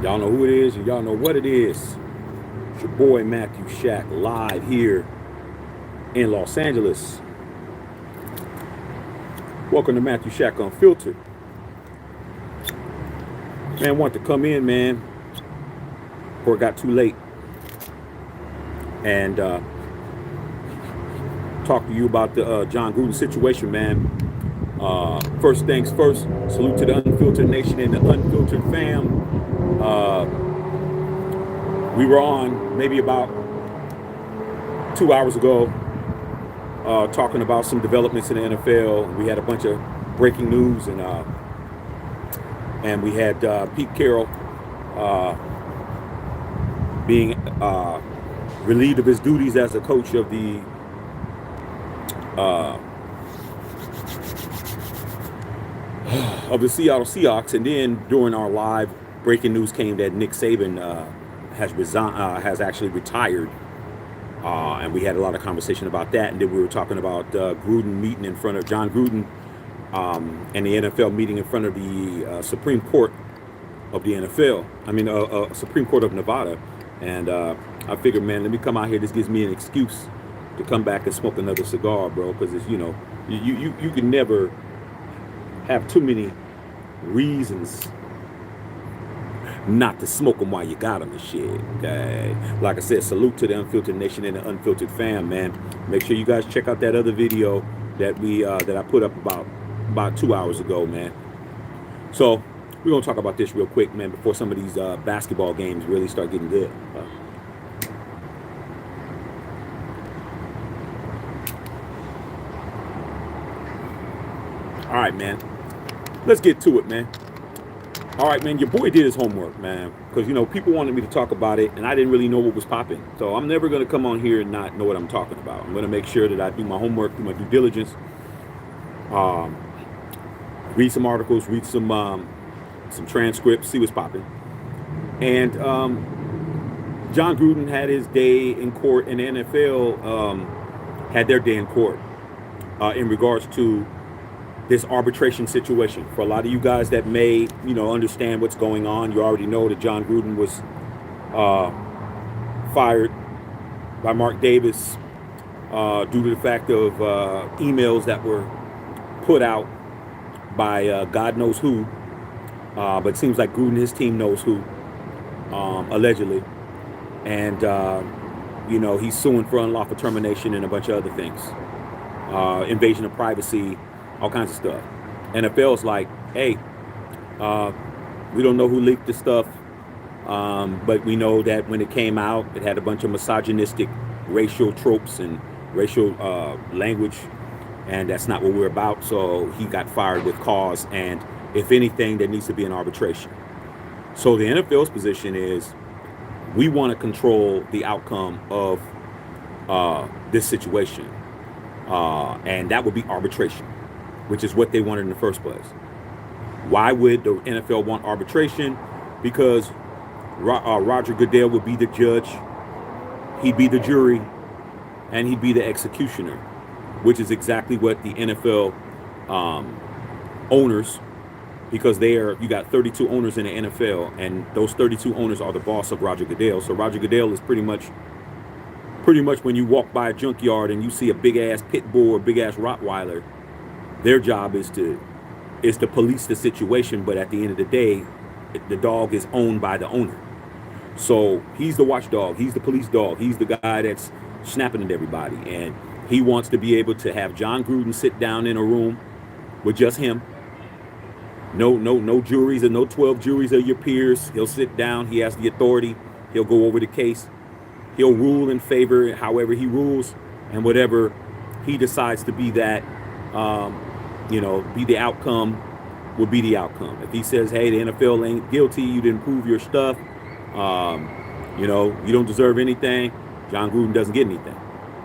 Y'all know who it is and y'all know what it is. It's your boy Matthew Shack live here in Los Angeles. Welcome to Matthew Shack Unfiltered. Man, want to come in, man, before it got too late and talk to you about the John Gruden situation, man. First things first, salute to the Unfiltered Nation and the Unfiltered fam. We were on maybe about 2 hours ago talking about some developments in the NFL. We had a bunch of breaking news, and we had Pete Carroll being relieved of his duties as a coach of the Seattle Seahawks. And then during our live breaking news came that Nick Saban has actually retired. And we had a lot of conversation about that. And then we were talking about Gruden meeting in front of John Gruden and the NFL meeting in front of the Supreme Court of the NFL. I mean, Supreme Court of Nevada. And I figured, man, let me come out here. This gives me an excuse to come back and smoke another cigar, bro. Because it's, you can never have too many reasons not to smoke them while you got them and shit. Okay. Like I said, salute to the Unfiltered Nation and the Unfiltered fam, man. Make sure you guys check out that other video that I put up about 2 hours ago, man. So we're gonna talk about this real quick, man, before some of these basketball games really start getting good. All right, man. Let's get to it, man. All right, man, your boy did his homework, man, because, people wanted me to talk about it, and I didn't really know what was popping. So I'm never going to come on here and not know what I'm talking about. I'm going to make sure that I do my homework, do my due diligence, read some articles, read some transcripts, see what's popping. And John Gruden had his day in court, and the NFL had their day in court in regards to this arbitration situation. For a lot of you guys that may, understand what's going on, you already know that John Gruden was fired by Mark Davis due to the fact of emails that were put out by God knows who, but it seems like Gruden and his team knows who, allegedly. And, he's suing for unlawful termination and a bunch of other things. Invasion of privacy, all kinds of stuff. NFL's like, hey, we don't know who leaked the stuff, but we know that when it came out, it had a bunch of misogynistic racial tropes and racial language, and that's not what we're about. So he got fired with cause, and if anything, there needs to be an arbitration. So the NFL's position is, we want to control the outcome of this situation, and that would be arbitration, which is what they wanted in the first place. Why would the NFL want arbitration? Because Roger Goodell would be the judge, he'd be the jury, and he'd be the executioner, which is exactly what the NFL owners, because you got 32 owners in the NFL, and those 32 owners are the boss of Roger Goodell. So Roger Goodell is pretty much when you walk by a junkyard and you see a big ass pit bull or big ass Rottweiler, their job is to police the situation, but at the end of the day, the dog is owned by the owner. So he's the watchdog, he's the police dog, he's the guy that's snapping at everybody, and he wants to be able to have John Gruden sit down in a room with just him. No juries, or no 12 juries of your peers. He'll sit down, he has the authority, he'll go over the case, he'll rule in favor however he rules, and whatever he decides to be that be the outcome, will be the outcome. If he says, hey, the NFL ain't guilty, you didn't prove your stuff, you don't deserve anything, John Gruden doesn't get anything,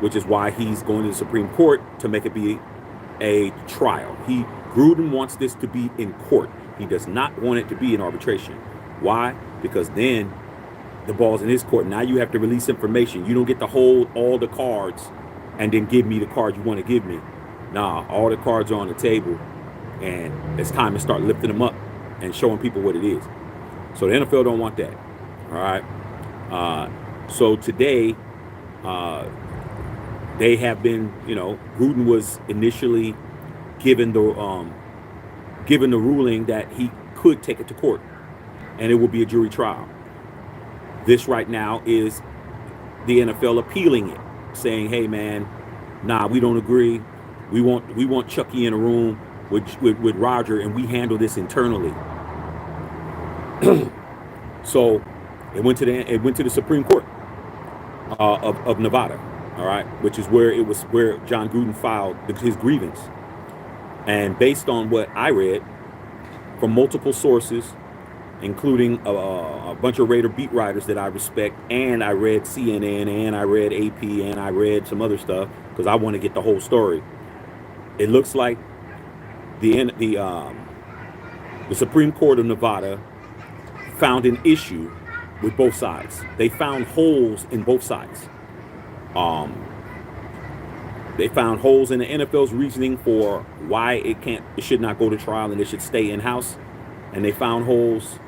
which is why he's going to the Supreme Court to make it be a trial. Gruden wants this to be in court. He does not want it to be in arbitration. Why? Because then the ball's in his court. Now you have to release information. You don't get to hold all the cards and then give me the card you want to give me. Nah, all the cards are on the table, and it's time to start lifting them up and showing people what it is. So the NFL don't want that. All right. So today, they have been, Gruden was initially given the ruling that he could take it to court, and it will be a jury trial. This right now is the NFL appealing it, saying, "Hey, man, nah, we don't agree. We want Chucky in a room with Roger, and we handle this internally." So it went to the Supreme Court of Nevada, all right, which is where John Gruden filed his grievance. And based on what I read from multiple sources, including a bunch of Raider beat writers that I respect, and I read CNN, and I read AP, and I read some other stuff because I want to get the whole story. It looks like the Supreme Court of Nevada found an issue with both sides. They found holes in both sides. They found holes in the NFL's reasoning for why it should not go to trial and it should stay in-house. And they found holes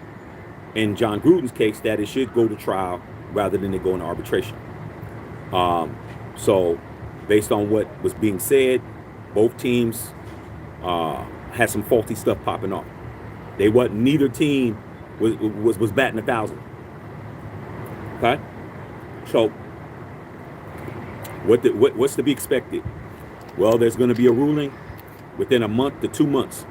in John Gruden's case that it should go to trial rather than it go into arbitration. So based on what was being said, both teams had some faulty stuff popping off. Neither team was batting 1,000. Okay? So what's to be expected? Well, there's going to be a ruling within a month to 2 months.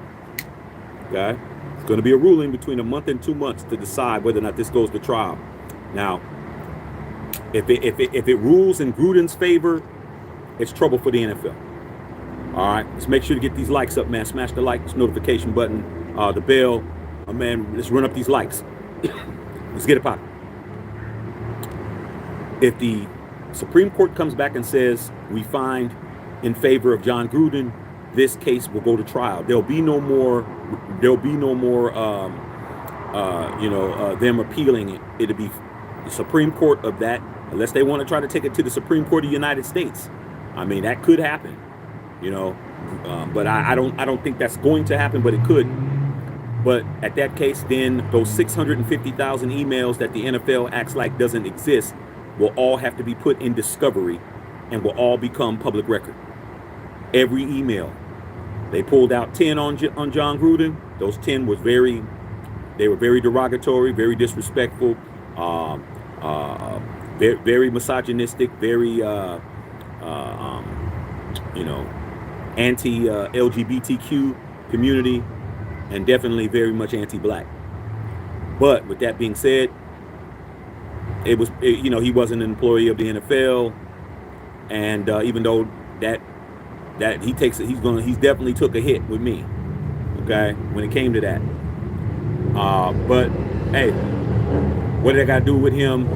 Okay? It's going to be a ruling between a month and 2 months to decide whether or not this goes to trial. Now, if it rules in Gruden's favor, it's trouble for the NFL. All right, let's make sure to get these likes up, man. Smash the like notification button, the bell. Man, let's run up these likes. Let's get it popping. If the Supreme Court comes back and says we find in favor of John Gruden, this case will go to trial. There'll be no more them appealing it. It'll be the Supreme Court of that, unless they want to try to take it to the Supreme Court of the United States. I mean, that could happen, but I don't think that's going to happen, but it could. But at that case, then those 650,000 emails that the NFL acts like doesn't exist will all have to be put in discovery and will all become public record. Every email. They pulled out 10 on John Gruden. Those 10 were very derogatory, very disrespectful, very misogynistic, very anti-LGBTQ community, and definitely very much anti-black. But with that being said, he wasn't an employee of the NFL, and even though that he definitely took a hit with me, okay, when it came to that. But hey, what did I got to do with him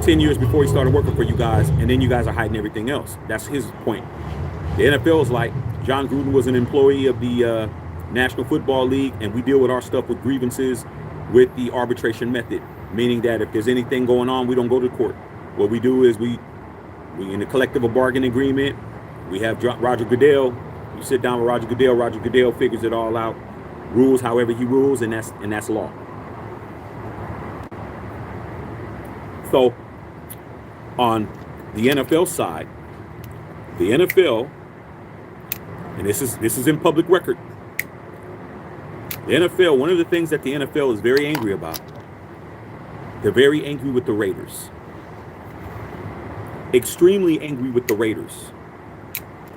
10 years before he started working for you guys, and then you guys are hiding everything else? That's his point. The NFL is like, John Gruden was an employee of the National Football League, and we deal with our stuff with grievances with the arbitration method, meaning that if there's anything going on, we don't go to court. What we do is we in a collective bargaining agreement. We have Roger Goodell. You sit down with Roger Goodell. Roger Goodell figures it all out, rules however he rules, and that's law. So on the NFL side, the NFL, and this is in public record, the NFL, one of the things that the NFL is very angry about, they're very angry with the Raiders. Extremely angry with the Raiders.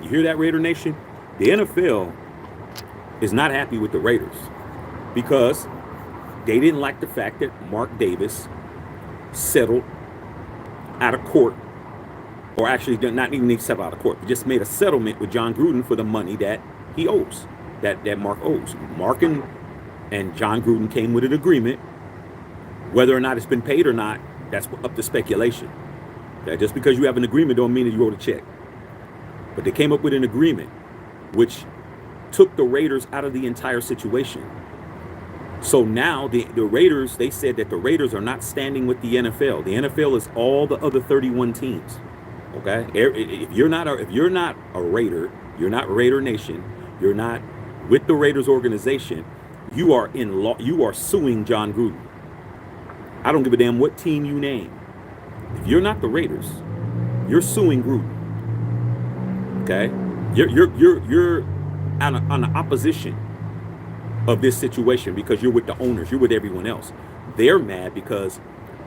You hear that, Raider Nation? The NFL is not happy with the Raiders because they didn't like the fact that Mark Davis settled out of court, or actually not even settled out of court, but just made a settlement with John Gruden for the money that he owes, that Mark owes. Mark and John Gruden came with an agreement. Whether or not it's been paid or not, that's up to speculation. That just because you have an agreement don't mean that you wrote a check. But they came up with an agreement which took the Raiders out of the entire situation. So now the Raiders, they said that the Raiders are not standing with the NFL. The NFL is all the other 31 teams. Okay? If you're not a Raider, you're not Raider Nation, you're not with the Raiders organization, you are in law, you are suing John Gruden. I don't give a damn what team you name. If you're not the Raiders, you're suing Gruden. Okay, you're on the opposition of this situation because you're with the owners, you're with everyone else. They're mad because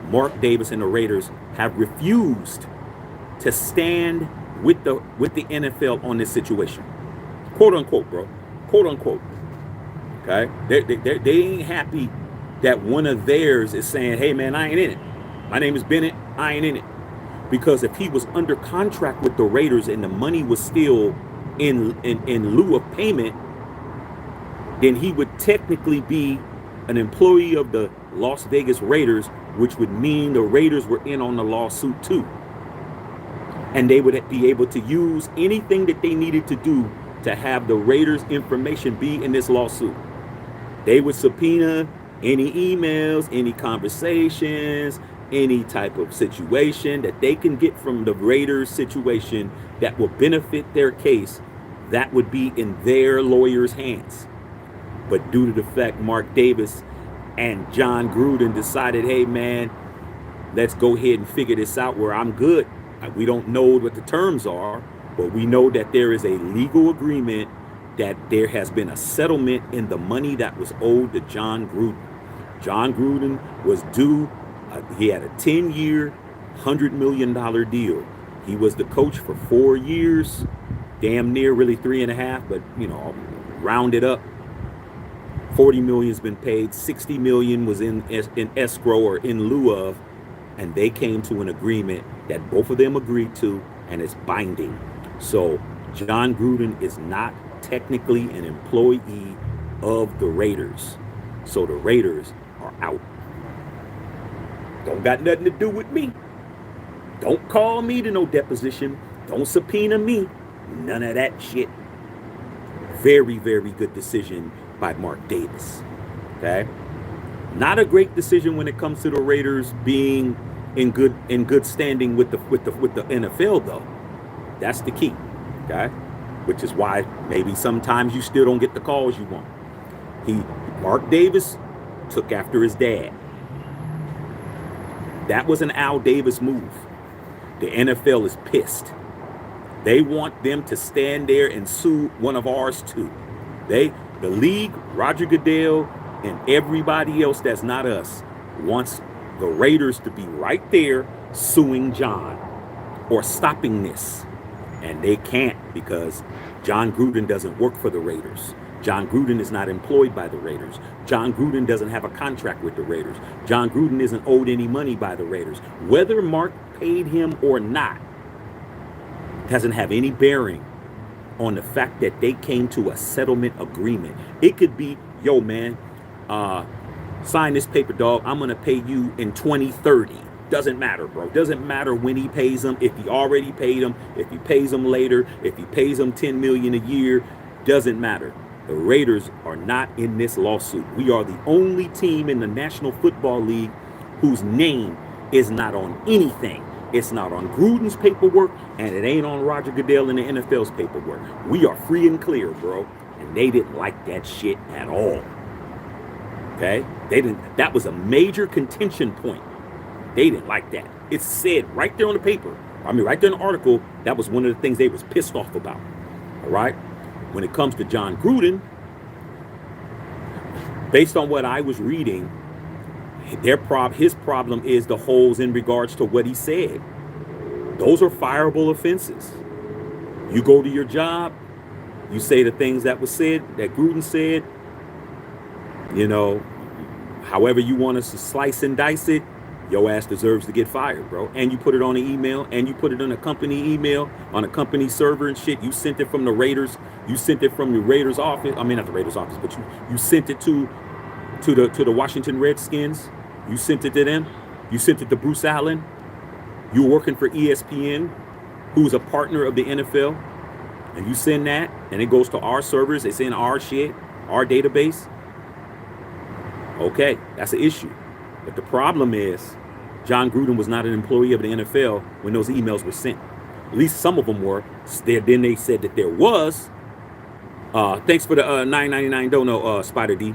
Mark Davis and the Raiders have refused to stand with the NFL on this situation, quote unquote, bro, quote unquote. Okay, they ain't happy that one of theirs is saying, "Hey man, I ain't in it. My name is Bennett. I ain't in it." Because if he was under contract with the Raiders and the money was still in lieu of payment, then he would technically be an employee of the Las Vegas Raiders, which would mean the Raiders were in on the lawsuit too. And they would be able to use anything that they needed to do to have the Raiders' information be in this lawsuit. They would subpoena any emails, any conversations, any type of situation that they can get from the Raiders situation that will benefit their case. That would be in their lawyers' hands. But due to the fact Mark Davis and John Gruden decided, hey man, let's go ahead and figure this out where I'm good. We don't know what the terms are, but we know that there is a legal agreement that there has been a settlement in the money that was owed to John Gruden. John Gruden was due, he had a 10-year, $100 million deal. He was the coach for 4 years, damn near really 3.5, but you know, rounded up. 40 million has been paid, 60 million was in escrow or in lieu of, and they came to an agreement that both of them agreed to, and it's binding. So John Gruden is not technically an employee of the Raiders. So the Raiders are out. Don't got nothing to do with me. Don't call me to no deposition. Don't subpoena me. None of that shit. Very, very good decision by Mark Davis. Okay? Not a great decision when it comes to the Raiders being in good standing with the NFL though. That's the key. Okay? Which is why maybe sometimes you still don't get the calls you want. Mark Davis took after his dad. That was an Al Davis move. The NFL is pissed. They want them to stand there and sue one of ours too. The league, Roger Goodell, and everybody else that's not us wants the Raiders to be right there suing John or stopping this. And they can't because John Gruden doesn't work for the Raiders. John Gruden is not employed by the Raiders. John Gruden doesn't have a contract with the Raiders. John Gruden isn't owed any money by the Raiders. Whether Mark paid him or not doesn't have any bearing on the fact that they came to a settlement agreement. It could be, yo man, sign this paper, dog. I'm going to pay you in 2030. Doesn't matter, bro. Doesn't matter when he pays them, if he already paid them, if he pays them later, if he pays them $10 million a year. Doesn't matter. The Raiders are not in this lawsuit. We are the only team in the National Football League whose name is not on anything. It's not on Gruden's paperwork, and it ain't on Roger Goodell and the NFL's paperwork. We are free and clear, bro. And they didn't like that shit at all. Okay? They didn't. That was a major contention point. They didn't like that. It's said right there on the paper. I mean, right there in the article, that was one of the things they was pissed off about. All right? When it comes to John Gruden, based on what I was reading, his problem is the holes in regards to what he said. Those are fireable offenses. You go to your job, you say the things that was said, that Gruden said, you know, however you want us to slice and dice it, your ass deserves to get fired, bro. And you put it on an email, and you put it on a company email, on a company server and shit. You sent it from the Raiders. You sent it from the Raiders office. I mean, not the Raiders office, but you sent it to the Washington Redskins. You sent it to them. You sent it to Bruce Allen. You were working for ESPN, who's a partner of the NFL. And you send that, and it goes to our servers. It's in our shit, our database. Okay, that's an issue. But the problem is, John Gruden was not an employee of the NFL when those emails were sent. At least some of them were. Then they said that there was. Thanks for the $9.99 dono, Spider D.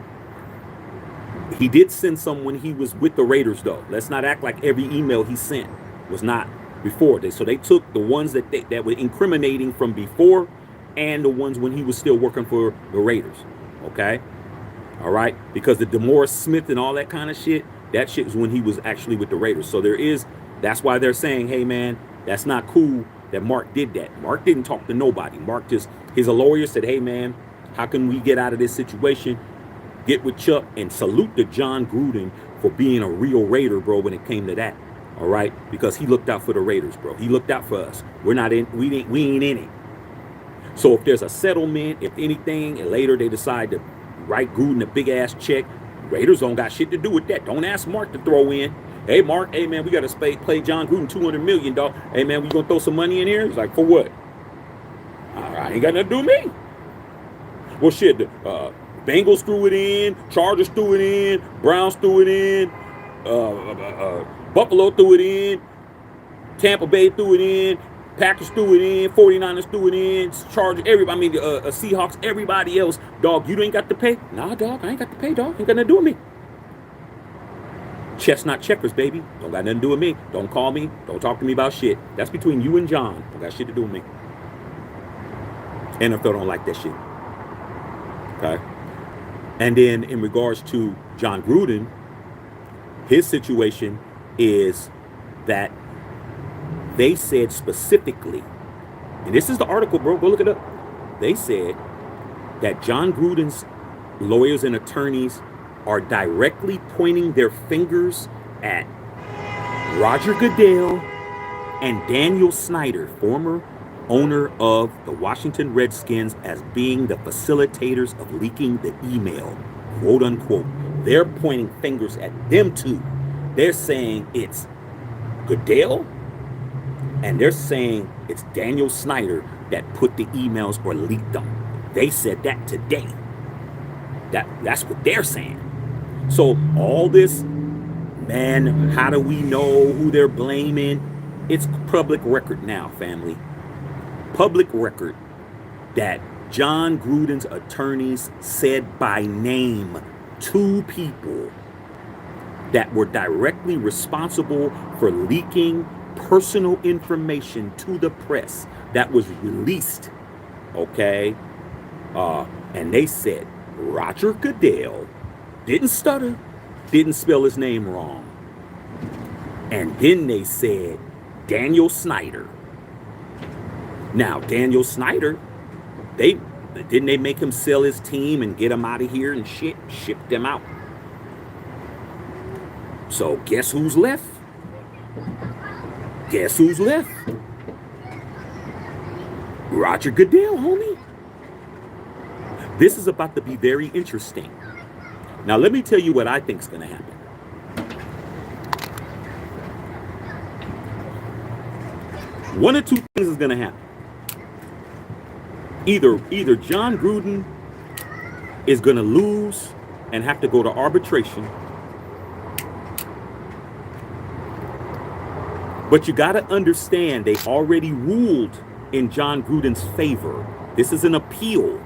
He did send some when he was with the Raiders, though. Let's not act like every email he sent was not before. So they took the ones that were incriminating from before and the ones when he was still working for the Raiders. Okay? All right? Because the DeMaurice Smith and all that kind of shit, that shit was when he was actually with the Raiders. So that's why they're saying, hey, man, that's not cool that Mark did that. Mark didn't talk to nobody. Mark just, his lawyer said, hey, man, how can we get out of this situation? Get with Chuck, and salute to John Gruden for being a real Raider, bro, when it came to that. All right? Because he looked out for the Raiders, bro. He looked out for us. We ain't in it. So if there's a settlement, if anything, and later they decide to write Gruden a big ass check, Raiders don't got shit to do with that. Don't ask Mark to throw in. Hey, Mark, hey, man, we got to play John Gruden $200 million, dog. Hey, man, we going to throw some money in here? He's like, for what? All right, ain't got nothing to do with me. Well, shit, the Bengals threw it in, Chargers threw it in, Browns threw it in, Buffalo threw it in, Tampa Bay threw it in, Packers threw it in, 49ers threw it in, Chargers, everybody, Seahawks, everybody else. Dog, you ain't got to pay? Nah, dog, I ain't got to pay, dog. Ain't got nothing to do with me. Chestnut checkers, baby. Don't got nothing to do with me. Don't call me. Don't talk to me about shit. That's between you and John. Don't got shit to do with me. NFL don't like that shit. Okay? And then in regards to John Gruden, his situation is that they said specifically, and this is the article, bro, go look it up. They said that John Gruden's lawyers and attorneys are directly pointing their fingers at Roger Goodell and Daniel Snyder, former owner of the Washington Redskins, as being the facilitators of leaking the email, quote unquote. They're pointing fingers at them too. They're saying it's Goodell, and they're saying it's Daniel Snyder that put the emails or leaked them. They said that today. That's what they're saying. So all this, man, how do we know who they're blaming? It's public record now, family. Public record that John Gruden's attorneys said by name 2 people that were directly responsible for leaking personal information to the press that was released, okay? And they said Roger Goodell didn't stutter, didn't spell his name wrong. And then they said Daniel Snyder. Now, Daniel Snyder, didn't they make him sell his team and get him out of here and shit? Ship them out. So guess who's left? Guess who's left? Roger Goodell, homie. This is about to be very interesting. Now, let me tell you what I think is going to happen. One of 2 things is going to happen. Either John Gruden is going to lose and have to go to arbitration. But you got to understand, they already ruled in John Gruden's favor. This is an appeal.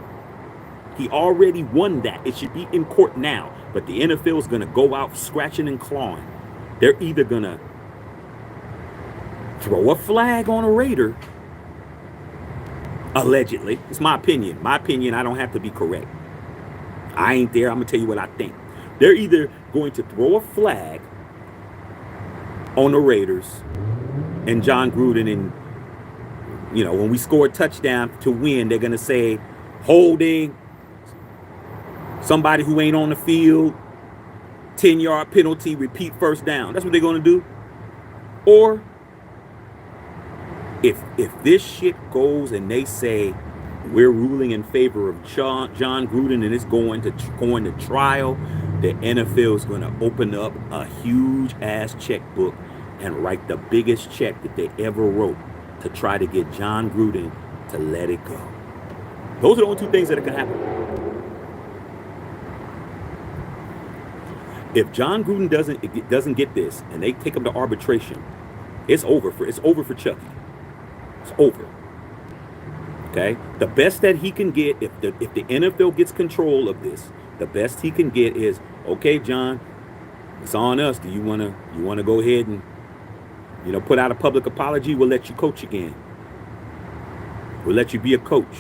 He already won that. It should be in court now. But the NFL is going to go out scratching and clawing. They're either going to throw a flag on a Raider, allegedly. It's my opinion. My opinion, I don't have to be correct. I ain't there. I'm going to tell you what I think. They're either going to throw a flag on the Raiders and John Gruden, and, when we score a touchdown to win, they're going to say, holding, somebody who ain't on the field, 10-yard penalty, repeat first down. That's what they're going to do. Or if this shit goes and they say we're ruling in favor of John Gruden and it's going to trial, the NFL is going to open up a huge ass checkbook and write the biggest check that they ever wrote to try to get John Gruden to let it go. Those are the only 2 things that can happen. If John Gruden doesn't get this and they take him to arbitration, it's over for Chucky. It's over. Okay? The best that he can get, if the NFL gets control of this, the best he can get is, okay, John, It's on us. Do you wanna go ahead and put out a public apology? We'll let you coach again. We'll let you be a coach.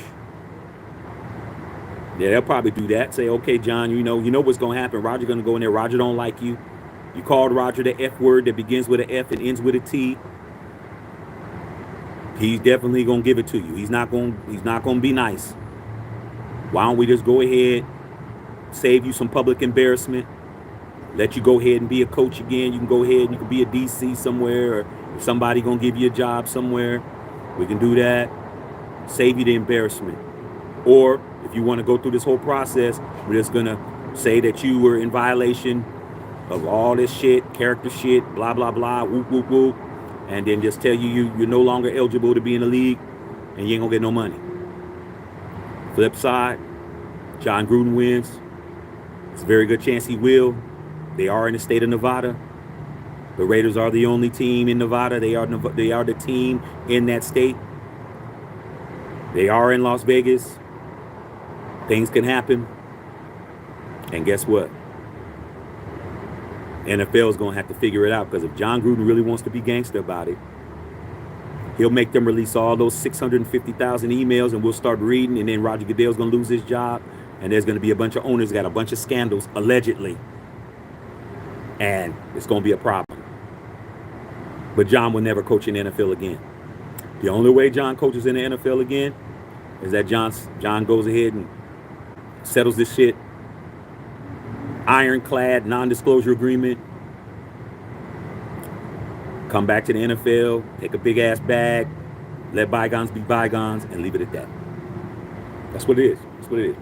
Yeah, they'll probably do that. Say, okay, John, you know what's gonna happen. Roger gonna go in there. Roger don't like you. You called Roger the F word that begins with an F and ends with a T. He's definitely gonna give it to you. He's not gonna be nice. Why don't we just go ahead, save you some public embarrassment, let you go ahead and be a coach again. You can go ahead and you can be a DC somewhere, or if somebody gonna give you a job somewhere, we can do that. Save you the embarrassment. Or if you want to go through this whole process, we're just gonna say that you were in violation of all this shit, character shit, blah blah blah, whoop whoop whoop, and then just tell you're no longer eligible to be in the league, and you ain't gonna get no money. Flip side, John Gruden wins. It's a very good chance he will. They are in the state of Nevada. The Raiders are the only team in Nevada. They are the team in that state. They are in Las Vegas. Things can happen. And guess what? NFL is going to have to figure it out, because if John Gruden really wants to be gangster about it, he'll make them release all those 650,000 emails, and we'll start reading, and then Roger Goodell's going to lose his job, and there's going to be a bunch of owners got a bunch of scandals, allegedly, and it's going to be a problem. But John will never coach in the NFL again. The only way John coaches in the NFL again is that John goes ahead and settles this shit, ironclad non-disclosure agreement, come back to the NFL, take a big ass bag, let bygones be bygones, and leave it at that. That's what it is. That's what it is.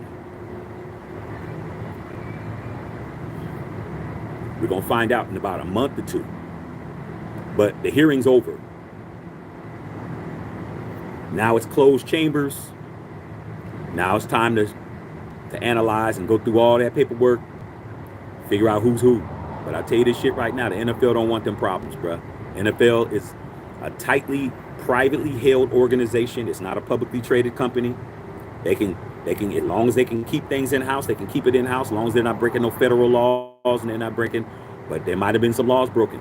We're going to find out in about a month or two. But the hearing's over. Now it's closed chambers. Now it's time to analyze and go through all that paperwork, figure out who's who. But I tell you this shit right now, the NFL don't want them problems, bruh. NFL is a tightly, privately held organization. It's not a publicly traded company. They can, as long as they can keep things in-house, they can keep it in-house, as long as they're not breaking no federal laws, and they're not breaking, but there might have been some laws broken.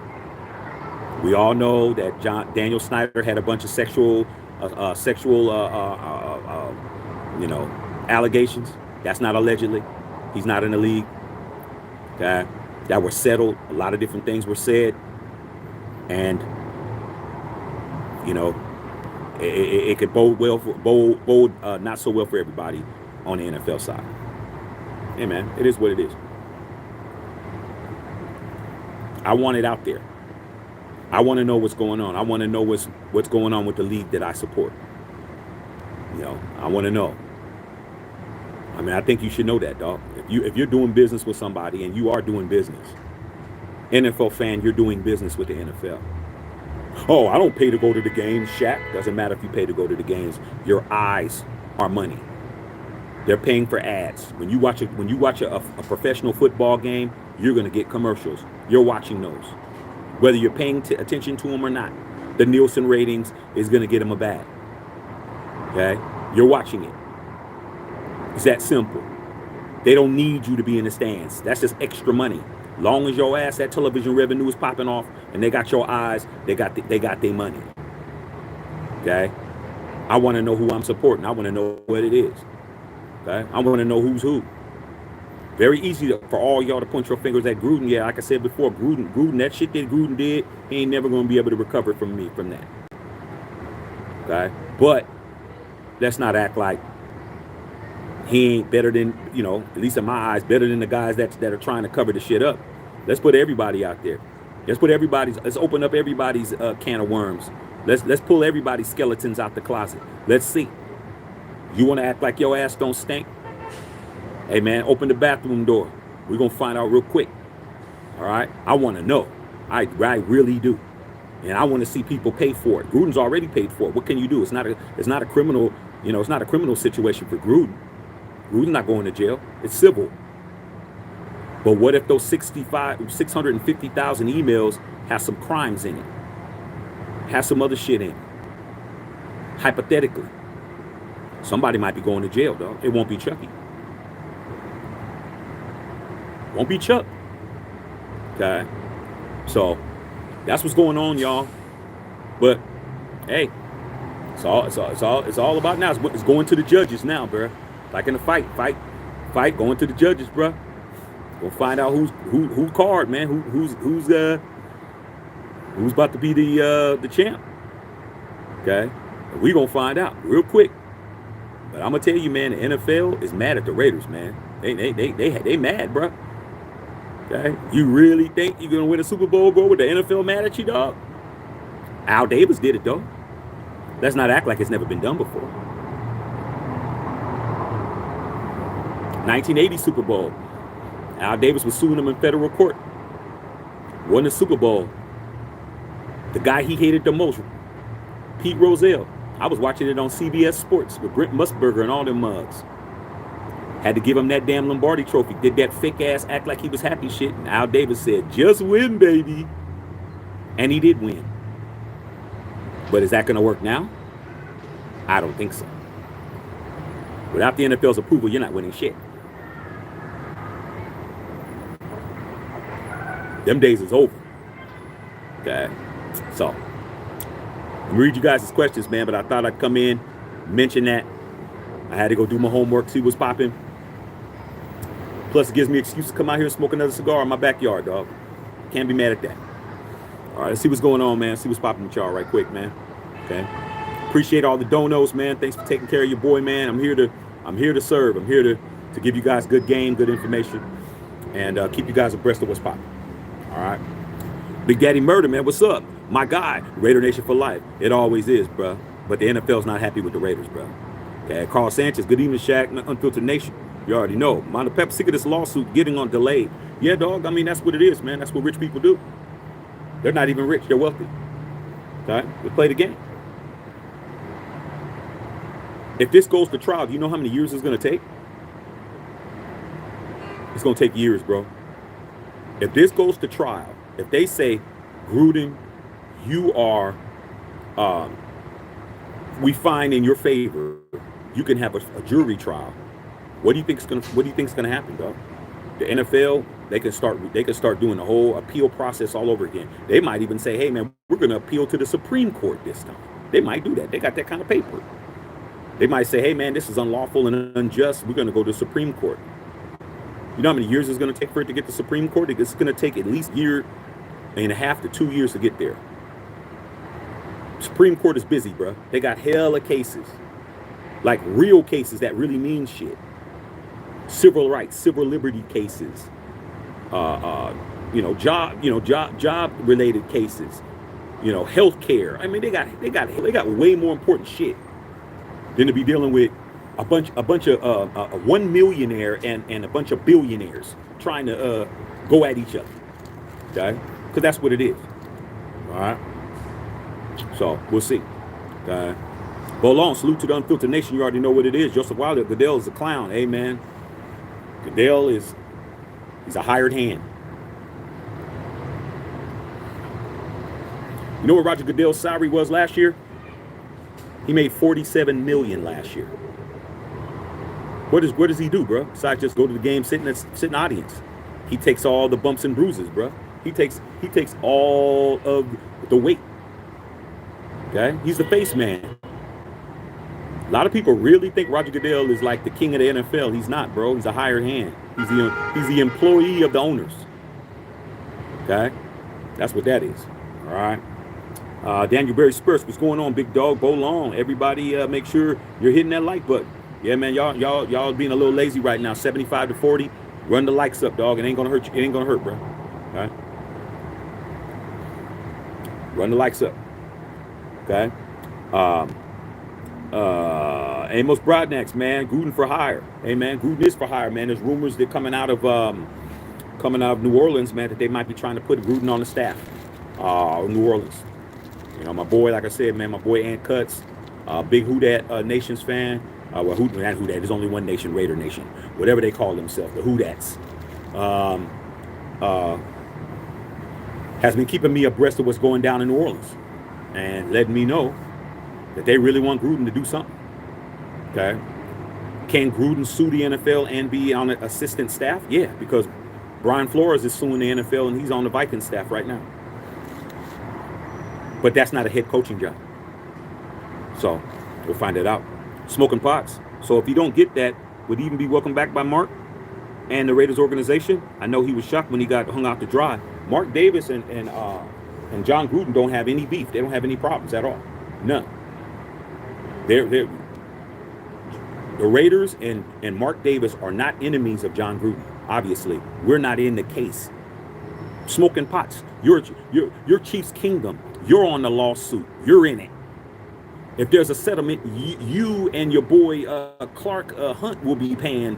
We all know that Daniel Snyder had a bunch of sexual allegations. That's not allegedly. He's not in the league. Okay, that were settled. A lot of different things were said, and it could bode not so well for everybody on the NFL side. Hey man, it is what it is. I want it out there. I want to know what's going on. I want to know what's going on with the league that I support. I want to know. I mean, I think you should know that, dog. If you're doing business with somebody, and you are doing business, NFL fan, you're doing business with the NFL. Oh, I don't pay to go to the games, Shaq. Doesn't matter if you pay to go to the games. Your eyes are money. They're paying for ads. When you watch a professional football game, you're gonna get commercials. You're watching those, whether you're paying attention to them or not. The Nielsen ratings is gonna get them a bag. Okay, you're watching it. It's that simple. They don't need you to be in the stands. That's just extra money. Long as your ass, that television revenue is popping off, and they got your eyes, they got their money. Okay? I want to know who I'm supporting. I want to know what it is. Okay? I want to know who's who. Very easy for all y'all to point your fingers at Gruden. Yeah, like I said before, Gruden, that shit that Gruden did, he ain't never going to be able to recover from that. Okay? But let's not act like he ain't better than, at least in my eyes, better than the guys that are trying to cover the shit up. Let's put everybody out there. Let's open up everybody's can of worms. Let's pull everybody's skeletons out the closet. Let's see. You want to act like your ass don't stink? Hey man, open the bathroom door. We're going to find out real quick. All right? I want to know. I really do. And I want to see people pay for it. Gruden's already paid for it. What can you do? It's not a criminal, it's not a criminal situation for Gruden. Gruden's not going to jail. It's civil. But what if those 650,000 emails have some crimes in it? Have some other shit in it? Hypothetically. Somebody might be going to jail, though. It won't be Chucky. Won't be Chuck. Okay, so that's what's going on, y'all. But hey, it's all about now. It's going to the judges now, bro. Like in a fight, going to the judges, bro. We'll find out who card, man. Who's about to be the champ. Okay, and we gonna find out real quick. But I'm gonna tell you, man, the NFL is mad at the Raiders, man. They mad, bro. Okay, you really think you're gonna win a Super Bowl, bro? With the NFL mad at you, dog? Al Davis did it, though. Let's not act like it's never been done before. 1980 Super Bowl. Al Davis was suing him in federal court. Won the Super Bowl. The guy he hated the most, Pete Rozelle. I was watching it on CBS Sports with Brent Musburger and all them mugs. Had to give him that damn Lombardi trophy. Did that fake ass act like he was happy shit. And Al Davis said, just win, baby. And he did win. But is that going to work now? I don't think so. Without the NFL's approval, you're not winning shit. Them days is over. Okay. So, I'm gonna read you guys' questions, man, but I thought I'd come in, mention that. I had to go do my homework, see what's popping. Plus, it gives me an excuse to come out here and smoke another cigar in my backyard, dog. Can't be mad at that. All right, let's see what's going on, man. See what's popping with y'all right quick, man. Okay. Appreciate all the donos, man. Thanks for taking care of your boy, man. I'm here to serve. I'm here to give you guys good game, good information, and keep you guys abreast of what's popping. All right. Big Daddy Murder, man. What's up? My guy, Raider Nation for life. It always is, bro. But the NFL's not happy with the Raiders, bro. Okay. Carl Sanchez, good evening, Shaq, Unfiltered Nation. You already know. Mondo Pep, sick of this lawsuit getting on delayed. Yeah, dog. I mean, that's what it is, man. That's what rich people do. They're not even rich. They're wealthy. Okay. They play the game. If this goes to trial, do you know how many years it's going to take? It's going to take years, bro. If this goes to trial, if they say, Gruden, you are, we find in your favor, you can have a jury trial. What do you think's gonna happen, dog? The NFL, they can start doing the whole appeal process all over again. They might even say, hey man, we're gonna appeal to the Supreme Court this time. They might do that. They got that kind of paper. They might say, hey man, this is unlawful and unjust. We're gonna go to the Supreme Court. You know how many years it's gonna take for it to get to the Supreme Court? It's gonna take at least 1.5 to 2 years to get there. Supreme Court is busy, bro. They got hella cases, like real cases that really mean shit. Civil rights, civil liberty cases, job related cases, health care. I mean, they got way more important shit than to be dealing with a bunch of one millionaire and a bunch of billionaires trying to go at each other. Okay, because that's what it is. All right. So we'll see. Okay. Hold on. Salute to the Unfiltered Nation. You already know what it is. Joseph Wilder. Goodell is a clown. Hey man. Goodell he's a hired hand. You know what Roger Goodell's salary was last year? He made $47 million last year. What does he do, bro? Besides just go to the game, sit in audience. He takes all the bumps and bruises, bro. He takes all of the weight. Okay, he's the face man. A lot of people really think Roger Goodell is like the king of the NFL. He's not, bro. He's a hired hand. He's the employee of the owners. Okay, that's what that is. All right. Daniel Berry Spurs, what's going on, big dog? Bo Long, everybody, make sure you're hitting that like button. Yeah, man, y'all being a little lazy right now. 75 to 40. Run the likes up, dog. It ain't gonna hurt you. It ain't gonna hurt, bro. All right. Run the likes up. Okay. Amos Broadnax, man, Gruden for hire. Hey man, Gruden is for hire, man. There's rumors that coming out of New Orleans, man, that they might be trying to put Gruden on the staff. New Orleans. My boy, like I said, man, my boy Ant Cuts, big Who Dat Nations fan. Well, Who Dat? There's only one nation, Raider Nation, whatever they call themselves, the Who Dats. Has been keeping me abreast of what's going down in New Orleans and letting me know that they really want Gruden to do something. Okay. Can Gruden sue the NFL and be on an assistant staff? Yeah, because Brian Flores is suing the NFL, and he's on the Vikings staff right now. But that's not a head coaching job. So we'll find it out. Smoking pots. So if you don't get that, would even be welcomed back by Mark and the Raiders organization. I know he was shocked when he got hung out to dry. Mark Davis and John Gruden don't have any beef. They don't have any problems at all. None. They're the Raiders and Mark Davis are not enemies of John Gruden. Obviously, we're not in the case. Smoking pots. Your Chiefs Kingdom. You're on the lawsuit. You're in it. If there's a settlement, you and your boy Clark Hunt will be paying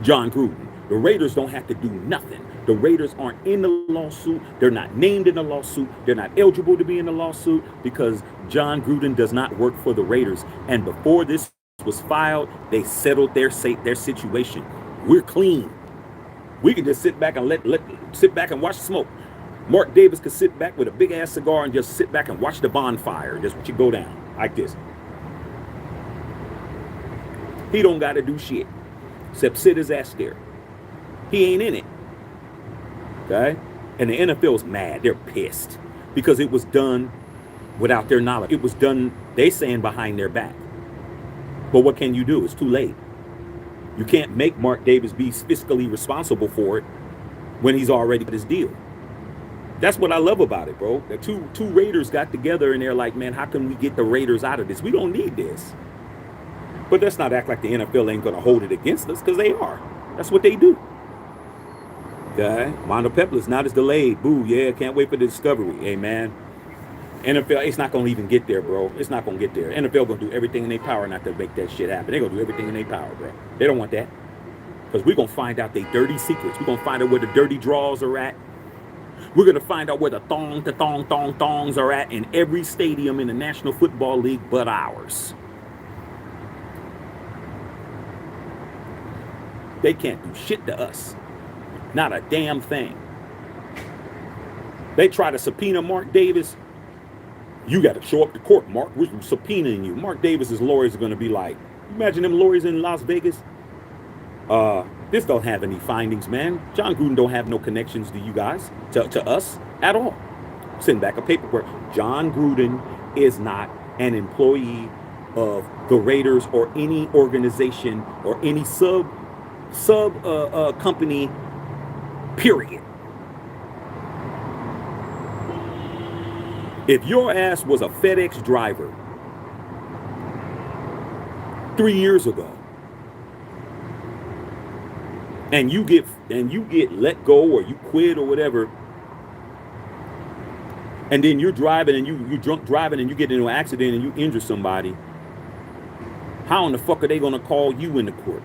John Gruden. The Raiders don't have to do nothing. The Raiders aren't in the lawsuit. They're not named in the lawsuit. They're not eligible to be in the lawsuit because John Gruden does not work for the Raiders. And before this was filed, they settled their situation. We're clean. We can just sit back and sit back and watch smoke. Mark Davis could sit back with a big ass cigar and just sit back and watch the bonfire. Just watch it go down like this. He don't got to do shit except sit his ass there. He ain't in it. Okay? And the NFL's mad. They're pissed because it was done without their knowledge. It was done, they saying, behind their back. But what can you do? It's too late. You can't make Mark Davis be fiscally responsible for it when he's already got his deal. That's what I love about it, bro. The two Raiders got together and they're like, man, how can we get the Raiders out of this? We don't need this. But let's not act like the NFL ain't going to hold it against us, because they are. That's what they do. Okay? Mondo Pepless not as delayed. Boo, yeah, can't wait for the discovery. Hey, man. NFL, it's not going to even get there, bro. It's not going to get there. NFL going to do everything in their power not to make that shit happen. They're going to do everything in their power, bro. They don't want that. Because we're going to find out their dirty secrets. We're going to find out where the dirty draws are at. We're going to find out where the thongs are at in every stadium in the National Football League but ours. They can't do shit to us. Not a damn thing. They try to subpoena Mark Davis. You got to show up to court, Mark. We're subpoenaing you. Mark Davis's lawyers are going to be like, imagine them lawyers in Las Vegas. This don't have any findings, man. John Gruden don't have no connections to you guys, to us at all. Send back a paperwork. John Gruden is not an employee of the Raiders or any organization or any sub company, period. If your ass was a FedEx driver 3 years ago, and you get let go or you quit or whatever, and then you're driving and you drunk driving and you get into an accident and you injure somebody, how in the fuck are they gonna call you into court?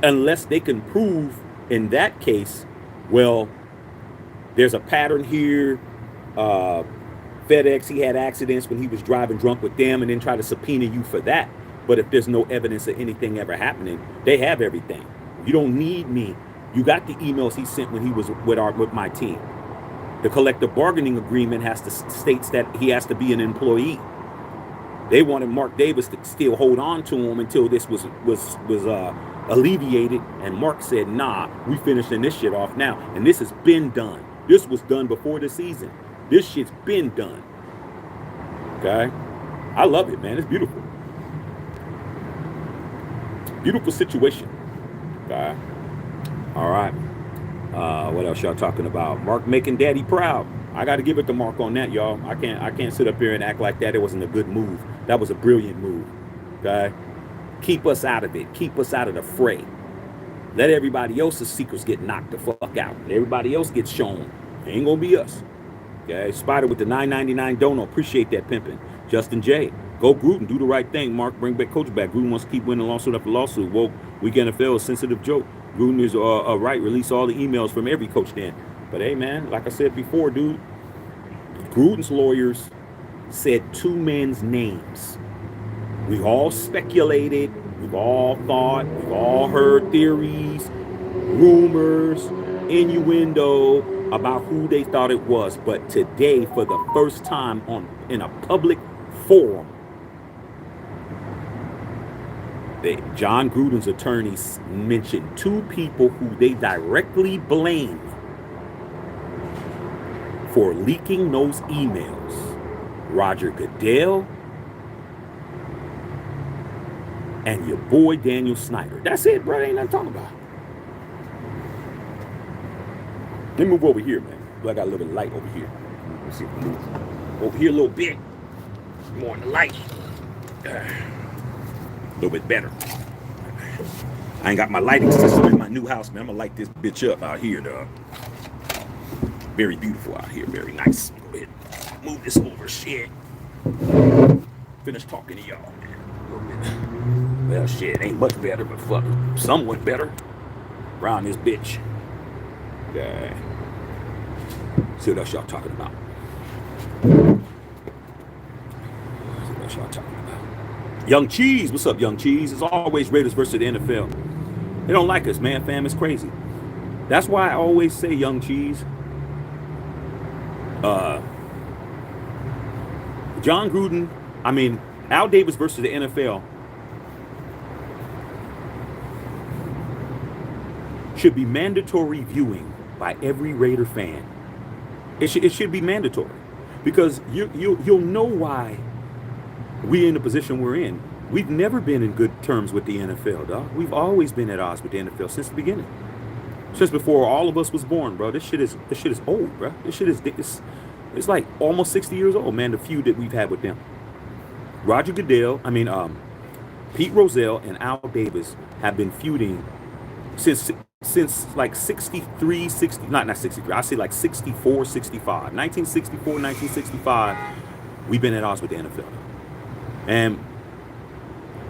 Unless they can prove in that case, well, there's a pattern here. FedEx, he had accidents when he was driving drunk with them, and then try to subpoena you for that. But if there's no evidence of anything ever happening, they have everything. You don't need me. You got the emails he sent when he was with my team. The collective bargaining agreement states that he has to be an employee. They wanted Mark Davis to still hold on to him until this was alleviated, and Mark said, nah, we finishing this shit off now. And this has been done. This was done before the season. This shit's been done. Okay? I love it, man. It's beautiful. Beautiful situation. Okay? All right. What else y'all talking about? Mark making daddy proud. I got to give it to Mark on that, y'all. I can't sit up here and act like that. It wasn't a good move. That was a brilliant move. Okay? Keep us out of it. Keep us out of the fray. Let everybody else's secrets get knocked the fuck out. Everybody else gets shown. It ain't gonna be us. Okay? Spider with the $9.99 dono. Appreciate that pimping. Justin J. Go Gruden. Do the right thing. Mark, bring back coach back. Gruden wants to keep winning lawsuit after lawsuit. Woke week NFL, a sensitive joke. Gruden is right. Release all the emails from every coach then. But hey, man, like I said before, dude, Gruden's lawyers said two men's names. We all speculated. We've all thought. We've all heard theories, rumors, innuendo about who they thought it was. But today, for the first time in a public forum, John Gruden's attorneys mentioned two people who they directly blame for leaking those emails: Roger Goodell and your boy Daniel Snyder. That's it, bro. Ain't nothing to talk about. Let me move over here, man. I got a little light over here. Let's see if we move over here a little bit. More in the light. A little bit better. I ain't got my lighting system in my new house, man. I'm gonna light this bitch up out here, dog. Very beautiful out here. Very nice. Go ahead. Move this over. Shit. Finish talking to y'all, man. A little bit. Well, shit, ain't much better, but fuck, somewhat better around this bitch. Okay. See what else y'all talking about. See what else y'all talking about. Young Cheese, what's up, Young Cheese? It's always Raiders versus the NFL. They don't like us, man. Fam, it's crazy. That's why I always say, Young Cheese, John Gruden, Al Davis versus the NFL should be mandatory viewing by every Raider fan. It should be mandatory, because you'll know why we're in the position we're in. We've never been in good terms with the NFL, dog. We've always been at odds with the NFL since the beginning, since before all of us was born, bro. This shit is old, bro. This shit is it's like almost 60 years old, man. The feud that we've had with them. Roger Goodell, Pete Rozelle and Al Davis have been feuding since like 63, 60, not 63, I say like 64, 65. 1964, 1965, we've been at odds with the NFL. And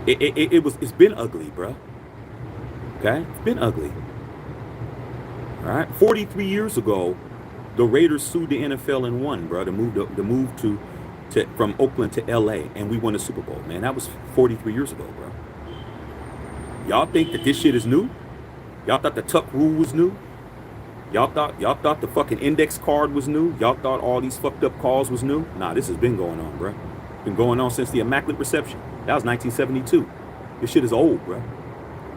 it's been ugly, bro. Okay? It's been ugly. All right? 43 years ago, the Raiders sued the NFL and won, bro, to move from Oakland to LA, and we won the Super Bowl, man. That was 43 years ago, bro. Y'all think that this shit is new? Y'all thought the Tuck rule was new? Y'all thought the fucking index card was new? Y'all thought all these fucked up calls was new? Nah, this has been going on, bro. Been going on since the Immaculate Reception. That was 1972. This shit is old, bro.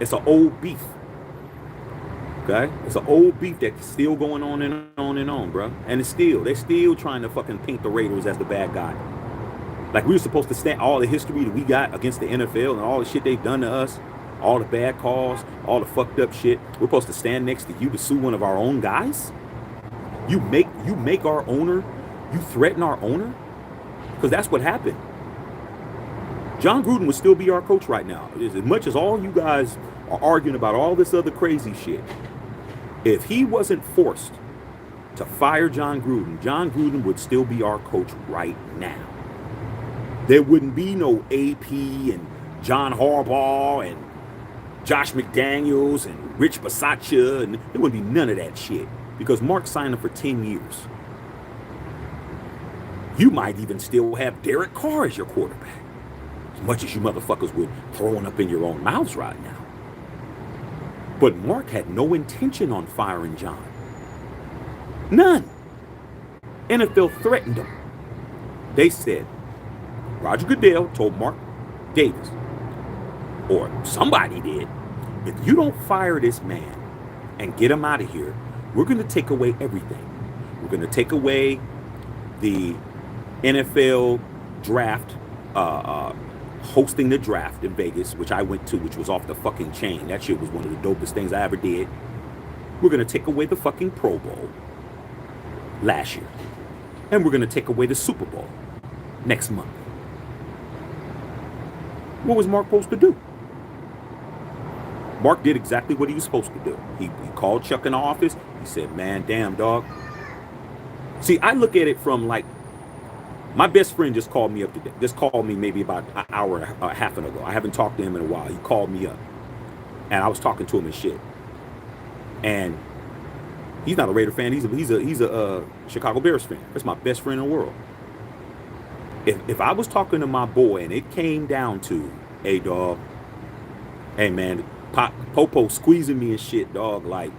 It's an old beef. Okay? It's an old beef that's still going on and on and on, bro. And they're still trying to fucking paint the Raiders as the bad guy. Like we were supposed to stand all the history that we got against the NFL and all the shit they've done to us. All the bad calls, all the fucked up shit. We're supposed to stand next to you to sue one of our own guys? You make our owner, you threaten our owner? Because that's what happened. John Gruden would still be our coach right now. As much as all you guys are arguing about all this other crazy shit, if he wasn't forced to fire John Gruden would still be our coach right now. There wouldn't be no AP and John Harbaugh and Josh McDaniels and Rich Bisaccia, and there wouldn't be none of that shit, because Mark signed him for 10 years. You might even still have Derek Carr as your quarterback, as much as you motherfuckers would throwing up in your own mouths right now. But Mark had no intention on firing John. None. NFL threatened him. They said, Roger Goodell told Mark Davis, or somebody did, if you don't fire this man and get him out of here, we're going to take away everything. We're going to take away the NFL draft, hosting the draft in Vegas, which I went to, which was off the fucking chain. That shit was one of the dopest things I ever did. We're going to take away the fucking Pro Bowl last year. And we're going to take away the Super Bowl next month. What was Mark supposed to do? Mark did exactly what he was supposed to do. He called Chuck in the office. He said, man, damn, dog. See, I look at it from like, my best friend just called me up today. Just called me maybe about an hour and a half ago. I haven't talked to him in a while. He called me up. And I was talking to him and shit. And he's not a Raider fan. He's a Chicago Bears fan. That's my best friend in the world. If I was talking to my boy and it came down to, hey, dog, hey, man, Popo squeezing me and shit, dog, like,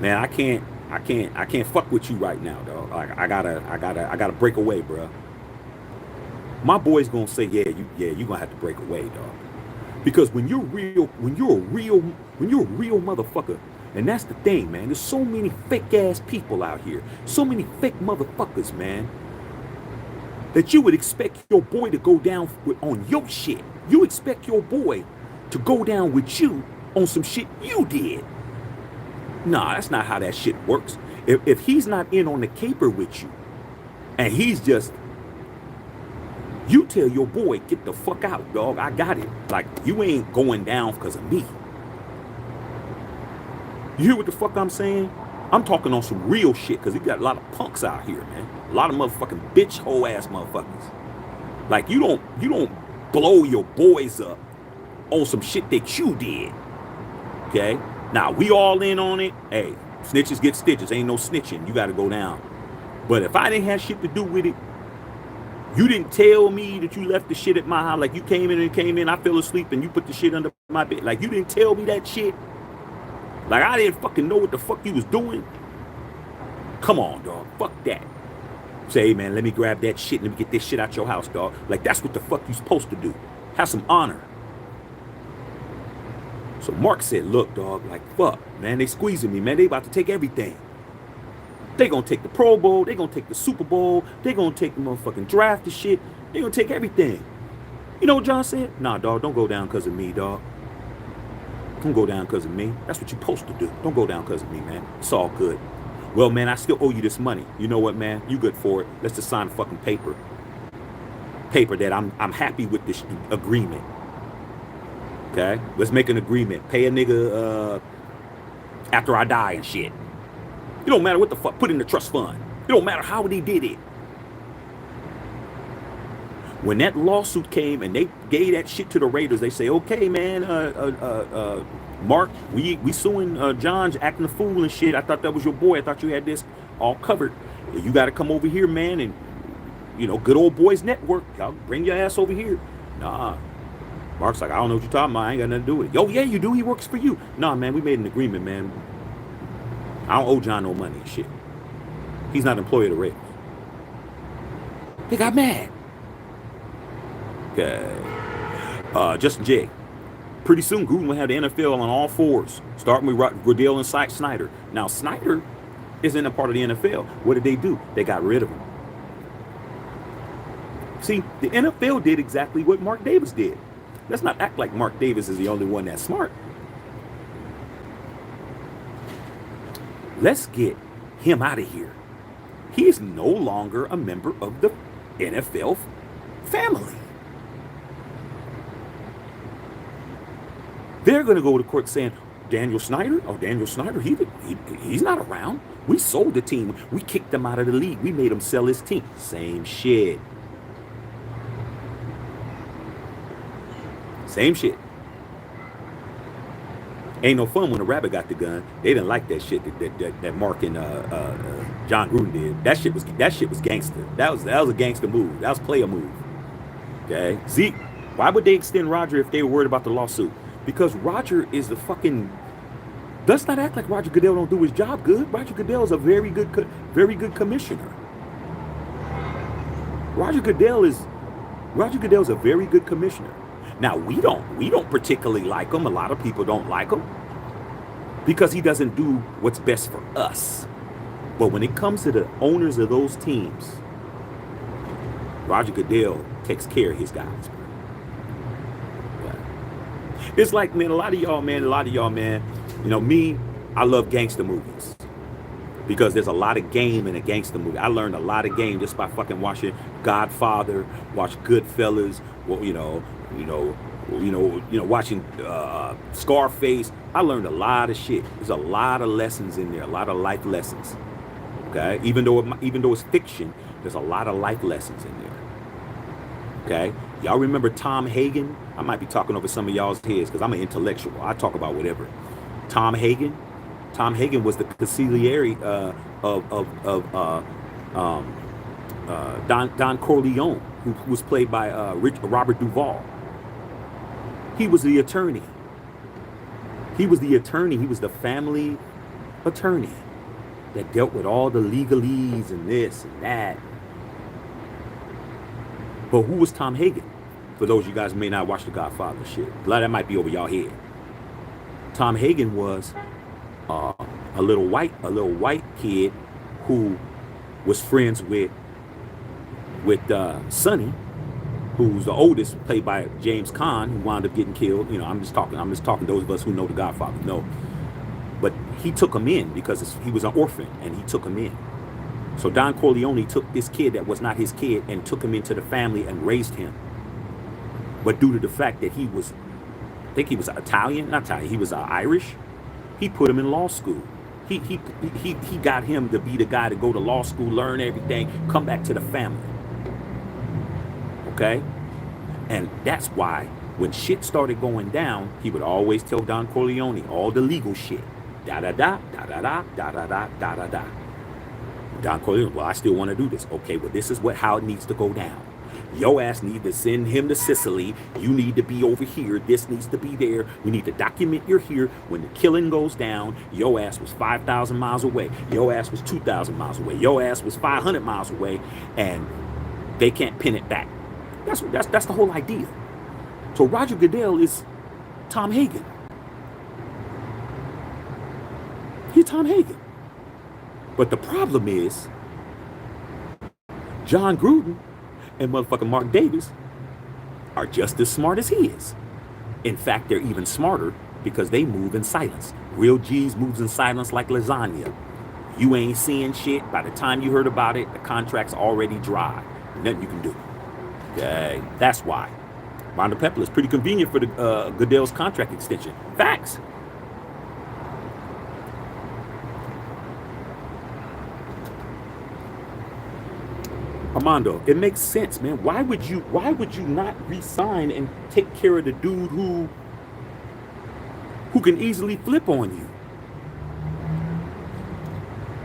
man, I can't fuck with you right now, dog. Like, I gotta break away, bro. My boy's gonna say, yeah, you gonna have to break away, dog. Because when you're a real motherfucker, and that's the thing, man. There's so many fake ass people out here, so many fake motherfuckers, man, that you would expect your boy to go down on your shit. You expect your boy to go down with you on some shit you did. Nah, that's not how that shit works. If he's not in on the caper with you, and he's just, you tell your boy, get the fuck out, dog. I got it. Like, you ain't going down because of me. You hear what the fuck I'm saying? I'm talking on some real shit, because he got a lot of punks out here, man. A lot of motherfucking bitch hoe ass motherfuckers. Like, you don't blow your boys up on some shit that you did. Okay? Now, we all in on it. Hey, snitches get stitches. Ain't no snitching. You got to go down. But if I didn't have shit to do with it, you didn't tell me that you left the shit at my house. Like, you came in, I fell asleep, and you put the shit under my bed. Like, you didn't tell me that shit. Like, I didn't fucking know what the fuck you was doing. Come on, dog. Fuck that. Say, hey, man, let me grab that shit. Let me get this shit out your house, dog. Like, that's what the fuck you supposed to do. Have some honor. So Mark said, look, dog, like, fuck, man, they squeezing me, man. They about to take everything. They gonna take the Pro Bowl. They gonna take the Super Bowl. They gonna take the motherfucking draft and shit. They gonna take everything. You know what John said? Nah, dog, don't go down because of me, dog. Don't go down because of me. That's what you're supposed to do. Don't go down because of me, man. It's all good. Well, man, I still owe you this money. You know what, man? You good for it. Let's just sign a fucking paper. Paper that I'm happy with this agreement. Okay? Let's make an agreement. Pay a nigga after I die and shit. It don't matter what the fuck. Put in the trust fund. It don't matter how they did it. When that lawsuit came and they gave that shit to the Raiders, they say, okay, man, Mark, we suing John's acting a fool and shit. I thought that was your boy. I thought you had this all covered. You got to come over here, man, and, you know, good old boys network. Y'all bring your ass over here. Nah. Mark's like, I don't know what you're talking about. I ain't got nothing to do with it. Yo, yeah, you do. He works for you. Nah, man, we made an agreement, man. I don't owe John no money and shit. He's not an employee of the Raiders. They got mad. Okay. Justin J. Pretty soon, Gruden will have the NFL on all fours, starting with Goodell and Snyder. Now, Snyder isn't a part of the NFL. What did they do? They got rid of him. See, the NFL did exactly what Mark Davis did. Let's not act like Mark Davis is the only one that's smart. Let's get him out of here. He is no longer a member of the NFL family. They're going to go to court saying, Daniel Snyder? Oh, Daniel Snyder, he's not around. We sold the team. We kicked him out of the league. We made him sell his team. Same shit. Same shit. Ain't no fun when a rabbit got the gun. They didn't like that shit that Mark and John Gruden did. That shit was gangster. That was a gangster move. That was player move. Okay? Zeke, why would they extend Roger if they were worried about the lawsuit? Because Roger is the fucking. Let's not act like Roger Goodell don't do his job good. Roger Goodell is a very good commissioner. Roger Goodell's a very good commissioner. Now we don't particularly like him. A lot of people don't like him because he doesn't do what's best for us. But when it comes to the owners of those teams, Roger Goodell takes care of his guys. It's like, man, a lot of y'all, man, you know, me, I love gangster movies because there's a lot of game in a gangster movie. I learned a lot of game just by fucking watching Godfather, watch Goodfellas, well, watching Scarface. I learned a lot of shit. There's a lot of lessons in there, a lot of life lessons. Okay, even though it's fiction, there's a lot of life lessons in there. Okay, y'all remember Tom Hagen? I might be talking over some of y'all's heads because I'm an intellectual. I talk about whatever. Tom Hagen was the consigliere of Don Corleone, who was played by Robert Duvall. He was the attorney. He was the family attorney that dealt with all the legalese and this and that. But who was Tom Hagen? For those of you guys who may not watch The Godfather shit, a lot of that might be over y'all head. Tom Hagen was a little white kid who was friends with Sonny, who's the oldest, played by James Caan, who wound up getting killed. You know, I'm just talking those of us who know The Godfather know. But he took him in because he was an orphan, and he took him in. So Don Corleone took this kid that was not his kid and took him into the family and raised him. But due to the fact that he was, I think he was Italian, not Italian, he was Irish, he put him in law school. He got him to be the guy to go to law school, learn everything, come back to the family. Okay? And that's why when shit started going down, he would always tell Don Corleone all the legal shit. Da-da-da, da-da-da, da-da-da, da-da-da. Don Corleone, well, I still want to do this. Okay, well, this is how it needs to go down. Your ass need to send him to Sicily. You need to be over here. This needs to be there. We need to document you're here. When the killing goes down, your ass was 5,000 miles away. Your ass was 2,000 miles away. Your ass was 500 miles away, and they can't pin it back. That's the whole idea. So Roger Goodell is Tom Hagen. He's Tom Hagen. But the problem is, John Gruden and motherfucking Mark Davis are just as smart as he is. In fact, they're even smarter because they move in silence. Real G's moves in silence like lasagna. You ain't seeing shit. By the time you heard about it, the contract's already dry. Nothing you can do. Okay, that's why. Rhonda Pepler is pretty convenient for the Goodell's contract extension. Facts. Armando, it makes sense, man. Why would you not resign and take care of the dude who can easily flip on you?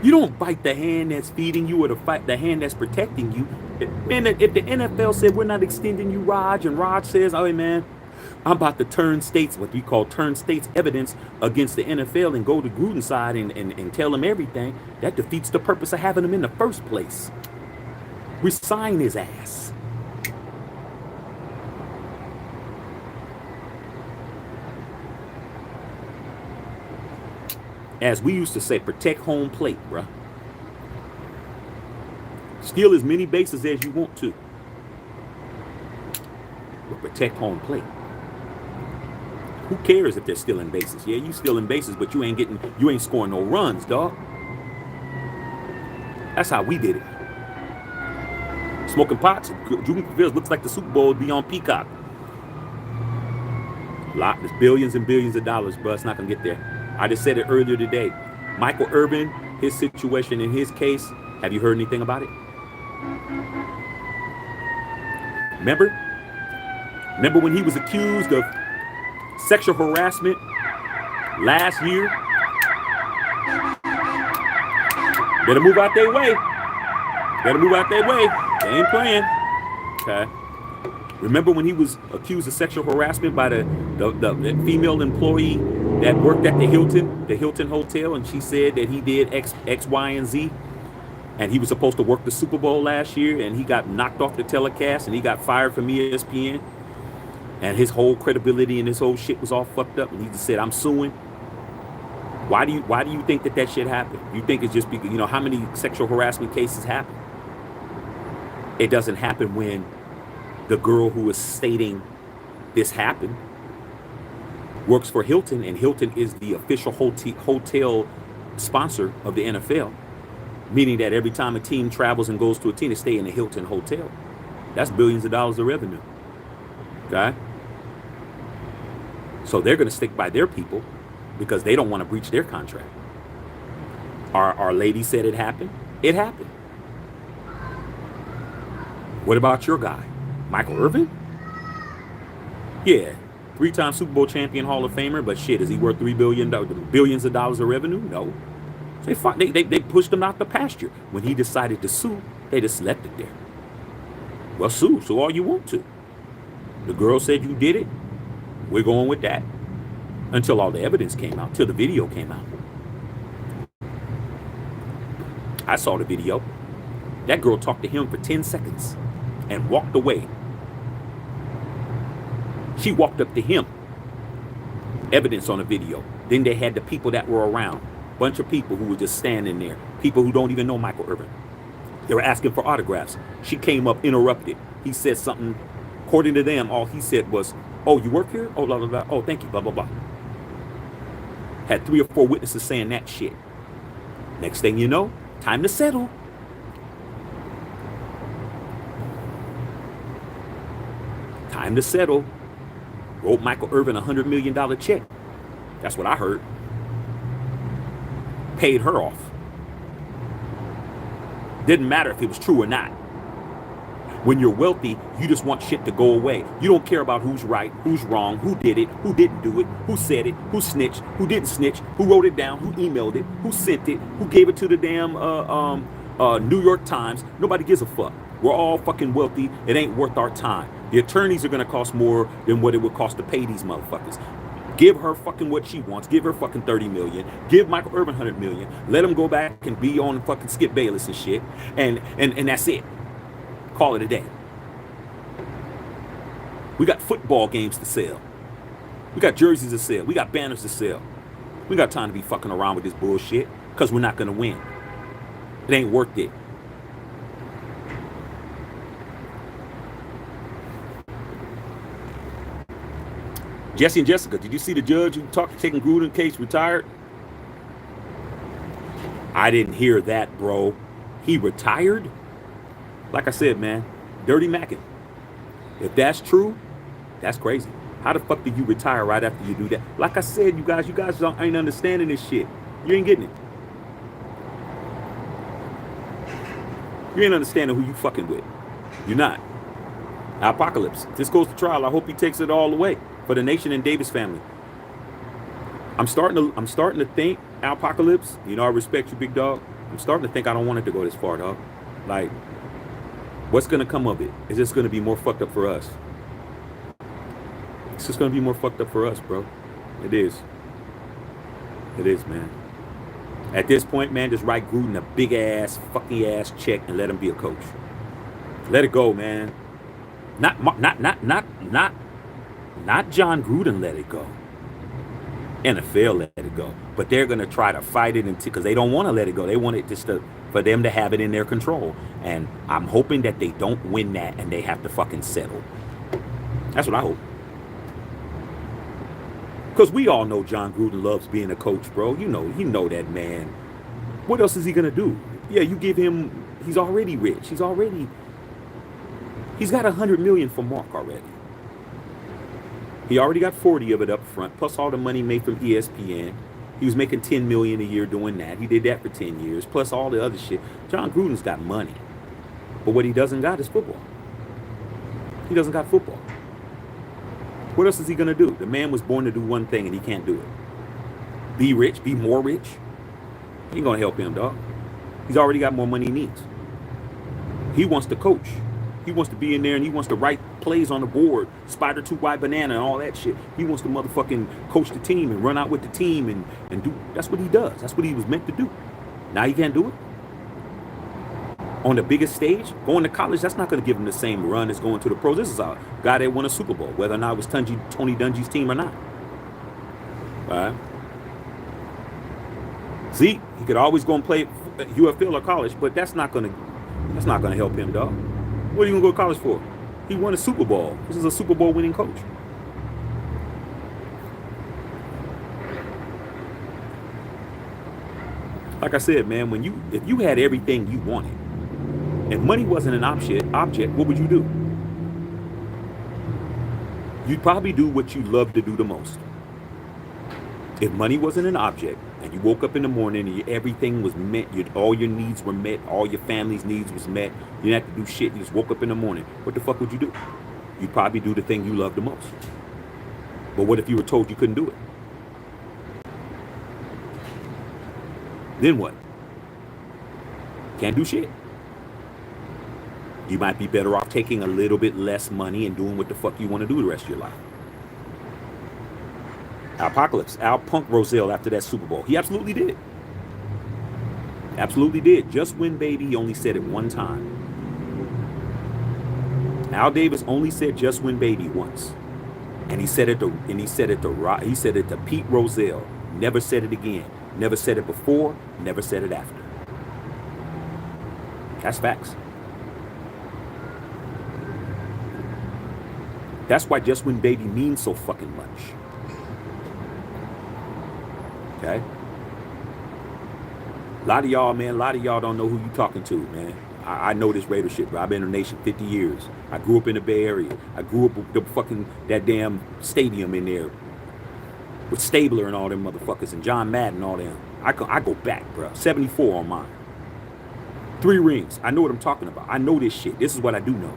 You don't bite the hand that's feeding you or the hand that's protecting you. Man, if the NFL said we're not extending you, Raj, and Raj says, oh, hey, man, I'm about to turn states, what we call turn states evidence against the NFL and go to Gruden's side and tell him everything, that defeats the purpose of having him in the first place. Resign his ass. As we used to say, protect home plate, bruh. Steal as many bases as you want to, but protect home plate. Who cares if they're stealing bases? Yeah, you stealing bases, but you ain't scoring no runs, dog. That's how we did it. Smoking pots, Juvenile Fields looks like the Super Bowl would be on Peacock. There's billions and billions of dollars, bro. It's not gonna get there. I just said it earlier today. Michael Irvin, his situation in his case, have you heard anything about it? Remember when he was accused of sexual harassment last year? Better move out their way. They ain't playing. Okay. Remember when he was accused of sexual harassment by the female employee that worked at the Hilton Hotel, and she said that he did X, Y, and Z, and he was supposed to work the Super Bowl last year, and he got knocked off the telecast, and he got fired from ESPN, and his whole credibility and his whole shit was all fucked up, and he just said, "I'm suing." Why do you think that shit happened? You think it's just because, how many sexual harassment cases happen? It doesn't happen when the girl who is stating this happened works for Hilton, and Hilton is the official hotel sponsor of the NFL, meaning that every time a team travels and goes to a team, they stay in the Hilton Hotel. That's billions of dollars of revenue. Okay? So they're going to stick by their people because they don't want to breach their contract. Our lady said it happened. It happened. What about your guy, Michael Irvin? Yeah, 3-time Super Bowl champion, Hall of Famer, but shit, is he worth billions of dollars of revenue? No. They pushed him out the pasture. When he decided to sue, they just left it there. Well, sue all you want to. The girl said you did it. We're going with that. Until all the evidence came out, till the video came out. I saw the video. That girl talked to him for 10 seconds and walked away. She walked up to him. Evidence on the video. Then they had the people that were around. Bunch of people who were just standing there. People who don't even know Michael Irvin. They were asking for autographs. She came up, interrupted. He said something. According to them, all he said was, "Oh, you work here? Oh, blah, blah, blah. Oh, thank you, blah, blah, blah." Had 3 or 4 witnesses saying that shit. Next thing you know, time to settle. Time to settle. Wrote Michael Irvin $100 million check. That's what I heard. Paid her off. Didn't matter if it was true or not. When you're wealthy, you just want shit to go away. You don't care about who's right, who's wrong, who did it, who didn't do it, who said it, who snitched, who didn't snitch, who wrote it down, who emailed it, who sent it, who gave it to the damn New York Times. Nobody gives a fuck. We're all fucking wealthy. It ain't worth our time. The attorneys are going to cost more than what it would cost to pay these motherfuckers. Give her fucking what she wants. Give her fucking 30 million. Give Michael Irvin 100 million. Let him go back and be on fucking Skip Bayless and shit. And that's it. Call it a day. We got football games to sell. We got jerseys to sell. We got banners to sell. We got time to be fucking around with this bullshit because we're not going to win. It ain't worth it. Jesse and Jessica, did you see the judge who taking Gruden case retired? I didn't hear that, bro. He retired? Like I said, man, dirty macking. If that's true, that's crazy. How the fuck did you retire right after you do that? Like I said, you guys ain't understanding this shit. You ain't getting it. You ain't understanding who you fucking with. You're not. Apocalypse. If this goes to trial, I hope he takes it all away for the nation and Davis family. I'm starting to think, Apocalypse, you know I respect you, big dog. I'm starting to think I don't want it to go this far, dog. Like, what's gonna come of it? It's just gonna be more fucked up for us. It's just gonna be more fucked up for us, bro. It is. It is, man. At this point, man, just write Gruden a big ass, fucking ass check and let him be a coach. Let it go, man. Not John Gruden let it go. NFL let it go. But they're going to try to fight it because they don't want to let it go. They want it just for them to have it in their control. And I'm hoping that they don't win that and they have to fucking settle. That's what I hope. Because we all know John Gruden loves being a coach, bro. You know that man. What else is he going to do? Yeah, you give him, he's already rich. He's got $100 million for Mark already. He already got 40 of it up front, plus all the money made from ESPN. He was making $10 million a year doing that. He did that for 10 years, plus all the other shit. John Gruden's got money. But what he doesn't got is football. He doesn't got football. What else is he going to do? The man was born to do one thing, and he can't do it. Be rich, be more rich. Ain't going to help him, dog. He's already got more money he needs. He wants to coach. He wants to be in there and he wants to write plays on the board, spider 2 wide banana and all that shit. He wants to motherfucking coach the team and run out with the team and do. That's what he does. That's what he was meant to do. Now he can't do it. On the biggest stage, going to college, that's not going to give him the same run as going to the pros. This is a guy that won a Super Bowl, whether or not it was Tony Dungy's team or not. All right. See, he could always go and play UFL or college, but that's not going to help him, dog. What are you going to go to college for? He won a Super Bowl. This is a Super Bowl winning coach. Like I said, man, if you had everything you wanted and money wasn't an object, what would you do? You'd probably do what you love to do the most. If money wasn't an object and you woke up in the morning and everything was met, all your needs were met, all your family's needs was met, you didn't have to do shit, you just woke up in the morning, what the fuck would you do? You'd probably do the thing you love the most. But what if you were told you couldn't do it? Then what? Can't do shit. You might be better off taking a little bit less money and doing what the fuck you want to do the rest of your life. Apocalypse. Al punked Rozelle after that Super Bowl. He absolutely did. Absolutely did. Just win, baby. He only said it one time. Al Davis only said just win, baby once. And he said it to Pete Rozelle. Never said it again. Never said it before. Never said it after. That's facts. That's why Just Win Baby means so fucking much. Okay? A lot of y'all don't know who you talking to, man. I know this Raider shit, bro. I've been in the nation 50 years. I grew up in the Bay Area. I grew up with the fucking, that damn stadium in there with Stabler and all them motherfuckers and John Madden and all them. I go back, bro. 74 on mine. 3 rings. I know what I'm talking about. I know this shit. This is what I do know.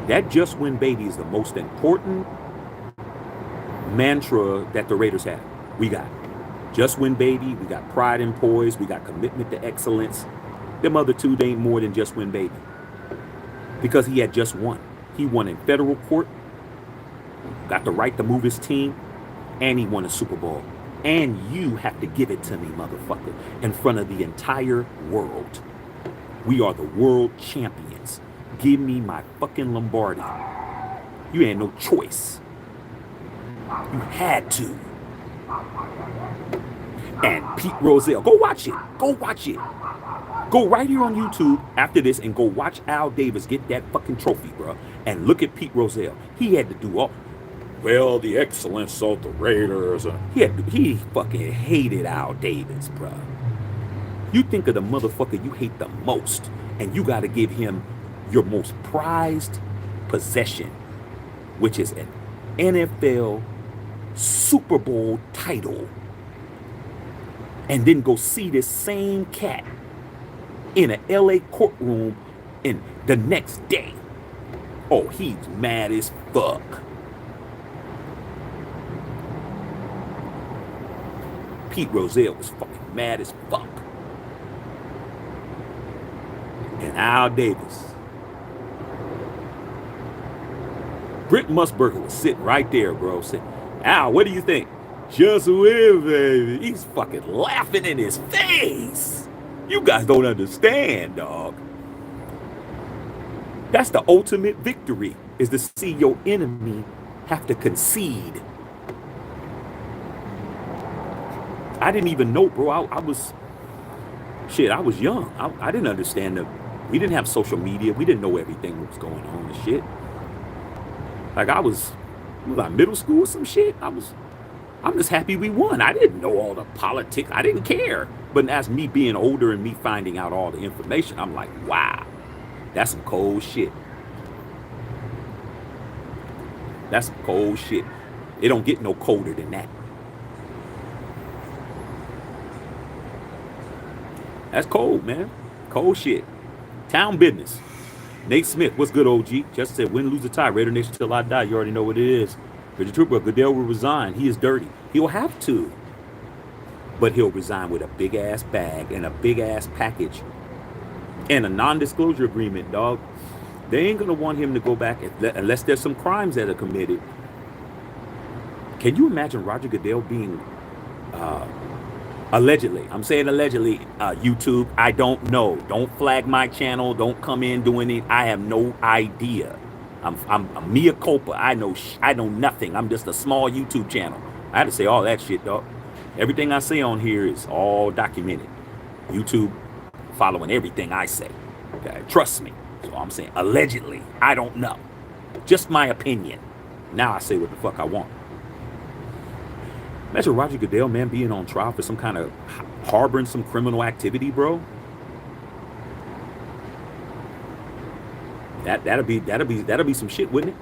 That Just Win Baby is the most important mantra that the Raiders have. We got Just Win Baby. We got pride and poise. We got commitment to excellence. Them other 2, they ain't more than Just Win Baby. Because he had just won. He won in federal court, got the right to move his team, and he won a Super Bowl. And you have to give it to me, motherfucker, in front of the entire world. We are the world champions. Give me my fucking Lombardi. You had no choice. You had to. And Pete Rozelle, go watch it. Go watch it. Go right here on YouTube after this and go watch Al Davis get that fucking trophy, bro. And look at Pete Rozelle. He had to do all, well, the excellence of the Raiders. He fucking hated Al Davis, bro. You think of the motherfucker you hate the most, and you got to give him your most prized possession, which is an NFL Super Bowl title. And then go see this same cat in an LA courtroom in the next day. Oh, he's mad as fuck. Pete Rozelle was fucking mad as fuck. And Al Davis. Britt Musburger was sitting right there, bro. Saying, Al, what do you think? Just win, baby. He's fucking laughing in his face. You guys don't understand, dog. That's the ultimate victory, is to see your enemy have to concede. I didn't even know, bro. I was young. I didn't understand we didn't have social media. We didn't know everything that was going on and shit. Like was I middle school or some shit? I'm just happy we won. I didn't know all the politics. I didn't care. But as me being older and me finding out all the information, I'm like, wow, that's some cold shit. That's some cold shit. It don't get no colder than that. That's cold, man. Cold shit. Town business. Nate Smith, what's good, OG? Just said, win, lose, or tie. Raider Nation till I die. You already know what it is. Richard Trooper, Goodell will resign. He is dirty. He'll have to. But he'll resign with a big-ass bag and a big-ass package and a non-disclosure agreement, dog. They ain't going to want him to go back unless there's some crimes that are committed. Can you imagine Roger Goodell being allegedly, I'm saying allegedly, YouTube, I don't know. Don't flag my channel. Don't come in doing it. I have no idea. I'm mea culpa. I know nothing. I'm just a small YouTube channel. I had to say all that shit, dog. Everything I say on here is all documented. YouTube following everything I say. Okay, trust me. So I'm saying allegedly. I don't know. Just my opinion. Now I say what the fuck I want. Imagine Roger Goodell, man, being on trial for some kind of harboring some criminal activity, bro. That'll be some shit, wouldn't it?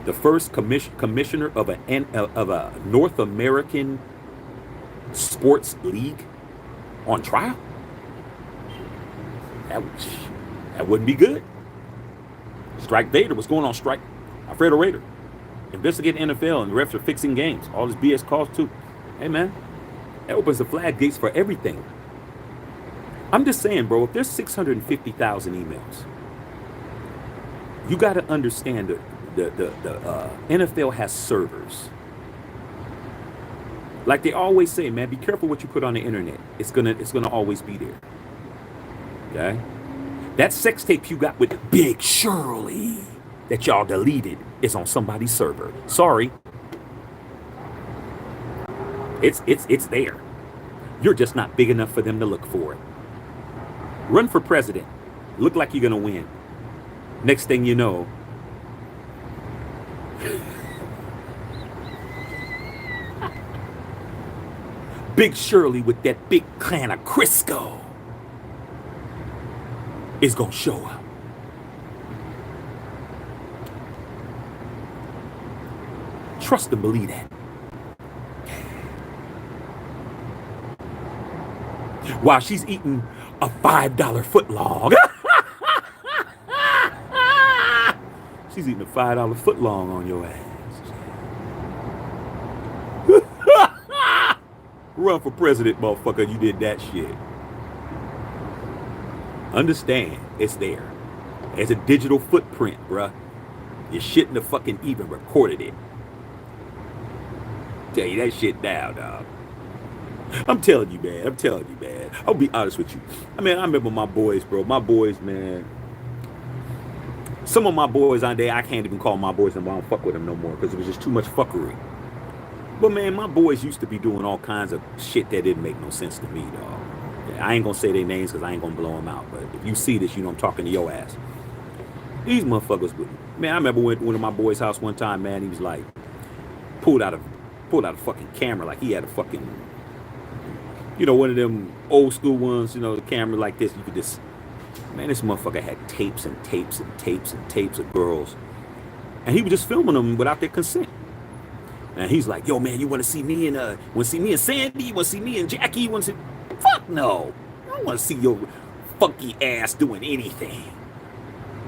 The first commissioner of a North American sports league on trial. That wouldn't be good. Strike Vader. What's going on, Strike? Alfredo Raider. Investigate NFL and the refs are fixing games. All this BS calls too. Hey, man, that opens the floodgates for everything. I'm just saying, bro, if there's 650,000 emails, you got to understand that the NFL has servers. Like they always say, man, be careful what you put on the internet. It's gonna always be there. Okay? That sex tape you got with Big Shirley that y'all deleted is on somebody's server. Sorry. It's there. You're just not big enough for them to look for it. Run for president. Look like you're gonna win. Next thing you know, Big Shirley with that big can of Crisco is gonna show up. Trust and believe that. While she's eating a $5 footlong. She's eating a $5 footlong on your ass. Run for president, motherfucker. You did that shit. Understand, it's there. It's a digital footprint, bruh. You shouldn't have fucking even recorded it. Tell you that shit now, dog. I'm telling you, man. I'll be honest with you. I mean, I remember my boys, bro. My boys, man. Some of my boys on there, I can't even call my boys and I don't fuck with them no more because it was just too much fuckery. But man, my boys used to be doing all kinds of shit that didn't make no sense to me, dog. I ain't gonna say their names because I ain't gonna blow them out. But if you see this, you know I'm talking to your ass. These motherfuckers, man. I remember went to my boy's house one time, man. He was like, pulled out a fucking camera, like he had a fucking, you know, one of them old school ones, you know, the camera like this. You could just, man, this motherfucker had tapes and tapes and tapes and tapes of girls, and he was just filming them without their consent. And he's like, yo, man, you want to see me and Sandy? You want to see me and Jackie? You want to see? Fuck no. I don't want to see your funky ass doing anything.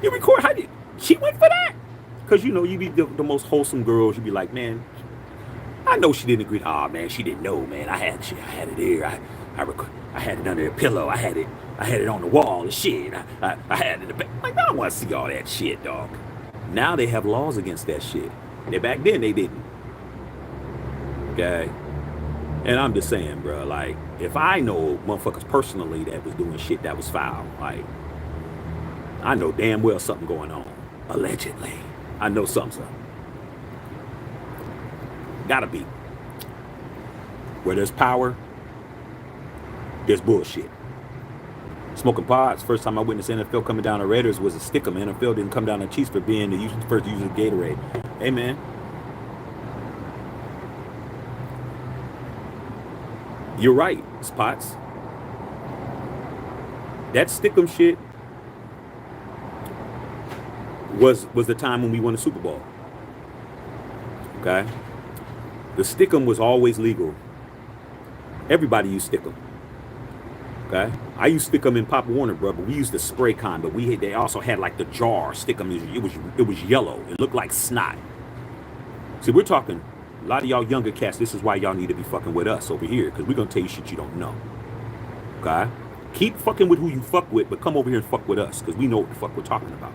You record? How did she went for that? Because, you know, you be the most wholesome girls. You be like, man, I know she didn't agree. Oh, man, she didn't know, man. I had it there. I had it under the pillow. I had it on the wall and shit. I had it in the back. Like, I don't want to see all that shit, dog. Now they have laws against that shit. And back then they didn't. Okay? And I'm just saying, bro, like, if I know motherfuckers personally that was doing shit that was foul, like, I know damn well something going on. Allegedly. I know something. Gotta be. Where there's power, there's bullshit. Smoking pods, first time I witnessed NFL coming down on Raiders was a stick 'em. NFL didn't come down on Chiefs for being the first user of Gatorade. Hey, man. You're right, Spots. That Stickum shit was the time when we won the Super Bowl. Okay? The Stickum was always legal. Everybody used Stickum. Okay? I used Stickum in Pop Warner, bro, but we used the spray kind, but they also had like the jar Stickum. It was yellow. It looked like snot. See, we're talking a lot of y'all younger cats, this is why y'all need to be fucking with us over here, because we're going to tell you shit you don't know. Okay? Keep fucking with who you fuck with, but come over here and fuck with us, because we know what the fuck we're talking about.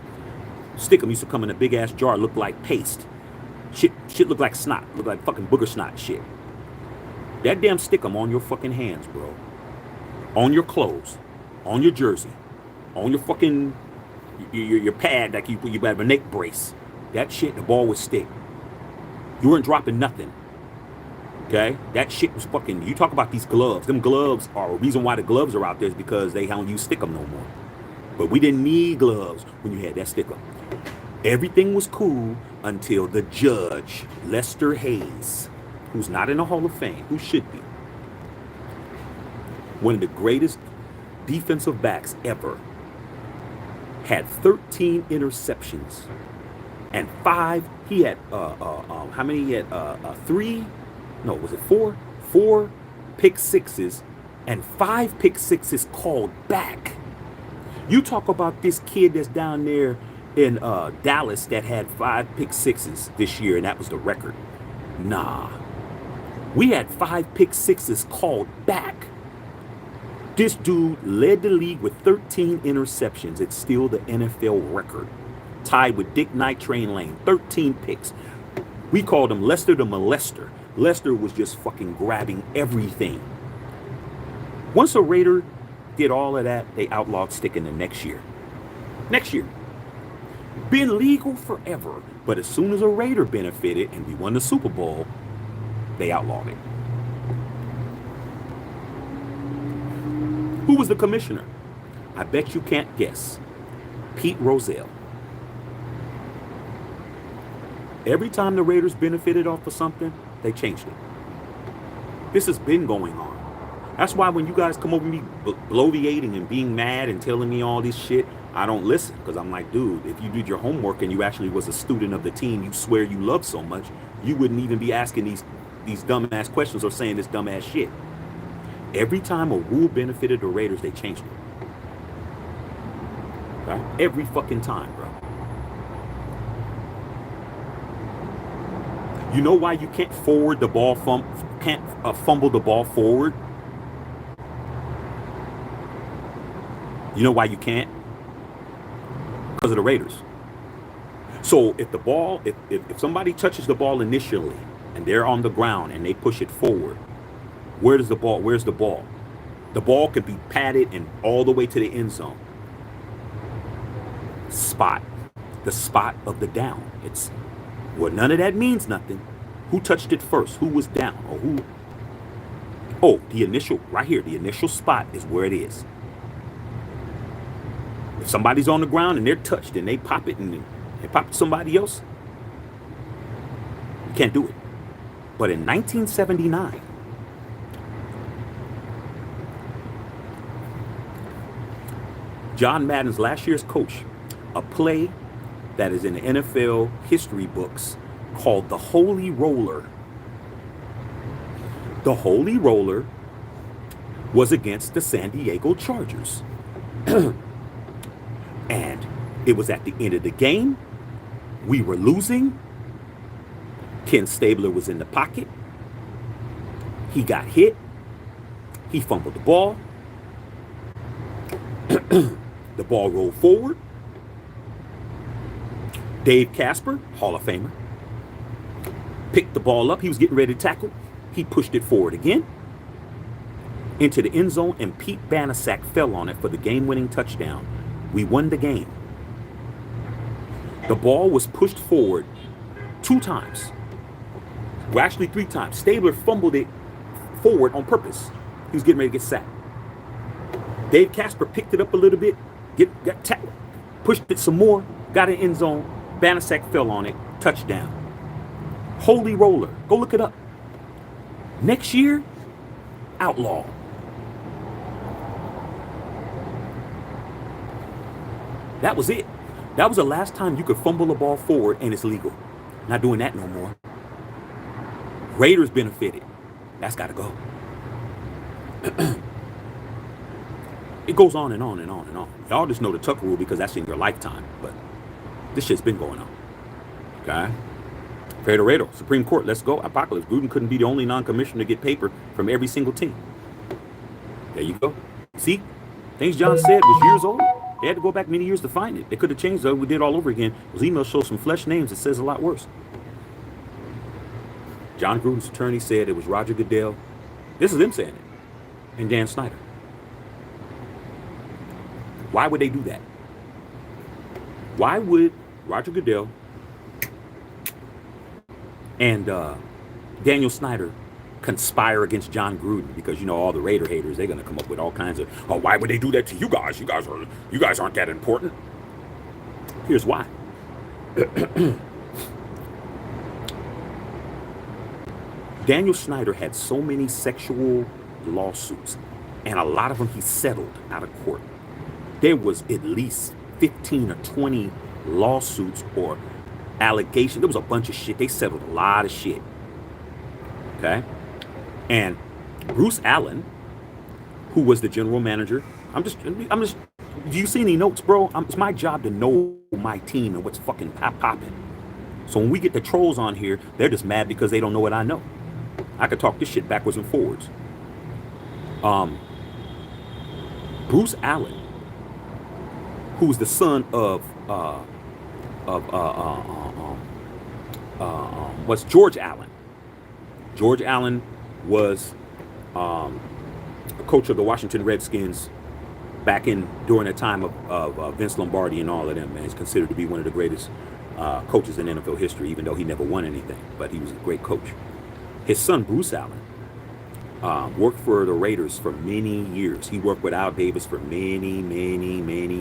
Stickum used to come in a big-ass jar, look like paste. Shit look like snot, look like fucking booger snot shit. That damn Stickum on your fucking hands, bro. On your clothes. On your jersey. On your fucking, your pad, like you have a neck brace. That shit, the ball would stick. You weren't dropping nothing. Okay? That shit was fucking, you talk about these gloves. Them gloves are, a reason why the gloves are out there is because they don't use Stickum no more. But we didn't need gloves when you had that Stickum. Everything was cool until the judge, Lester Hayes, who's not in the Hall of Fame, who should be, one of the greatest defensive backs ever, had 13 interceptions. And 5, he had, how many? He had 3, no, was it 4? 4 pick sixes and 5 pick sixes called back. You talk about this kid that's down there in Dallas that had 5 pick sixes this year, and that was the record. Nah. We had 5 pick sixes called back. This dude led the league with 13 interceptions. It's still the NFL record. Tied with Dick Knight, Train Lane, 13 picks. We called him Lester the Molester. Lester was just fucking grabbing everything. Once a Raider did all of that, they outlawed Stickum the next year. Next year. Been legal forever, but as soon as a Raider benefited and we won the Super Bowl, they outlawed it. Who was the commissioner? I bet you can't guess. Pete Rozelle. Every time the Raiders benefited off of something, they changed it. This has been going on. That's why when you guys come over me bloviating and being mad and telling me all this shit, I don't listen, because I'm like, dude, if you did your homework and you actually was a student of the team you swear you love so much, you wouldn't even be asking these dumbass questions or saying this dumbass shit. Every time a rule benefited the Raiders, they changed it. Right? Every fucking time, bro. You know why you can't forward the ball fumble the ball forward? You know why you can't? Because of the Raiders. So if the ball, if somebody touches the ball initially and they're on the ground and they push it forward, where's the ball? The ball could be padded and all the way to the end zone. The spot of the down. Well, none of that means nothing. Who touched it first? Who was down? Or who? Oh, the initial, right here, the initial spot is where it is. If somebody's on the ground and they're touched and they pop it and they pop it to somebody else, you can't do it. But in 1979, John Madden's last year's coach, a play that is in the NFL history books called the Holy Roller. The Holy Roller was against the San Diego Chargers. And it was at the end of the game. We were losing. Ken Stabler was in the pocket. He got hit. He fumbled the ball. The ball rolled forward. Dave Casper, Hall of Famer, picked the ball up. He was getting ready to tackle. He pushed it forward again into the end zone, and Pete Banaszak fell on it for the game-winning touchdown. We won the game. The ball was pushed forward 2 times. Well, actually 3 times. Stabler fumbled it forward on purpose. He was getting ready to get sacked. Dave Casper picked it up a little bit, got tackled, pushed it some more, got an end zone. Banaszak fell on it, touchdown. Holy Roller, go look it up. Next year, outlaw. That was it. That was the last time you could fumble the ball forward and it's legal. Not doing that no more. Raiders benefited. That's got to go. It goes on and on and on and on. Y'all just know the Tucker rule because that's in your lifetime. But this shit's been going on. Okay? Federado, Supreme Court, let's go. Apocalypse. Gruden couldn't be the only non-commissioner to get paper from every single team. There you go. See? Things John said was years old. They had to go back many years to find it. They could have changed it. We did all over again. Those emails show some flesh names. It says a lot worse. John Gruden's attorney said it was Roger Goodell. This is him saying it. And Dan Snyder. Why would they do that? Why would Roger Goodell and Daniel Snyder conspire against John Gruden? Because, you know, all the Raider haters, they're going to come up with all kinds of, oh, why would they do that to you guys? You guys aren't that important. Here's why. Daniel Snyder had so many sexual lawsuits, and a lot of them he settled out of court. There was at least 15 or 20 lawsuits or allegations. There was a bunch of shit. They settled a lot of shit. Okay? And Bruce Allen, who was the general manager, I'm just, do you see any notes, bro? It's my job to know my team and what's fucking popping. So when we get the trolls on here, they're just mad because they don't know what I know. I could talk this shit backwards and forwards. Bruce Allen, who's the son of what's George Allen. George Allen was a coach of the Washington Redskins back in during the time of Vince Lombardi and all of them, man. He's considered to be one of the greatest coaches in NFL history, even though he never won anything. But he was a great coach. His son, Bruce Allen, worked for the Raiders for many years. He worked with Al Davis for many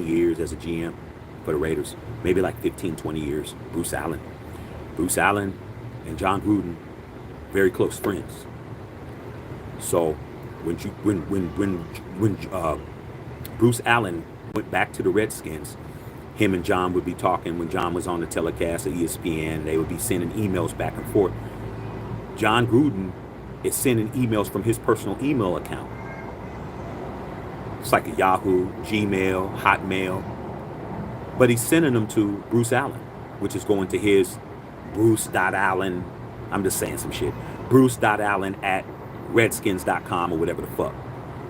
years as a GM for the Raiders. Maybe like 15, 20 years. Bruce Allen and John Gruden, very close friends. So when Bruce Allen went back to the Redskins, him and John would be talking when John was on the telecast at ESPN. They would be sending emails back and forth. John Gruden is sending emails from his personal email account. It's like a Yahoo, Gmail, Hotmail. But he's sending them to Bruce Allen, which is going to his Bruce.Allen. I'm just saying some shit. Bruce.Allen at Redskins.com or whatever the fuck.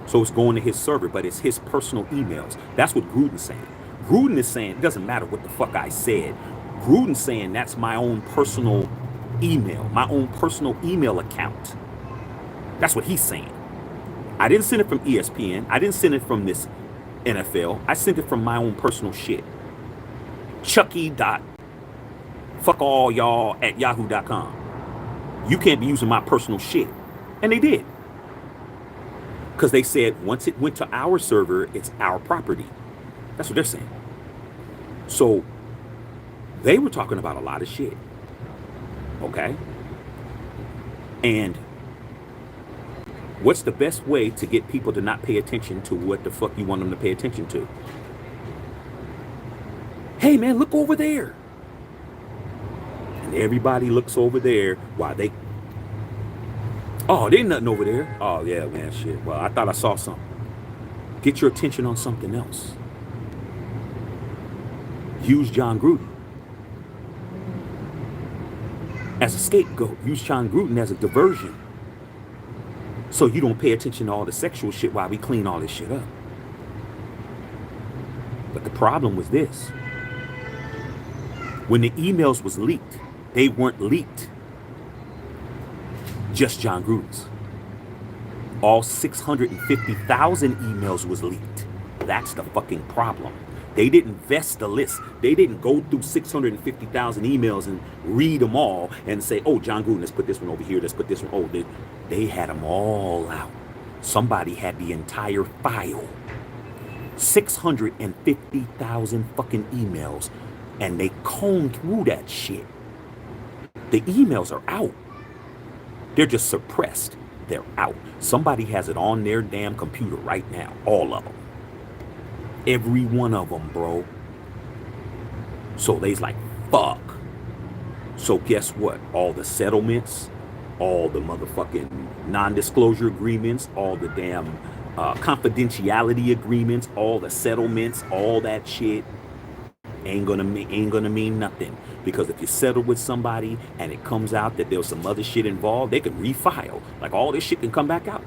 So it's going to his server, but it's his personal emails. That's what Gruden's saying. Gruden is saying, it doesn't matter what the fuck I said. Gruden's saying that's my own personal email, my own personal email account. That's what he's saying. I didn't send it from ESPN. I didn't send it from this NFL. I sent it from my own personal shit. Chucky.fuckall at yahoo.com. You can't be using my personal shit. And they did. Because they said once it went to our server, it's our property. That's what they're saying. So they were talking about a lot of shit. Okay? And what's the best way to get people to not pay attention to what the fuck you want them to pay attention to? Hey man, look over there. And everybody looks over there while they... Oh, there ain't nothing over there. Oh yeah, man, shit. Well, I thought I saw something. Get your attention on something else. Use John Gruden as a scapegoat. Use John Gruden as a diversion. So you don't pay attention to all the sexual shit while we clean all this shit up. But the problem was this. When the emails was leaked, they weren't leaked. Just John Gruden's. All 650,000 emails was leaked. That's the fucking problem. They didn't vest the list. They didn't go through 650,000 emails and read them all and say, oh, John Gruden, let's put this one over here. Let's put this one. Oh, they had them all out. Somebody had the entire file. 650,000 fucking emails. And they combed through that shit. The emails are out. They're just suppressed. They're out. Somebody has it on their damn computer right now. All of them. Every one of them, bro. So they's like, fuck. So guess what? All the settlements, all the motherfucking non-disclosure agreements, all the damn confidentiality agreements, all the settlements, all that shit ain't gonna mean nothing. Because if you settle with somebody and it comes out that there's some other shit involved, they can refile. Like all this shit can come back out.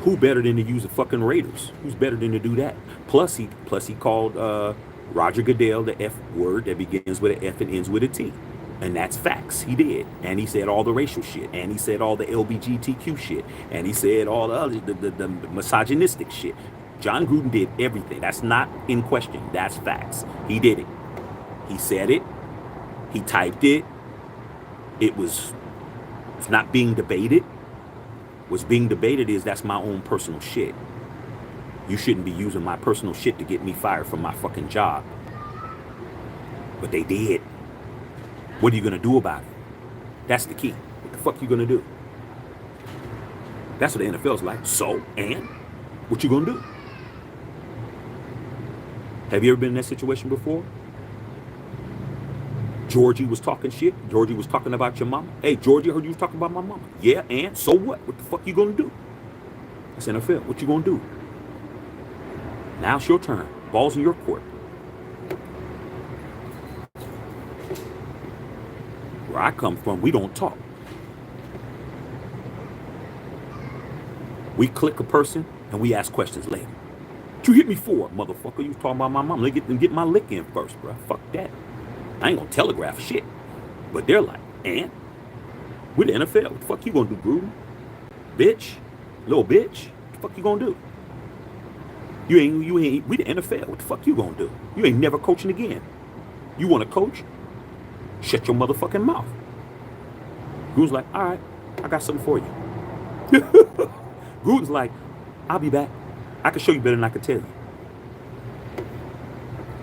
Who better than to use the fucking Raiders? Who's better than to do that? Plus he called Roger Goodell the F word that begins with an F and ends with a T. And that's facts. He did. And he said all the racial shit. And he said all the LGBTQ shit. And he said all the other the misogynistic shit. John Gruden did everything. That's not in question. That's facts. He did it. He said it. He typed it. It's not being debated. What's being debated is that's my own personal shit. You shouldn't be using my personal shit to get me fired from my fucking job. But they did. What are you going to do about it? That's the key. What the fuck you going to do? That's what the NFL's like. So, and? What you going to do? Have you ever been in that situation before? Georgie was talking shit. Georgie was talking about your mama. Hey, Georgie, I heard you was talking about my mama. Yeah, and so what? What the fuck you gonna do? That's NFL. What you gonna do? Now it's your turn. Ball's in your court. Where I come from, we don't talk. We click a person and we ask questions later. What you hit me for, motherfucker? You was talking about my mama. Let me get my lick in first, bro. Fuck that. I ain't gonna telegraph shit. But they're like, and? We're the NFL. What the fuck you gonna do, Gruden? Bitch? Little bitch? What the fuck you gonna do? We the NFL. What the fuck you gonna do? You ain't never coaching again. You want to coach? Shut your motherfucking mouth. Gruden's like, all right, I got something for you. Gruden's like, I'll be back. I can show you better than I can tell you.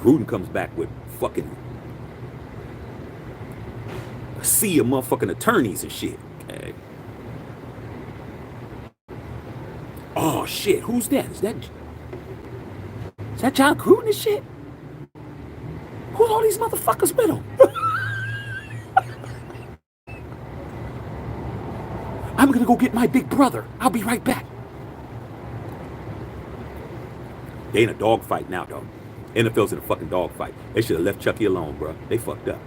Gruden comes back with fucking a sea of motherfucking attorneys and shit. Okay. Oh shit, who's that? Is that John Gruden and shit? Who's all these motherfuckers with him? I'm gonna go get my big brother. I'll be right back. They in a dog fight now, dog. NFL's in a fucking dog fight. They should have left Chucky alone, bro. They fucked up.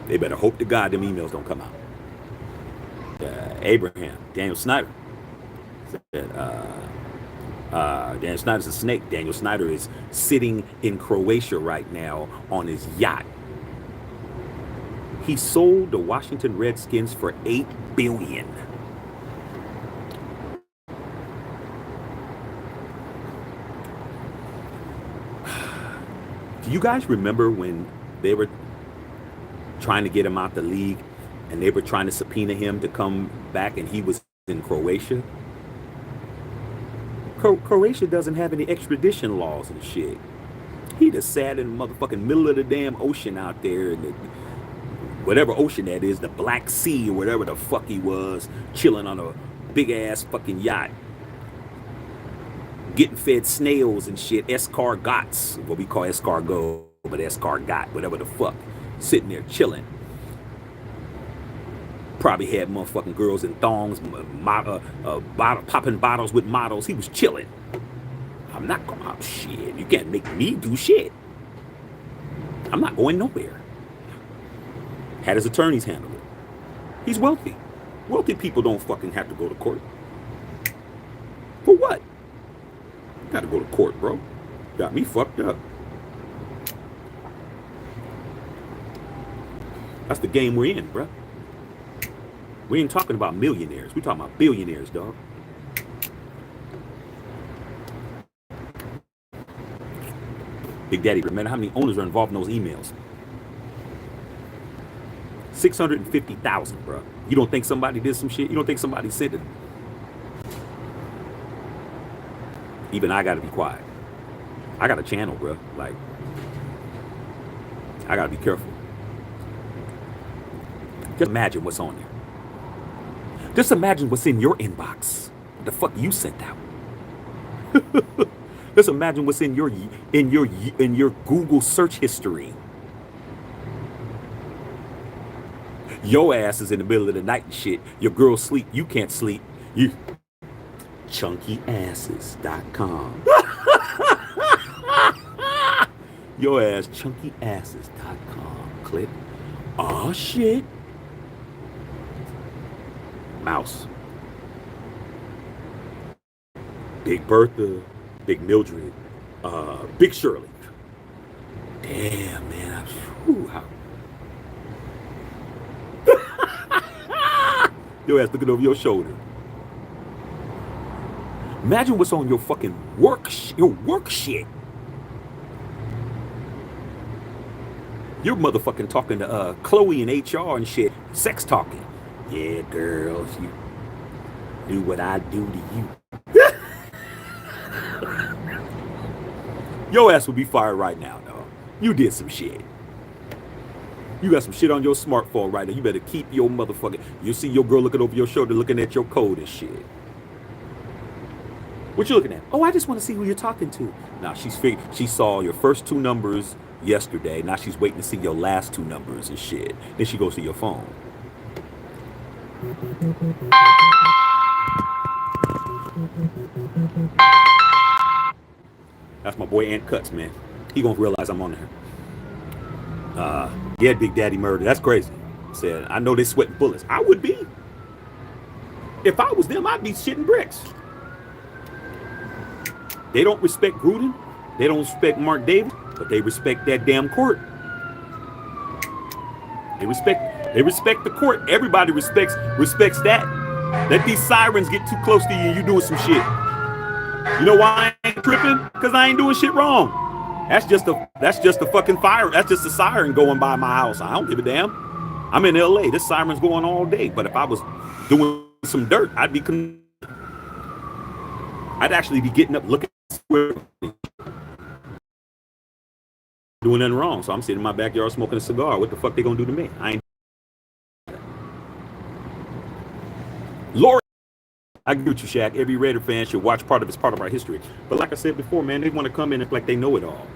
They better hope to God them emails don't come out. Daniel Snyder said, Daniel Snyder's a snake. Daniel Snyder is sitting in Croatia right now on his yacht. He sold the Washington Redskins for $8 billion. Do you guys remember when they were trying to get him out the league and they were trying to subpoena him to come back and he was in Croatia? Croatia doesn't have any extradition laws and shit. He just sat in the motherfucking middle of the damn ocean out there, in whatever ocean that is, the Black Sea or whatever the fuck he was, chilling on a big ass fucking yacht, getting fed snails and shit, escargots, what we call escargot, but escargot, whatever the fuck, sitting there chilling. Probably had motherfucking girls in thongs, popping bottles with models. He was chilling. I'm not going, oh shit, you can't make me do shit. I'm not going nowhere. Had his attorneys handle it. He's wealthy. Wealthy people don't fucking have to go to court. For what? Gotta go to court, bro. Got me fucked up. That's the game we're in, bro. We ain't talking about millionaires. We're talking about billionaires, dog. Big Daddy, remember how many owners are involved in those emails? 650,000, bro. You don't think somebody did some shit? You don't think somebody sent it? Even I gotta be quiet. I got a channel, bro. Like, I gotta be careful. Just imagine what's on there. Just imagine what's in your inbox. What the fuck you sent out? Just imagine what's in your Google search history. Your ass is in the middle of the night and shit. Your girl sleep. You can't sleep. You chunkyasses.com. Your ass chunkyasses.com. Click. Oh shit. Mouse. Big Bertha, Big Mildred, Big Shirley. Damn, man. Your ass looking over your shoulder. Imagine what's on your fucking work shit. You're motherfucking talking to Chloe in HR and shit. Sex talking. Yeah, girls, you do what I do to you. Your ass would be fired right now, dog. You did some shit. You got some shit on your smartphone right now. You better keep your motherfucking... You see your girl looking over your shoulder, looking at your code and shit. What you looking at? Oh, I just want to see who you're talking to. Now, she saw your first two numbers yesterday. Now she's waiting to see your last two numbers and shit. Then she goes to your phone. That's my boy Ant Cuts, man. He gonna realize I'm on there. Yeah, Big Daddy Murder. That's crazy. Said, I know they sweating bullets. I would be. If I was them, I'd be shitting bricks. They don't respect Gruden. They don't respect Mark Davis, but they respect that damn court. They respect the court. Everybody respects that. Let these sirens get too close to you and you doing some shit. You know why I ain't tripping? Because I ain't doing shit wrong. That's just a fucking fire. That's just a siren going by my house. I don't give a damn. I'm in LA. This siren's going all day. But if I was doing some dirt, I'd actually be getting up looking doing nothing wrong. So I'm sitting in my backyard smoking a cigar. What the fuck they gonna do to me? I ain't. Lord, I agree with you, Shaq. Every Raider fan should watch part of our history. But like I said before, man, they want to come in and like they know it all.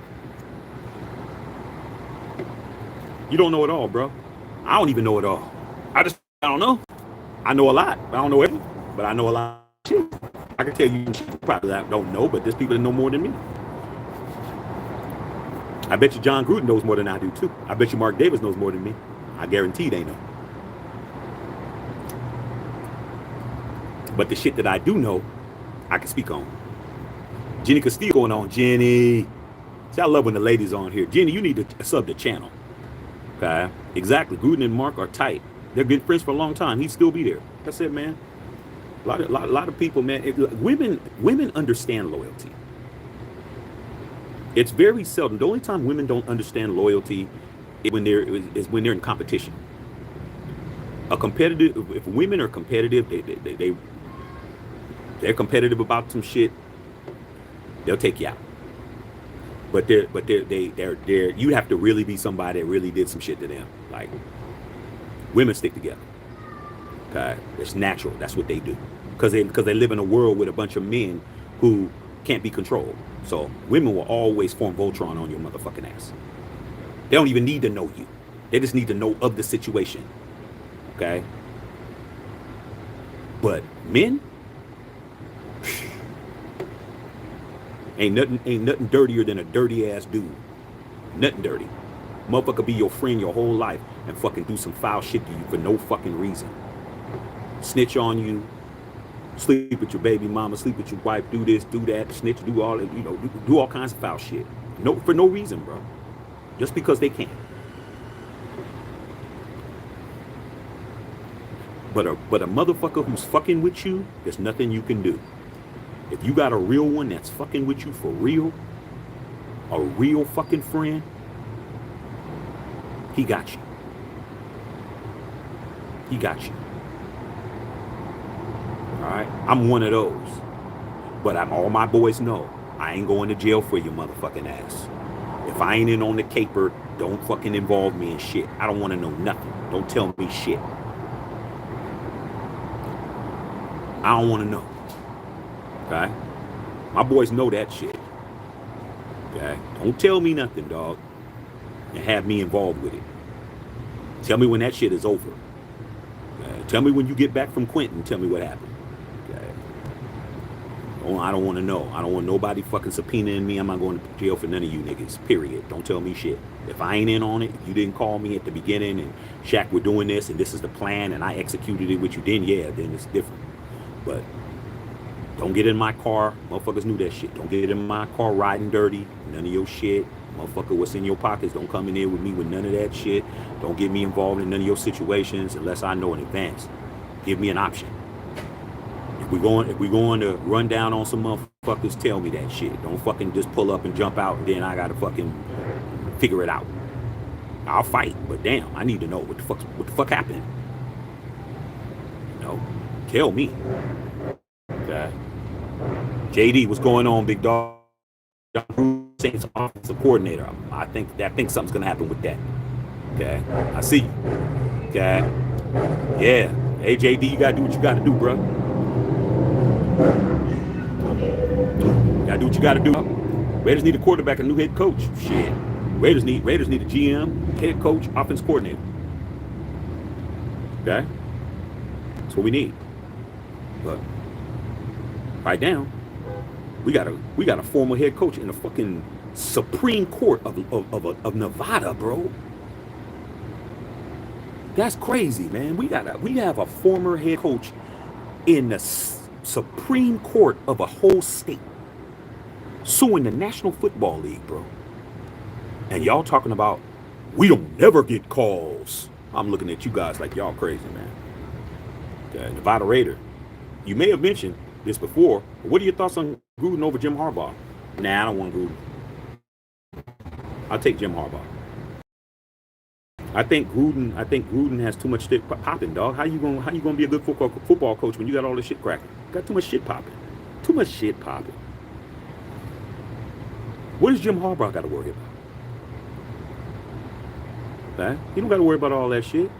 You don't know it all, bro. I don't even know it all. I don't know. I know a lot. I don't know everything, but I know a lot of shit. I can tell you probably I don't know, but there's people that know more than me. I bet you John Gruden knows more than I do too. I bet you Mark Davis knows more than me. I guarantee they know. But the shit that I do know, I can speak on. Jenny Castillo going on. Jenny. See, I love when the ladies on here. Jenny, you need to sub the channel. Okay? Exactly. Gruden and Mark are tight. They've been friends for a long time. He'd still be there. That's it, man. A lot of people, man. Women understand loyalty. It's very seldom. The only time women don't understand loyalty is when they're in competition. If women are competitive, they're competitive about some shit, they'll take you out. But you'd have to really be somebody that really did some shit to them. Like, women stick together. Okay, it's natural. That's what they do. Because they live in a world with a bunch of men who can't be controlled. So women will always form Voltron on your motherfucking ass. They don't even need to know you. They just need to know of the situation. Okay? But men, ain't nothing dirtier than a dirty ass dude. Nothing dirty. Motherfucker be your friend your whole life and fucking do some foul shit to you for no fucking reason. Snitch on you, sleep with your baby mama, sleep with your wife, do this, do that, snitch, do all that, do all kinds of foul shit. No, for no reason, bro. Just because they can. But a motherfucker who's fucking with you, there's nothing you can do. If you got a real one that's fucking with you for real, a real fucking friend, he got you. He got you. All right? I'm one of those. But all my boys know I ain't going to jail for your motherfucking ass. If I ain't in on the caper, don't fucking involve me in shit. I don't want to know nothing. Don't tell me shit. I don't want to know. Okay? My boys know that shit. Okay? Don't tell me nothing, dog. And have me involved with it. Tell me when that shit is over. Okay? Tell me when you get back from Quentin. Tell me what happened. Okay? I don't want to know. I don't want nobody fucking subpoenaing me. I'm not going to jail for none of you niggas. Period. Don't tell me shit. If I ain't in on it, if you didn't call me at the beginning and Shaq, we're doing this and this is the plan and I executed it with you, then yeah, then it's different. But don't get in my car. Motherfuckers knew that shit. Don't get in my car riding dirty. None of your shit. Motherfucker, what's in your pockets? Don't come in there with me with none of that shit. Don't get me involved in none of your situations unless I know in advance. Give me an option. If we going to run down on some motherfuckers, tell me that shit. Don't fucking just pull up and jump out and then I gotta fucking figure it out. I'll fight, but damn, I need to know what the fuck happened. You know, tell me. Okay. JD, what's going on, big dog? Saints offensive coordinator. I think something's gonna happen with that. Okay. I see you. Okay. Yeah. Hey JD, you gotta do what you gotta do, bro. You gotta do what you gotta do. Raiders need a quarterback, a new head coach. Shit. Raiders need a GM, head coach, offense coordinator. Okay. That's what we need. But right now, we got a former head coach in the fucking Supreme Court of Nevada, bro. That's crazy, man. We have a former head coach in the Supreme Court of a whole state suing the National Football League, bro. And y'all talking about we don't never get calls. I'm looking at you guys like y'all crazy, man. Nevada Raider. You may have mentioned this before. But what are your thoughts on Gruden over Jim Harbaugh? Nah, I don't want Gruden. I'll take Jim Harbaugh. I think Gruden has too much shit popping, dog. How you gonna be a good football coach when you got all this shit cracking? Got too much shit popping. Too much shit popping. What does Jim Harbaugh got to worry about? Right? You don't got to worry about all that shit.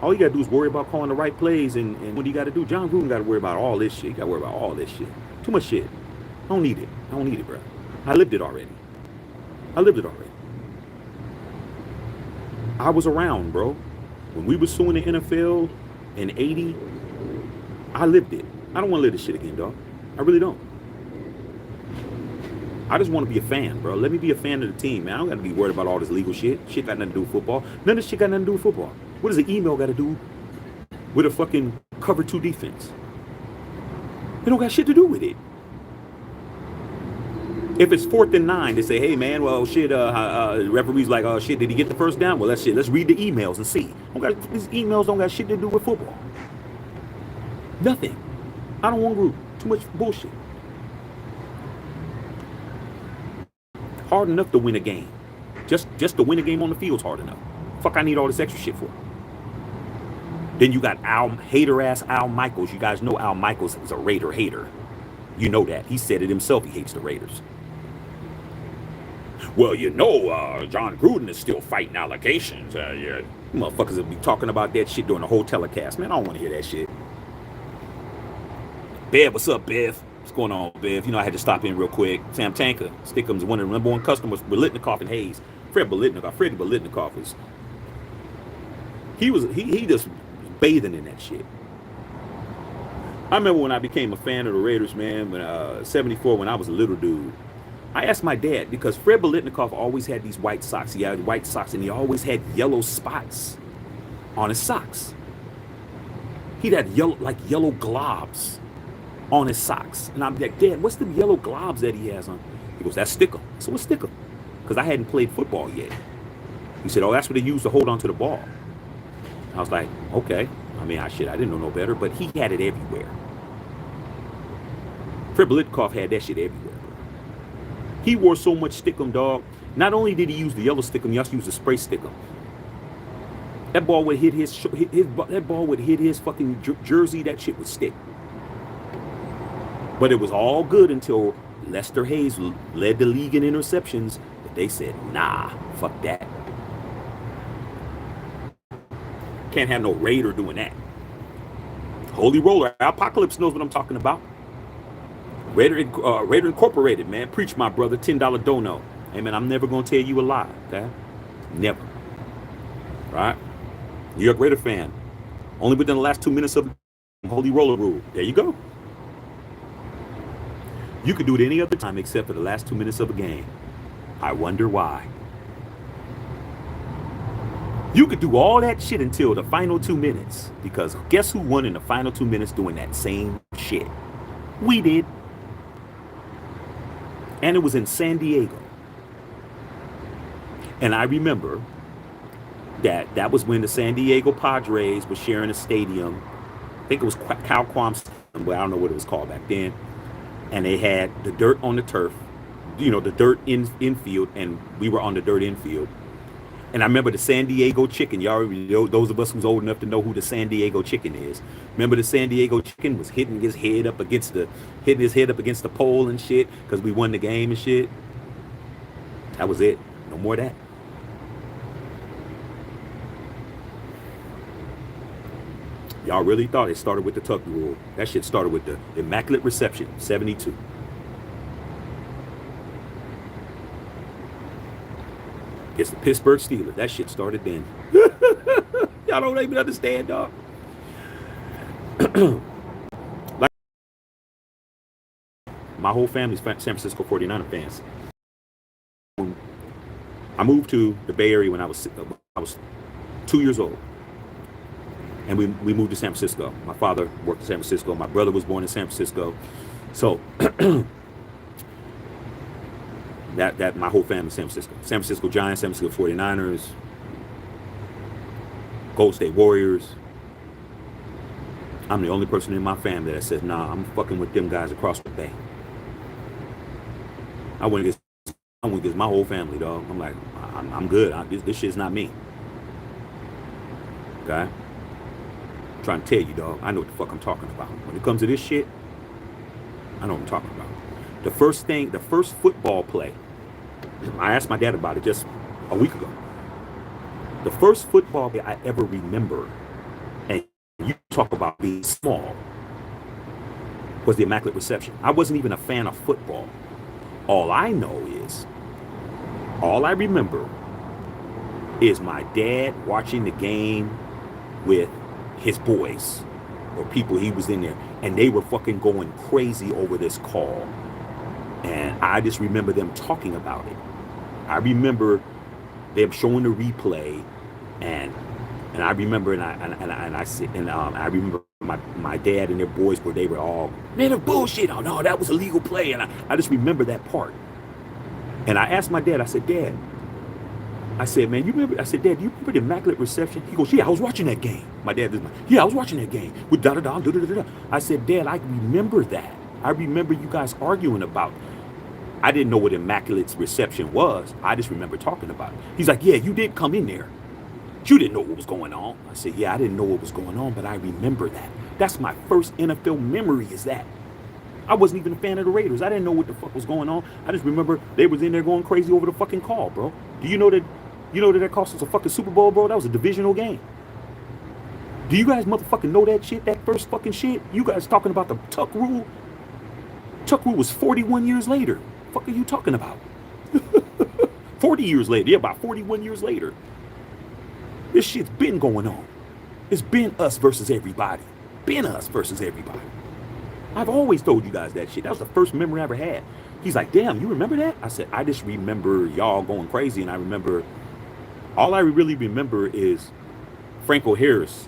All you got to do is worry about calling the right plays and what do you got to do? John Gruden got to worry about all this shit. You got to worry about all this shit. Too much shit. I don't need it, bro. I lived it already. I was around, bro. When we were suing the NFL in 80, I lived it. I don't want to live this shit again, dog. I really don't. I just want to be a fan, bro. Let me be a fan of the team, man. I don't got to be worried about all this legal shit. Shit got nothing to do with football. None of this shit got nothing to do with football. What does an email got to do with a fucking cover 2 defense? It don't got shit to do with it. If it's 4th and 9, they say, hey, man, well, shit, the referee's like, oh, shit, did he get the first down? Well, that's shit. Let's read the emails and see. These emails don't got shit to do with football. Nothing. I don't want group. Too much bullshit. Hard enough to win a game. Just to win a game on the field's hard enough. Fuck, I need all this extra shit for. Then you got hater-ass Al Michaels. You guys know Al Michaels is a Raider hater. You know that. He said it himself. He hates the Raiders. Well, you know, John Gruden is still fighting allegations. Yeah, motherfuckers will be talking about that shit during the whole telecast. Man, I don't want to hear that shit. Bev, what's up, Bev? What's going on, Bev? You know, I had to stop in real quick. Sam Tanker, Stickham's one of the number one customers, Bolitnikoff and Hayes. Freddie Bolitnikoff was, he just bathing in that shit. I remember when I became a fan of the Raiders, man, when 74, when I was a little dude. I asked my dad, because Fred Bolitnikoff always had these white socks. He had white socks, and he always had yellow spots on his socks. He'd had yellow globs on his socks. And I'm like, Dad, what's the yellow globs that he has on? He goes, that's Stickum. So what's Stickum? Because I hadn't played football yet. He said, oh, that's what they use to hold on to the ball. I was like, okay. I mean, I didn't know no better, but he had it everywhere. Fred Bolitnikoff had that shit everywhere. He wore so much Stickum, dog. Not only did he use the yellow Stickum, he also used the spray Stickum. That ball would hit his fucking jersey. That shit would stick. But it was all good until Lester Hayes led the league in interceptions. But they said, nah, fuck that. Can't have no Raider doing that. Holy Roller, Apocalypse knows what I'm talking about. Raider Incorporated, man. Preach, my brother. $10 dono. Hey, man, I'm never going to tell you a lie, okay? Never. Right? New York Raider fan. Only within the last 2 minutes of Holy Roller rule. There you go. You could do it any other time except for the last 2 minutes of a game. I wonder why. You could do all that shit until the final 2 minutes. Because guess who won in the final 2 minutes doing that same shit? We did. And it was in San Diego. And I remember that was when the San Diego Padres were sharing a stadium. I think it was Cal Quam Stadium, but I don't know what it was called back then. And they had the dirt on the turf, you know, the dirt infield, and we were on the dirt infield. And I remember the San Diego Chicken. Y'all, those of us who's old enough to know who the San Diego Chicken is. Remember the San Diego Chicken was hitting his head up against the pole and shit because we won the game and shit. That was it. No more of that. Y'all really thought it started with the Tuck rule. That shit started with the Immaculate Reception, 72. It's the Pittsburgh Steelers. That shit started then. Y'all don't even understand, dog. Like, my whole family's San Francisco 49er fans. I moved to the Bay Area when I was 2 years old. And we moved to San Francisco. My father worked in San Francisco. My brother was born in San Francisco. So that my whole family, San Francisco Giants, San Francisco 49ers, Golden State Warriors. I'm the only person in my family that says, nah, I'm fucking with them guys across the bay. I went against my whole family, dog. I'm like, I'm good. This shit's not me. Okay? I'm trying to tell you, dog. I know what the fuck I'm talking about. When it comes to this shit, I know what I'm talking about. The first football play, I asked my dad about it just a week ago. The first football play I ever remember, and you talk about being small, was the Immaculate Reception. I wasn't even a fan of football. All I remember is my dad watching the game with his boys or people he was in there, and they were fucking going crazy over this call. And I just remember them talking about it. I remember them showing the replay, and I remember I remember my dad and their boys where they were all, man, of bullshit. Oh no, that was a legal play. And I just remember that part. And I asked my dad, I said, Dad, I said, man, Dad, do you remember the Immaculate Reception? He goes, yeah, I was watching that game. My dad is like, yeah, I was watching that game with da-da-da. I said, Dad, I remember that. I remember you guys arguing about it. I didn't know what Immaculate Reception was. I just remember talking about it. He's like, yeah, you did come in there. You didn't know what was going on. I said, yeah, I didn't know what was going on, but I remember that. That's my first NFL memory is that. I wasn't even a fan of the Raiders. I didn't know what the fuck was going on. I just remember they was in there going crazy over the fucking call, bro. Do you know that cost us a fucking Super Bowl, bro? That was a divisional game. Do you guys motherfucking know that shit, that first fucking shit? You guys talking about the Tuck rule? Tuck rule was 41 years later. Fuck are you talking about? 40 years later. Yeah, about 41 years later. This shit's been going on. It's been us versus everybody. Been us versus everybody. I've always told you guys that shit. That was the first memory I ever had. He's like, damn, you remember that? I said, I just remember y'all going crazy, and I remember, all I really remember is Franco Harris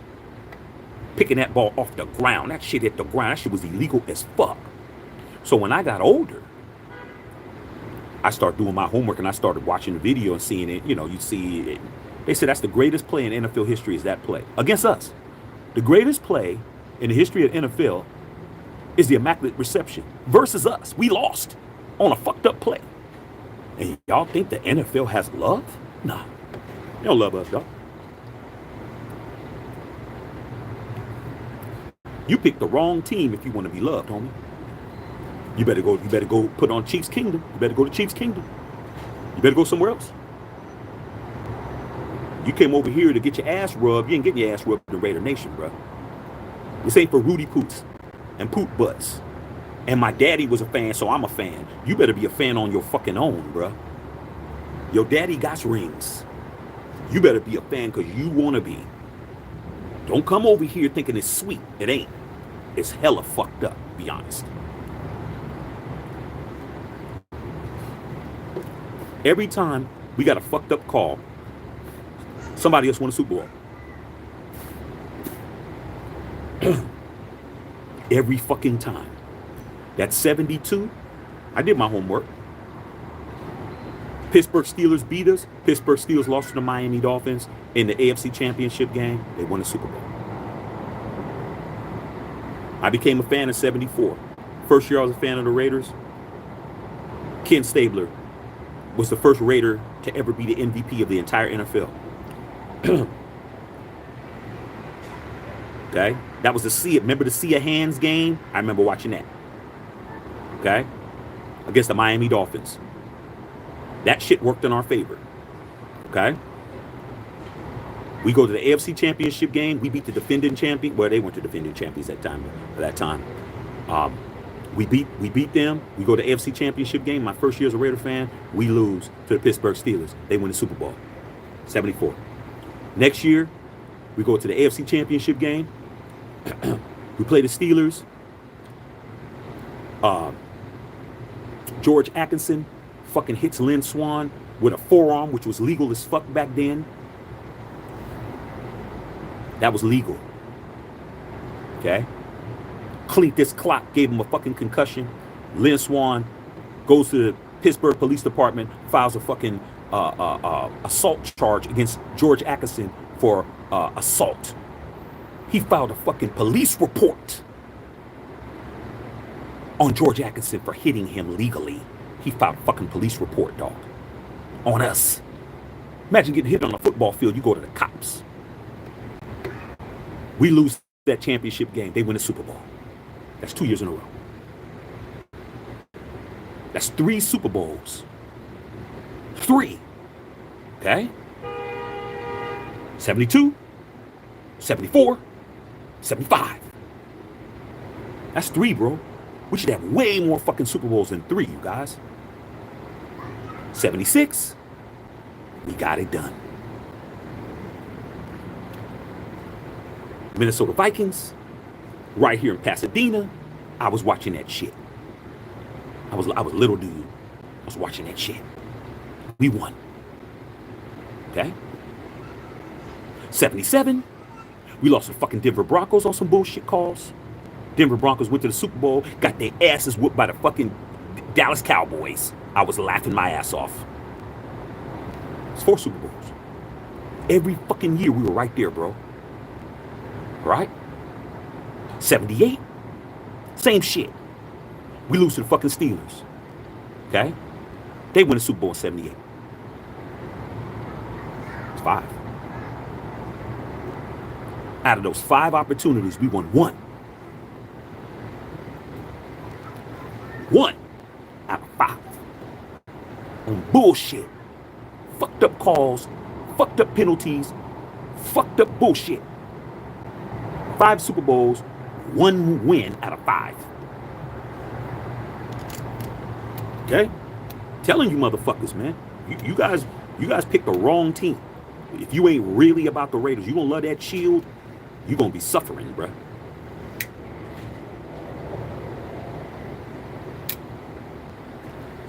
picking that ball off the ground. That shit hit the ground. That shit was illegal as fuck. So when I got older, I started doing my homework, and I started watching the video and seeing it. You know, you see it. They said that's the greatest play in NFL history is that play against us. The greatest play in the history of NFL is the Immaculate Reception versus us. We lost on a fucked up play. And y'all think the NFL has love? Nah, they don't love us, dog. You picked the wrong team if you want to be loved, homie. You better go put on Chiefs Kingdom. You better go to Chiefs Kingdom. You better go somewhere else. You came over here to get your ass rubbed. You ain't getting your ass rubbed in Raider Nation, bro. This ain't for Rudy Poots and Poot Butts. And my daddy was a fan, so I'm a fan. You better be a fan on your fucking own, bro. Your daddy got rings. You better be a fan because you want to be. Don't come over here thinking it's sweet. It ain't. It's hella fucked up, to be honest. Every time we got a fucked up call, somebody else won a Super Bowl. Every fucking time. That 72, I did my homework. Pittsburgh Steelers beat us. Pittsburgh Steelers lost to the Miami Dolphins in the AFC Championship game. They won the Super Bowl. I became a fan of 74. First year I was a fan of the Raiders. Ken Stabler was the first Raider to ever be the MVP of the entire NFL. Okay, that was the see it. Remember the see a hands game? I remember watching that. Okay, against the Miami Dolphins. That shit worked in our favor. Okay, we go to the AFC Championship game. We beat the defending champion. Well, they weren't the defending champions at that time. We beat them. We go to the AFC Championship game. My first year as a Raider fan, we lose to the Pittsburgh Steelers. They win the Super Bowl, 74. Next year, we go to the AFC Championship game. We play the Steelers. George Atkinson fucking hits Lynn Swann with a forearm, which was legal as fuck back then. That was legal. Okay? Cletus Clock gave him a fucking concussion. Lynn Swann goes to the Pittsburgh Police Department, files a fucking assault charge against George Atkinson for assault. He filed a fucking police report on George Atkinson for hitting him legally. He filed a fucking police report, dog, on us. Imagine getting hit on a football field. You go to the cops. We lose that championship game. They win the Super Bowl. That's 2 years in a row. That's 3 Super Bowls. 3. Okay? 72, 74, 75. That's 3, bro. We should have way more fucking Super Bowls than 3, you guys. 76, we got it done. Minnesota Vikings, right here in Pasadena, I was watching that shit. I was a little dude. I was watching that shit. We won. Okay? 77, we lost to fucking Denver Broncos on some bullshit calls. Denver Broncos went to the Super Bowl, got their asses whooped by the fucking Dallas Cowboys. I was laughing my ass off. It's 4 Super Bowls. Every fucking year we were right there, bro. Right? 78, same shit. We lose to the fucking Steelers. Okay? They win the Super Bowl in 78. It's 5. Out of those 5 opportunities, we won 1. 1 out of 5. On bullshit. Fucked up calls, fucked up penalties, fucked up bullshit. 5 Super Bowls, 1 win out of 5. Okay? Telling you motherfuckers, man. You guys picked the wrong team. If you ain't really about the Raiders, you gonna love that shield, you gonna be suffering, bruh.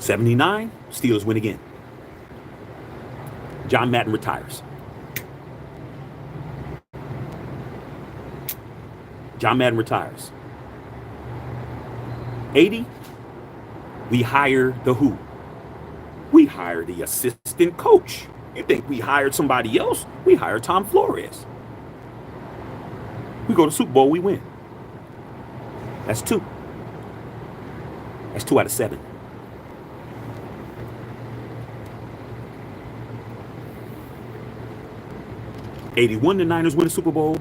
'79, Steelers win again. John Madden retires. John Madden retires. 80, we hire the who? We hire the assistant coach. You think we hired somebody else? We hired Tom Flores. We go to Super Bowl, we win. That's 2. That's 2 out of 7. '81, the Niners win the Super Bowl.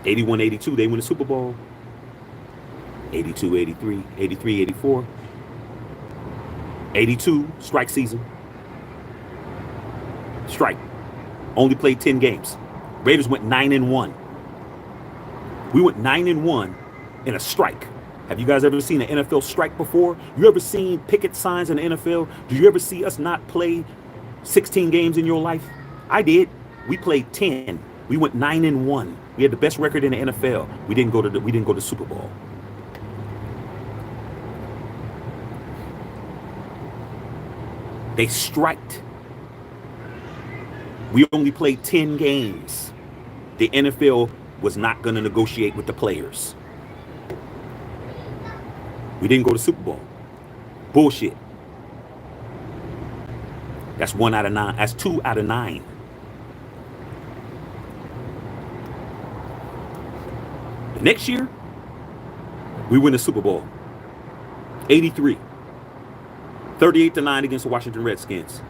'81, '82, they win the Super Bowl. '82, '83, '83, '84. '82, strike season. Strike. Only played 10 games. Raiders went 9-1. We went 9-1 in a strike. Have you guys ever seen an NFL strike before? You ever seen picket signs in the NFL? Do you ever see us not play 16 games in your life? I did. We played 10. We went 9-1. We had the best record in the NFL. We didn't go to Super Bowl. They striked. We only played 10 games. The NFL was not going to negotiate with the players. We didn't go to Super Bowl. Bullshit. That's 1 out of 9. That's 2 out of 9. The next year, we win the Super Bowl. 83. 38-9 against the Washington Redskins.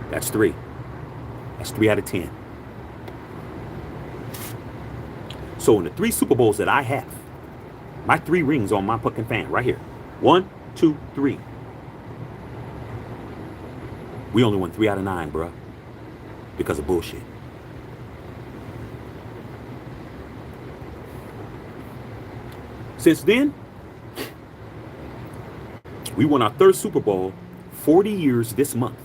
That's 3. That's 3 out of 10. So in the 3 Super Bowls that I have, my 3 rings on my fucking fan right here. 1, 2, 3. We only won 3 out of 9, bruh. Because of bullshit. Since then, we won our 3rd Super Bowl 40 years this month.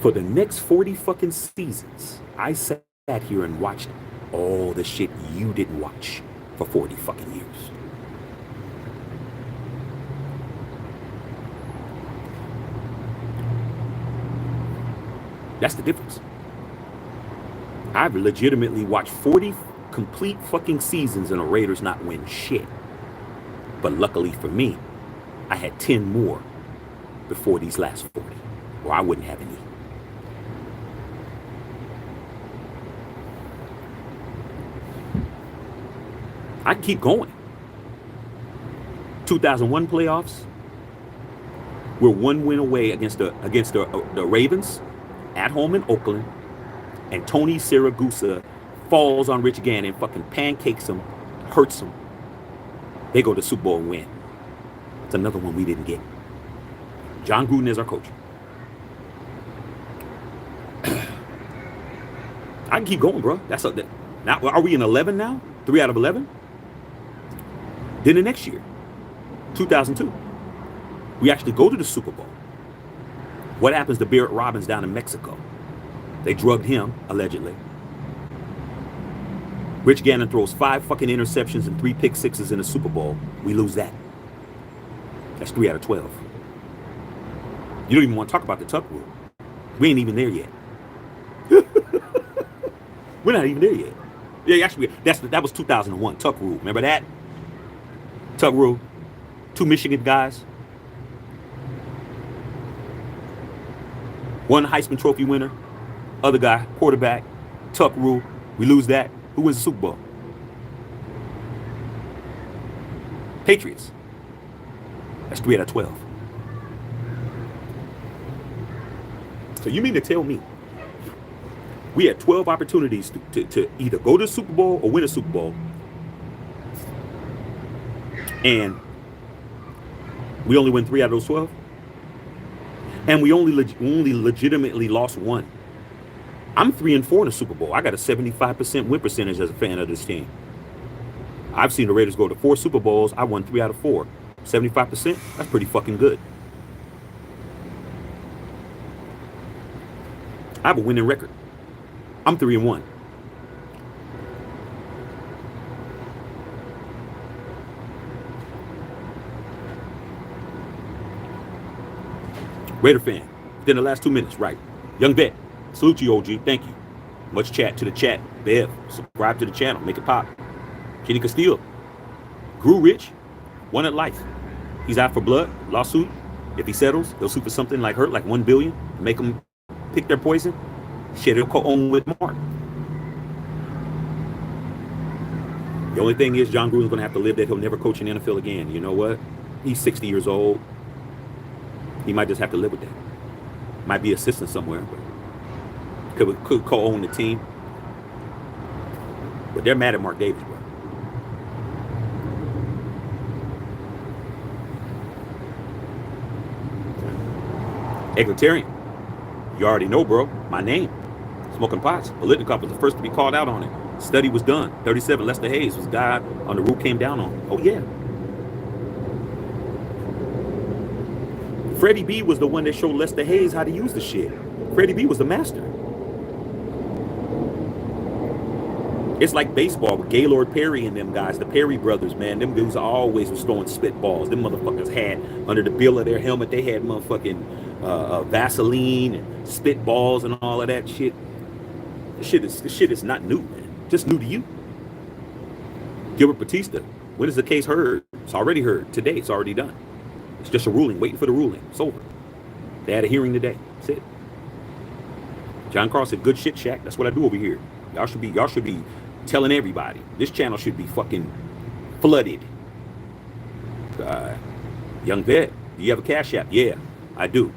For the next 40 fucking seasons, I sat here and watched all the shit you didn't watch for 40 fucking years. That's the difference. I've legitimately watched 40 complete fucking seasons and the Raiders not win shit. But luckily for me, I had 10 more before these last 40, or I wouldn't have any. I can keep going. 2001 playoffs. We're 1 win away against the Ravens at home in Oakland, and Tony Siragusa falls on Rich Gannon, fucking pancakes him, hurts him. They go to the Super Bowl and win. It's another one we didn't get. John Gruden is our coach. I can keep going, bro. Now, are we in 11 now? 3 out of 11? Then the next year, 2002, we actually go to the Super Bowl. What happens to Barrett Robbins down in Mexico? They drugged him, allegedly. Rich Gannon throws 5 fucking interceptions and 3 pick sixes in the Super Bowl. We lose that. That's 3 out of 12. You don't even want to talk about the Tuck rule. We ain't even there yet. We're not even there yet. Yeah, actually, that was 2001, Tuck rule. Remember that? Tuck rule. 2 Michigan guys. 1 Heisman Trophy winner. Other guy, quarterback. Tuck rule. We lose that. Who wins the Super Bowl? Patriots. That's 3 out of 12. So you mean to tell me we had 12 opportunities to either go to the Super Bowl or win a Super Bowl, and we only win 3 out of those 12? And we only legitimately lost 1. I'm 3-4 in the Super Bowl. I got a 75% win percentage as a fan of this team. I've seen the Raiders go to 4 Super Bowls. I won 3 out of 4. 75%, that's pretty fucking good. I have a winning record. I'm 3-1. Raider fan, within the last 2 minutes, right? Young vet, salute you, OG. Thank you. Much chat to the chat. Bev, subscribe to the channel. Make it pop. Kenny Castillo. Grew rich. Won at life. He's out for blood. Lawsuit. If he settles, he'll sue for something like hurt, like $1 billion. Make them pick their poison. Shit, he'll co-own with Mark. The only thing is, John Gruden's going to have to live that he'll never coach in the NFL again. You know what? He's 60 years old. He might just have to live with that. Might be assistant somewhere, but could co-own the team. But they're mad at Mark Davis, bro. Egalitarian. You already know, bro. My name. Smoking pots. Political was the first to be called out on it. Study was done. 37, Lester Hayes was the guy on the roof came down on. Oh, yeah. Freddie B was the one that showed Lester Hayes how to use the shit. Freddie B was the master. It's like baseball with Gaylord Perry and them guys, the Perry brothers, man. Them dudes always was throwing spitballs. Them motherfuckers had, under the bill of their helmet, they had motherfucking Vaseline and spitballs and all of that shit. This shit is not new, man. Just new to you. Gilbert Batista. When is the case heard? It's already heard. Today, it's already done. It's just a ruling, waiting for the ruling. It's over. They had a hearing today. That's it. John Carl said, good shit, Shaq. That's what I do over here. Y'all should be telling everybody. This channel should be fucking flooded. Young vet, do you have a Cash App? Yeah, I do.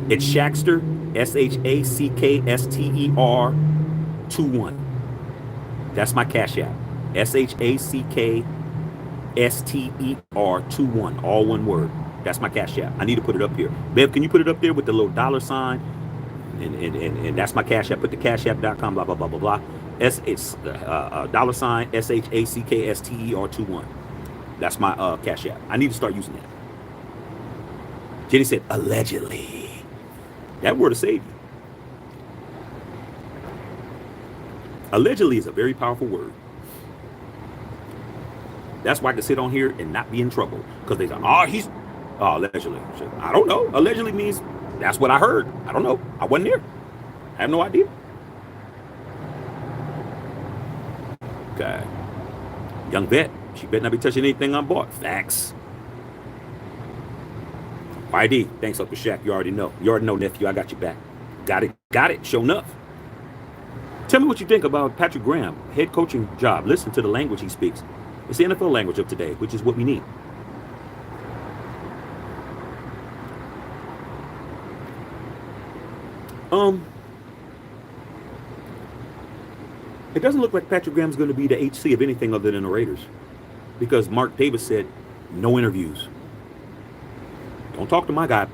It's Shackster, SHACKSTER 21. That's my Cash App. SHACKSTER 21. All one word. That's my Cash App. I need to put it up here. Bev, can you put it up there with the little $sign? And that's my Cash App. Put the cashapp.com, blah, blah, blah, blah, blah. It's $sign SHACKSTER 21. That's my Cash App. I need to start using that. Jenny said, allegedly. That word will save you. Allegedly is a very powerful word. That's why I can sit on here and not be in trouble. Because they say, allegedly. I don't know. Allegedly means that's what I heard. I don't know. I wasn't there. I have no idea. Okay. Young vet. She better not be touching anything on board. Facts. YD. Thanks, Uncle Shaq. You already know. You already know, nephew. I got you back. Got it. Sure enough. Tell me what you think about Patrick Graham, head coaching job. Listen to the language he speaks. It's the NFL language of today, which is what we need. It doesn't look like Patrick Graham's going to be the HC of anything other than the Raiders, because Mark Davis said no interviews. Don't talk to my guy.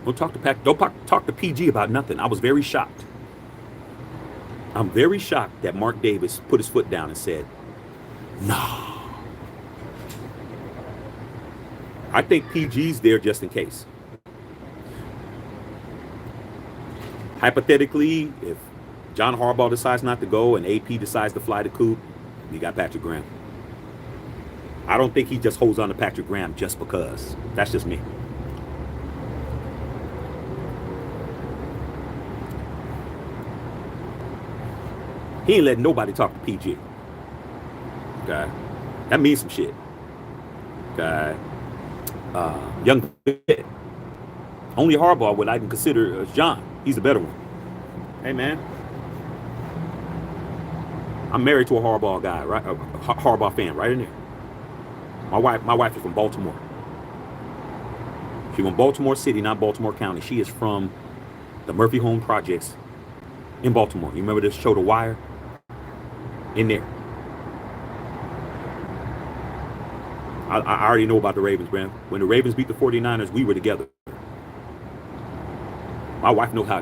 Don't talk to Pat. Don't talk to PG about nothing. I was very shocked. I'm very shocked that Mark Davis put his foot down and said, "Nah." I think PG's there just in case. Hypothetically, if John Harbaugh decides not to go and AP decides to fly the coop, we got Patrick Graham. I don't think he just holds on to Patrick Graham just because. That's just me. He ain't letting nobody talk to PG. Okay? That means some shit. Okay? Young kid. Only Harbaugh would I can consider John. He's the better one. Hey, man. I'm married to a Harbaugh guy, right? A Harbaugh fan, right in there. My wife is from Baltimore. She's from Baltimore City, not Baltimore County. She is from the Murphy Home Projects in Baltimore. You remember this show, The Wire? In there. I already know about the Ravens, man. When the Ravens beat the 49ers, we were together. My wife knows how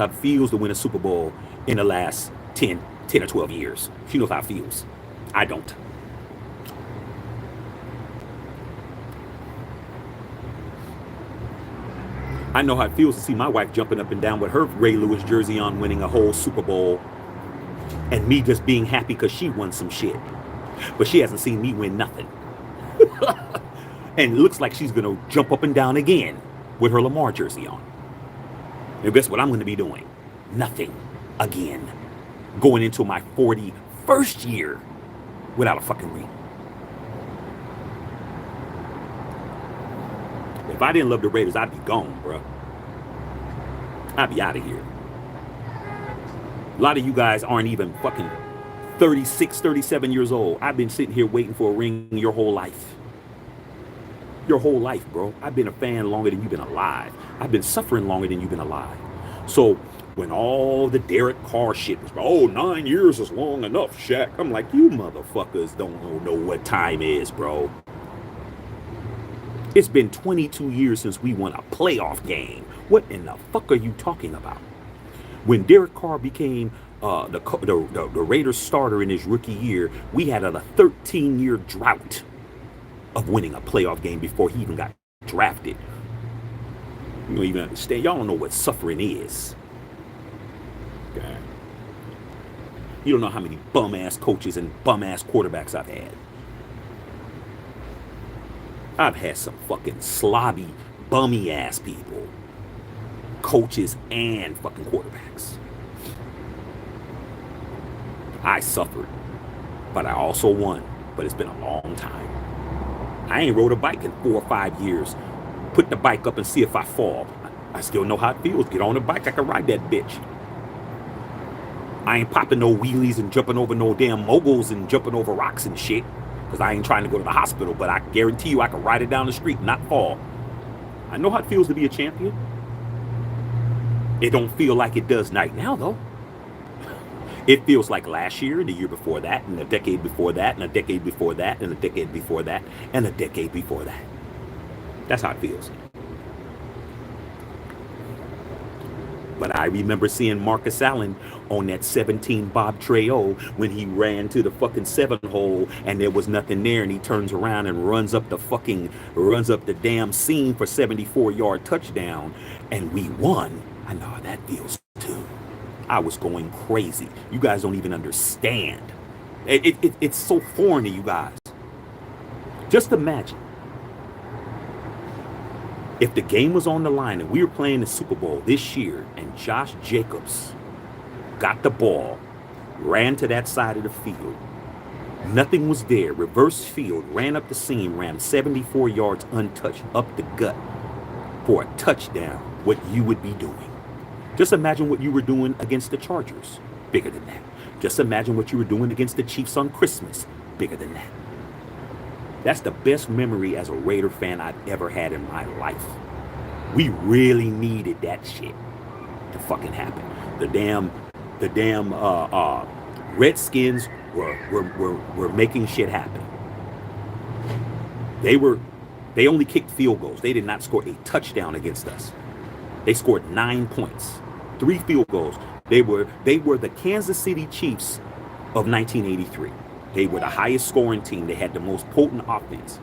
it feels to win a Super Bowl in the last 10 or 12 years. She knows how it feels. I don't. I know how it feels to see my wife jumping up and down with her Ray Lewis jersey on, winning a whole Super Bowl, and me just being happy because she won some shit. But she hasn't seen me win nothing. And it looks like she's going to jump up and down again with her Lamar jersey on. And guess what I'm going to be doing? Nothing again. Going into my 41st year without a fucking ring. If I didn't love the Raiders, I'd be gone, bro. I'd be out of here. A lot of you guys aren't even fucking 36, 37 years old. I've been sitting here waiting for a ring your whole life. Your whole life, bro. I've been a fan longer than you've been alive. I've been suffering longer than you've been alive. So when all the Derek Carr shit was, 9 years is long enough, Shaq. I'm like, you motherfuckers don't know what time is, bro. It's been 22 years since we won a playoff game. What in the fuck are you talking about? When Derek Carr became the Raiders starter in his rookie year, we had a 13-year drought of winning a playoff game before he even got drafted. You don't even understand. Y'all don't know what suffering is. Okay. You don't know how many bum-ass coaches and bum-ass quarterbacks I've had. I've had some fucking slobby, bummy-ass people. Coaches and fucking quarterbacks. I suffered, but I also won. But it's been a long time. I ain't rode a bike in 4 or 5 years. Put the bike up and see if I fall. I still know how it feels. Get on the bike, I can ride that bitch. I ain't popping no wheelies and jumping over no damn moguls and jumping over rocks and shit. Because I ain't trying to go to the hospital. But I guarantee you I can ride it down the street and not fall. I know how it feels to be a champion. It don't feel like it does right now, though. It feels like last year, the year before that, and the decade before that, and a decade before that, and a decade before that, and a decade before that. That's how it feels. But I remember seeing Marcus Allen on that 17 Bob Trejo when he ran to the fucking 7-hole and there was nothing there, and he turns around and runs up the damn seam for 74-yard touchdown, and we won. I know how that feels too. I was going crazy. You guys don't even understand. It's so foreign to you guys. Just imagine if the game was on the line and we were playing the Super Bowl this year and Josh Jacobs got the ball, ran to that side of the field, nothing was there, reverse field, ran up the seam, ran 74 yards untouched up the gut for a touchdown, what you would be doing. Just imagine what you were doing against the Chargers. Bigger than that. Just imagine what you were doing against the Chiefs on Christmas. Bigger than that. That's the best memory as a Raider fan I've ever had in my life. We really needed that shit to fucking happen. The damn Redskins were making shit happen. They only kicked field goals. They did not score a touchdown against us. They scored 9 points, 3 field goals. They were the Kansas City Chiefs of 1983. They were the highest scoring team. They had the most potent offense.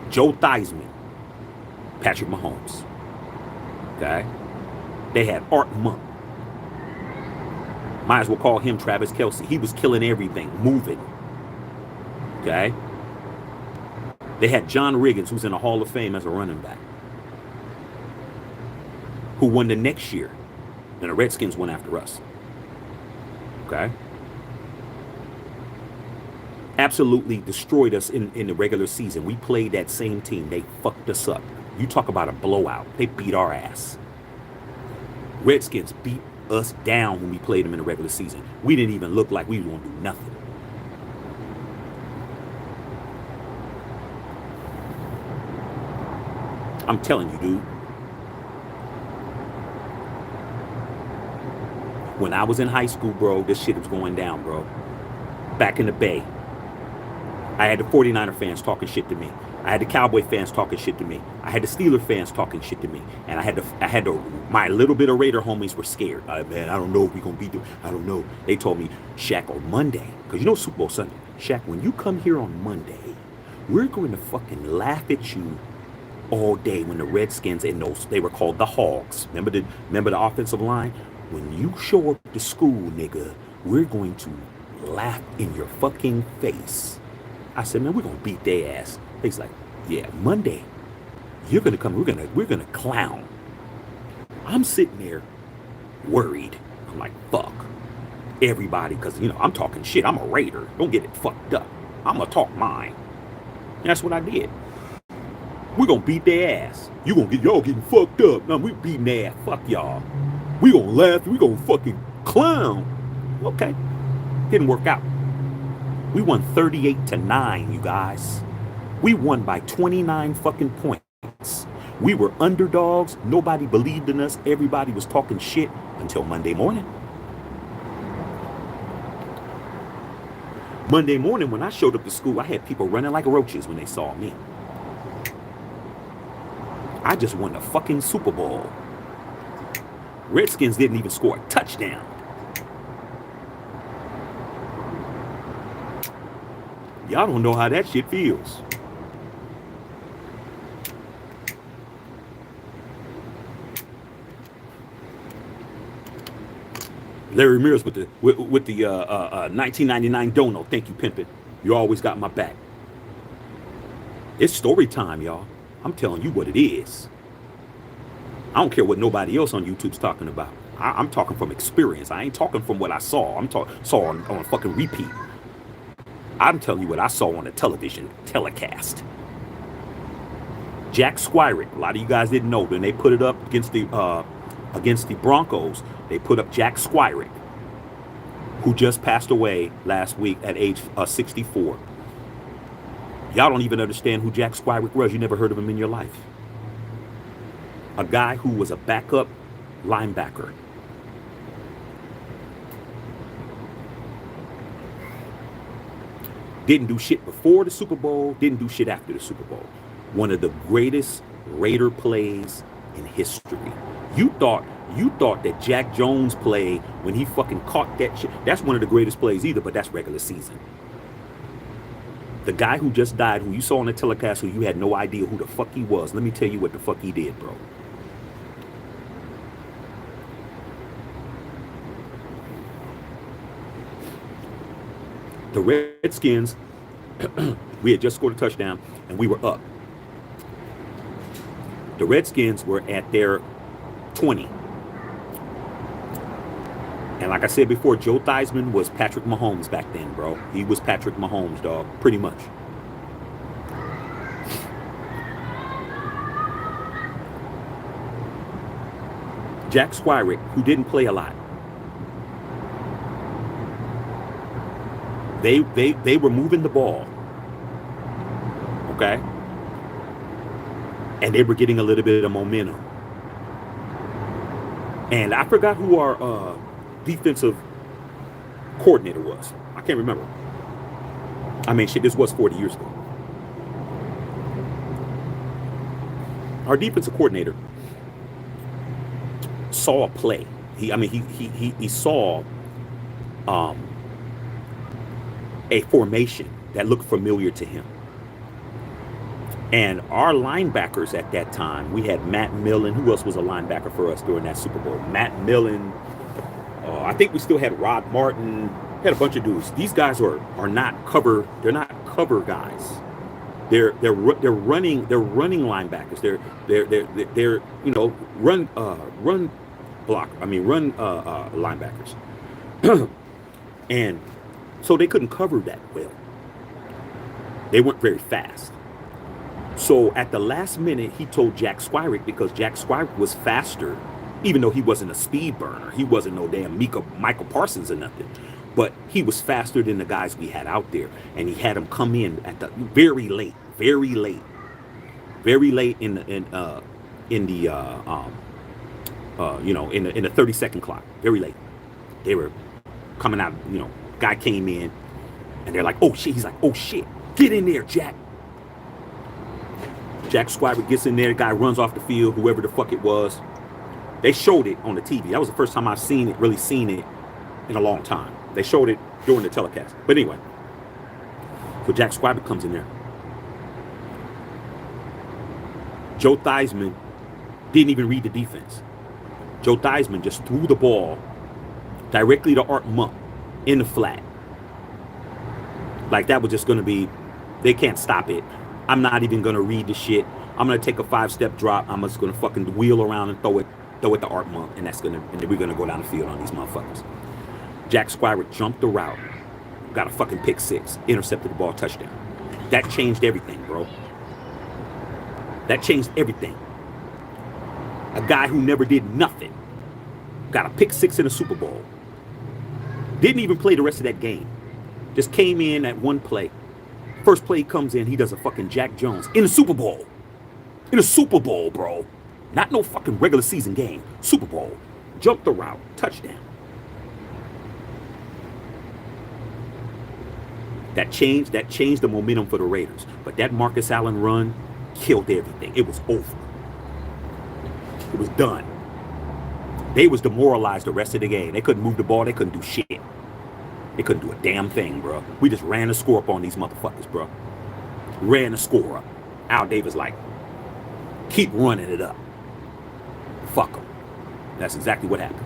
Joe Theismann, Patrick Mahomes. Okay? They had Art Monk. Might as well call him Travis Kelce. He was killing everything, moving. Okay? They had John Riggins, who's in the Hall of Fame as a running back, who won the next year. And the Redskins went after us. Okay? Absolutely destroyed us in the regular season. We played that same team. They fucked us up. You talk about a blowout. They beat our ass. Redskins beat us down when we played them in the regular season. We didn't even look like we were going to do nothing. I'm telling you, dude. When I was in high school, bro, this shit was going down, bro. Back in the Bay. I had the 49er fans talking shit to me. I had the Cowboy fans talking shit to me. I had the Steeler fans talking shit to me. And my little bit of Raider homies were scared. Man, I don't know if we're going to beat them. I don't know. They told me, Shaq, on Monday, because you know Super Bowl Sunday, Shaq, when you come here on Monday, we're going to fucking laugh at you all day when the Redskins and those, they were called the Hogs. Remember the offensive line? When you show up to school, nigga, we're going to laugh in your fucking face. I said, man, we're going to beat their ass. He's like, yeah, Monday, you're going to come, we're going to clown. I'm sitting there worried. I'm like, fuck. Everybody, because, you know, I'm talking shit. I'm a Raider. Don't get it fucked up. I'm going to talk mine. And that's what I did. We're going to beat their ass. You going to get y'all getting fucked up. No, we beating their ass. Fuck y'all. We going to laugh. We going to fucking clown. Okay. Didn't work out. We won 38-9, you guys. We won by 29 fucking points. We were underdogs. Nobody believed in us. Everybody was talking shit until Monday morning. Monday morning, when I showed up to school, I had people running like roaches when they saw me. I just won the fucking Super Bowl. Redskins didn't even score a touchdown. Y'all don't know how that shit feels. Larry Ramirez with the 1999 dono. Thank you, pimpin'. You always got my back. It's story time, y'all. I'm telling you what it is. I don't care what nobody else on YouTube's talking about. I'm talking from experience. I ain't talking from what I saw. Saw on a fucking repeat. I'm telling you what I saw on a television telecast. Jack Squirick. A lot of you guys didn't know when they put it up against the Broncos. They put up Jack Squirick, who just passed away last week at age 64. Y'all don't even understand who Jack Squirick was. You never heard of him in your life. A guy who was a backup linebacker. Didn't do shit before the Super Bowl, didn't do shit after the Super Bowl. One of the greatest Raider plays in history. You thought that Jack Jones play when he fucking caught that shit, that's one of the greatest plays either, but that's regular season. The guy who just died, who you saw on the telecast, who you had no idea who the fuck he was, let me tell you what the fuck he did, bro. The Redskins, we had just scored a touchdown, and we were up. The Redskins were at their 20. And like I said before, Joe Theismann was Patrick Mahomes back then, bro. He was Patrick Mahomes, dog, pretty much. Jack Squirick, who didn't play a lot, They were moving the ball, okay, and they were getting a little bit of momentum. And I forgot who our defensive coordinator was. I can't remember. I mean, shit, this was 40 years ago. Our defensive coordinator saw a play. He saw a formation that looked familiar to him. And our linebackers at that time, we had Matt Millen. Who else was a linebacker for us during that Super Bowl? Matt Millen. I think we still had Rod Martin. Had a bunch of dudes. These guys are not cover. They're not cover guys. They're running linebackers. They're run block. Run linebackers. And so they couldn't cover that well. They weren't very fast. So at the last minute, he told Jack Squirick, because Jack Squirick was faster, even though he wasn't a speed burner. He wasn't no damn Michael Parsons or nothing. But he was faster than the guys we had out there. And he had them come in at the very late in the 30-second clock. Very late. They were coming out, guy came in and they're like, oh shit. He's like, oh shit. Get in there, Jack. Jack Squirick gets in there, the guy runs off the field, whoever the fuck it was. They showed it on the TV. That was the first time I've really seen it in a long time. They showed it during the telecast. But anyway, so Jack Squirick comes in there. Joe Theismann didn't even read the defense. Joe Theismann just threw the ball directly to Art Monk in the flat. Like that was just going to be, they can't stop it. I'm not even going to read the shit. I'm going to take a 5-step drop. I'm just going to fucking wheel around and throw it to Art Monk. And then we're going to go down the field on these motherfuckers. Jack Squirick jumped the route, got a fucking pick 6, intercepted the ball, touchdown. That changed everything, bro. That changed everything. A guy who never did nothing got a pick 6 in a Super Bowl. Didn't even play the rest of that game. Just came in at one play. First play he comes in, he does a fucking Jack Jones in a Super Bowl. In a Super Bowl, bro. Not no fucking regular season game. Super Bowl. Jumped the route. Touchdown. That changed the momentum for the Raiders. But that Marcus Allen run killed everything. It was over. It was done. They was demoralized the rest of the game. They couldn't move the ball. They couldn't do shit. They couldn't do a damn thing, bro. We just ran the score up on these motherfuckers, bro. Ran the score up. Al Davis like, keep running it up. Fuck them. That's exactly what happened.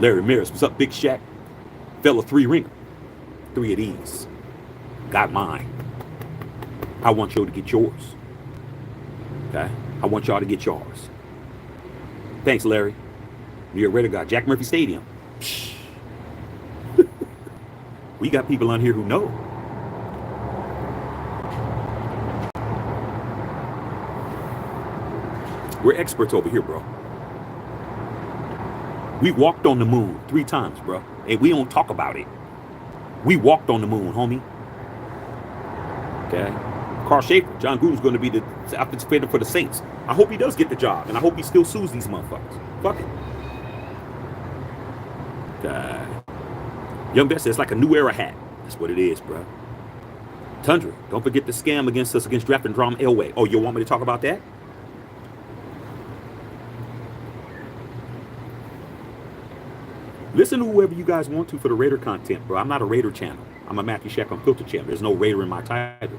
Larry Ramirez, what's up, Big Shaq? Fell a 3-ringer. 3 of these. Got mine. I want you to get yours. Okay? I want y'all to get yours. Thanks, Larry. You're a Raider guy. Jack Murphy Stadium. We got people on here who know. We're experts over here, bro. We walked on the moon 3 times, bro. And we don't talk about it. We walked on the moon, homie. Okay? Carl Schaefer, John Gruden's going to be the offensive coordinator for the Saints. I hope he does get the job. And I hope he still sues these motherfuckers. Fuck it. Young Best says it's like a new era hat. That's what it is, bro. Tundra, don't forget the scam against us against drafting John Elway. Oh, you want me to talk about that? Listen to whoever you guys want to for the Raider content, bro. I'm not a Raider channel. I'm a Matthew Shack Unfiltered channel. There's no Raider in my title.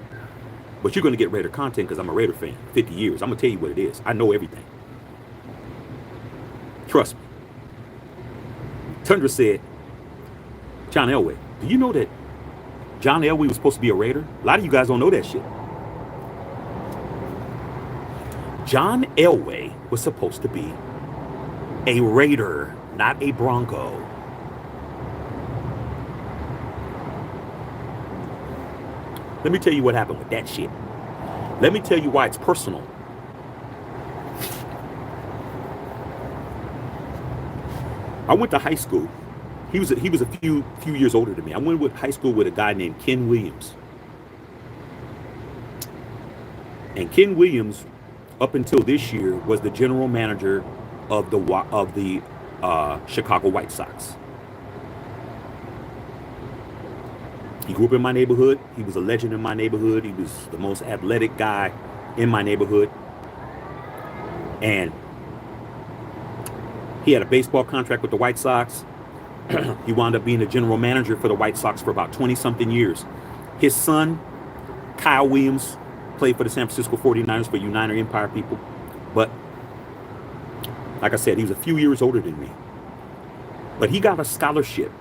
But you're going to get Raider content because I'm a Raider fan. 50 years. I'm going to tell you what it is. I know everything. Trust me. Tundra said, John Elway, do you know that John Elway was supposed to be a Raider? A lot of you guys don't know that shit. John Elway was supposed to be a Raider, not a Bronco. Let me tell you what happened with that shit. Let me tell you why it's personal. I went to high school He was a few years older than me. I went with high school with a guy named Ken Williams. And Ken Williams, up until this year, was the general manager of the Chicago White Sox. He grew up in my neighborhood. He was a legend in my neighborhood. He was the most athletic guy in my neighborhood. And he had a baseball contract with the White Sox. He wound up being the general manager for the White Sox for about 20-something years. His son, Kyle Williams, played for the San Francisco 49ers, for you Niner Empire people. But like I said, he was a few years older than me. But he got a scholarship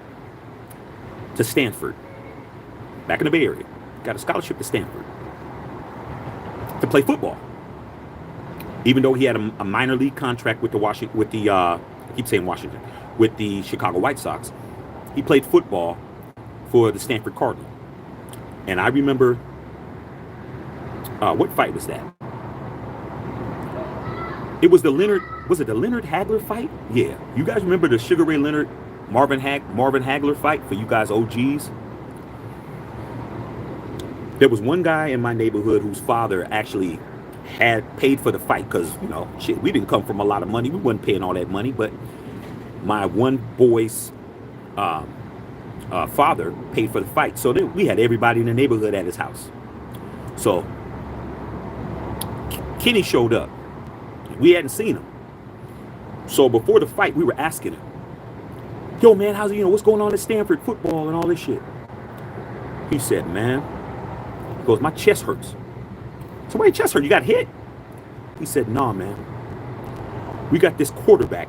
to Stanford, back in the Bay Area. Got a scholarship to Stanford to play football. Even though he had a minor league contract with I keep saying Washington, with the Chicago White Sox, he played football for the Stanford Cardinal. And I remember, what fight was that? It was the Leonard Hagler fight? Yeah. You guys remember the Sugar Ray Leonard, Marvin Hagler fight, for you guys OGs? There was one guy in my neighborhood whose father actually had paid for the fight, because, shit, we didn't come from a lot of money. We wasn't paying all that money, but my one boy's father paid for the fight. So we had everybody in the neighborhood at his house. So Kenny showed up. We hadn't seen him. So before the fight, we were asking him, yo, man, what's going on at Stanford football and all this shit? He said, man, he goes, my chest hurts. So why your chest hurt? You got hit? He said, nah, man. We got this quarterback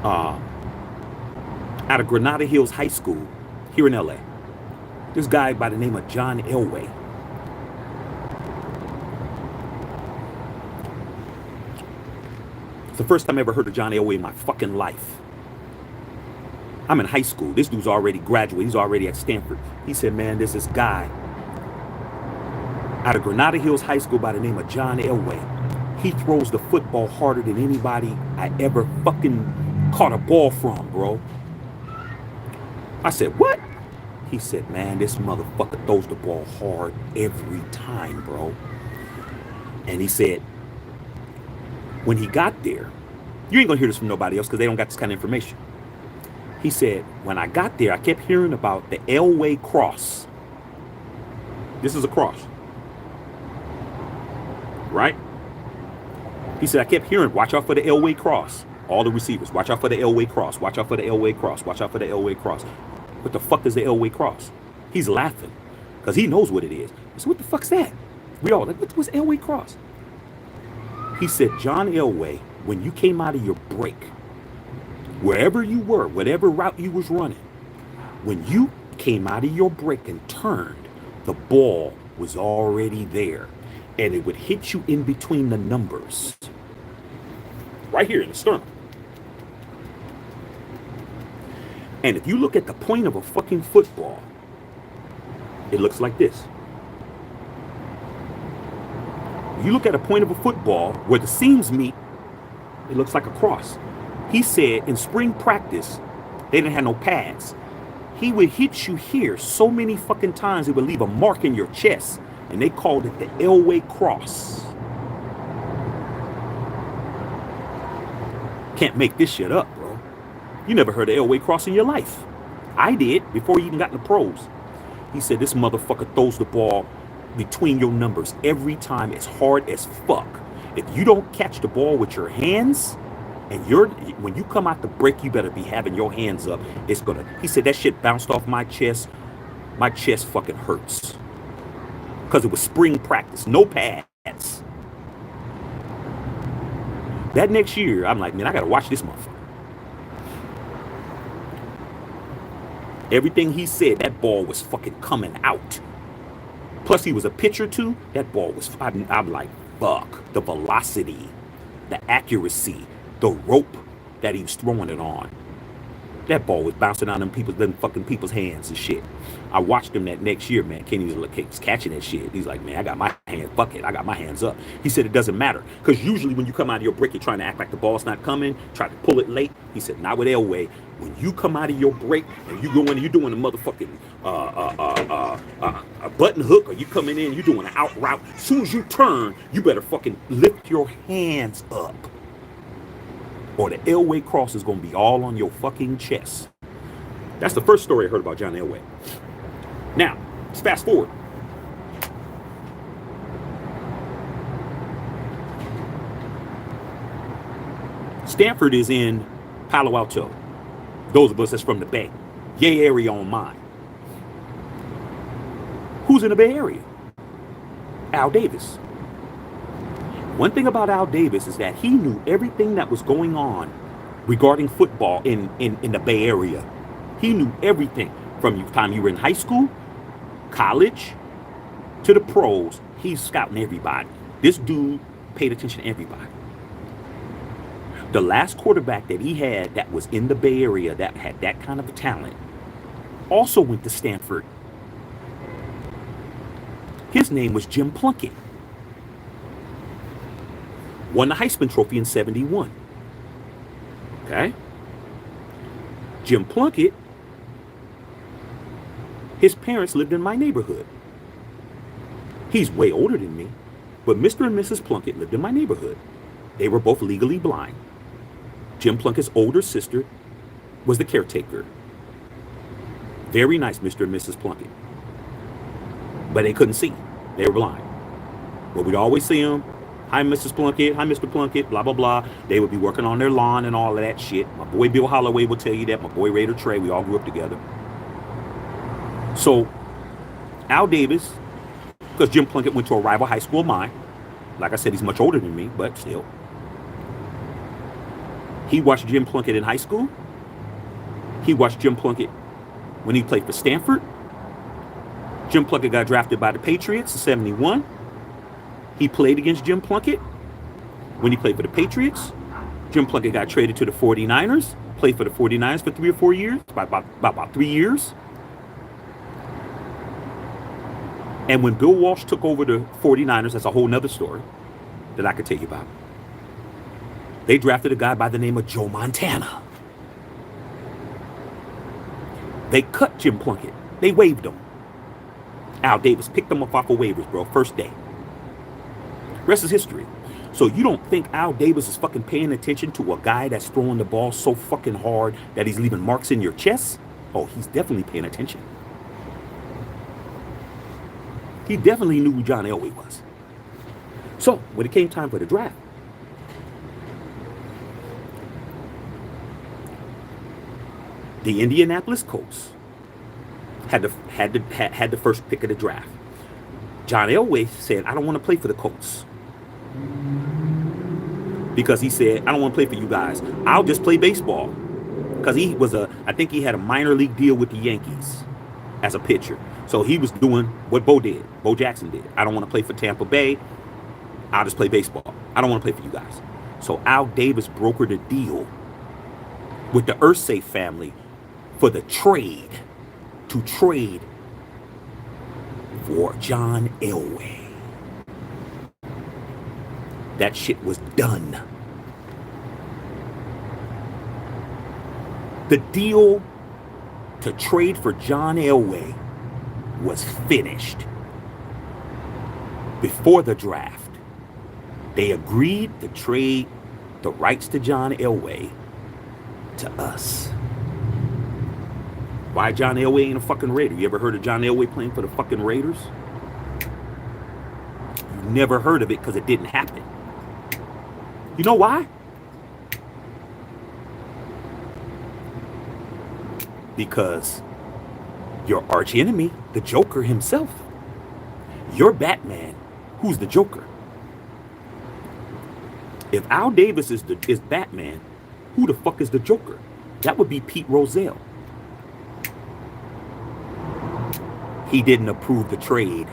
out of Granada Hills High School here in LA. This guy by the name of John Elway. It's the first time I ever heard of John Elway in my fucking life. I'm in high school. This dude's already graduated. He's already at Stanford. He said, man, there's this guy out of Granada Hills High School by the name of John Elway. He throws the football harder than anybody I ever fucking caught a ball from, bro. I said, what? He said, man, this motherfucker throws the ball hard every time, bro. And he said, when he got there, you ain't gonna hear this from nobody else because they don't got this kind of information. He said, when I got there, I kept hearing about the Elway cross. This is a cross. Right? He said, I kept hearing, watch out for the Elway cross. All the receivers, watch out for the Elway cross. Watch out for the Elway cross. Watch out for the Elway cross. What the fuck is the Elway cross? He's laughing because he knows what it is. I said, what the fuck's that? We all like, what's Elway cross? He said, John Elway, when you came out of your break, wherever you were, whatever route you was running, when you came out of your break and turned, the ball was already there. And it would hit you in between the numbers. Right here in the sternum. And if you look at the point of a fucking football, it looks like this. If you look at a point of a football where the seams meet, it looks like a cross. He said in spring practice, they didn't have no pads. He would hit you here so many fucking times, it would leave a mark in your chest. And they called it the Elway cross. Can't make this shit up, bro. You never heard of Elway cross in your life. I did, before he even got in the pros. He said, this motherfucker throws the ball between your numbers every time as hard as fuck. If you don't catch the ball with your hands, and when you come out the break, you better be having your hands up. He said, that shit bounced off my chest. My chest fucking hurts. Because it was spring practice, no pads. That next year, I'm like, man, I gotta watch this motherfucker. Everything he said, that ball was fucking coming out. Plus, he was a pitcher too. That ball was, I'm like, fuck. The velocity, the accuracy, the rope that he was throwing it on. That ball was bouncing on them fucking people's hands and shit. I watched him that next year, man. Kenny was catching that shit. He's like, man, I got my hands, fuck it. I got my hands up. He said it doesn't matter. Because usually when you come out of your break, you're trying to act like the ball's not coming, try to pull it late. He said, not with Elway. When you come out of your break and you go in, you doing a motherfucking a button hook, or you coming in, you doing an out route. As soon as you turn, you better fucking lift your hands up, or the Elway cross is gonna be all on your fucking chest. That's the first story I heard about John Elway. Now, let's fast forward. Stanford is in Palo Alto. Those of us that's from the Bay. Yay area on mine. Who's in the Bay Area? Al Davis. One thing about Al Davis is that he knew everything that was going on regarding football in the Bay Area. He knew everything from the time you were in high school, college, to the pros. He's scouting everybody. This dude paid attention to everybody. The last quarterback that he had that was in the Bay Area that had that kind of a talent also went to Stanford. His name was Jim Plunkett. Won the Heisman Trophy in '71. Okay? Jim Plunkett, his parents lived in my neighborhood. He's way older than me, but Mr. and Mrs. Plunkett lived in my neighborhood. They were both legally blind. Jim Plunkett's older sister was the caretaker. Very nice, Mr. and Mrs. Plunkett. But they couldn't see. They were blind. But we'd always see them. Hi, Mrs. Plunkett. Hi, Mr. Plunkett. Blah, blah, blah. They would be working on their lawn and all of that shit. My boy Bill Holloway will tell you that. My boy Raider Trey. We all grew up together. So, Al Davis, because Jim Plunkett went to a rival high school of mine. Like I said, he's much older than me, but still. He watched Jim Plunkett in high school. He watched Jim Plunkett when he played for Stanford. Jim Plunkett got drafted by the Patriots in '71. He played against Jim Plunkett when he played for the Patriots. Jim Plunkett got traded to the 49ers, played for the 49ers for 3 or 4 years, about 3 years. And when Bill Walsh took over the 49ers, that's a whole nother story that I could tell you about. They drafted a guy by the name of Joe Montana. They cut Jim Plunkett. They waived him. Al Davis picked him up off of waivers, bro, first day. Rest is history. So you don't think Al Davis is fucking paying attention to a guy that's throwing the ball so fucking hard that he's leaving marks in your chest? Oh, he's definitely paying attention. He definitely knew who John Elway was. So when it came time for the draft, the Indianapolis Colts had the first pick of the draft. John Elway said, I don't want to play for the Colts. Because he said, I don't want to play for you guys. I'll just play baseball. Because I think he had a minor league deal with the Yankees as a pitcher. So he was doing what Bo Jackson did. I don't want to play for Tampa Bay. I'll just play baseball. I don't want to play for you guys. So Al Davis brokered a deal with the Irsay family for the trade, to trade for John Elway. That shit was done. The deal to trade for John Elway was finished. Before the draft, they agreed to trade the rights to John Elway to us. Why John Elway ain't a fucking Raider? You ever heard of John Elway playing for the fucking Raiders? You never heard of it because it didn't happen. You know why? Because your arch enemy, the Joker himself, your Batman, who's the Joker? If Al Davis is Batman, who the fuck is the Joker? That would be Pete Rozelle. He didn't approve the trade.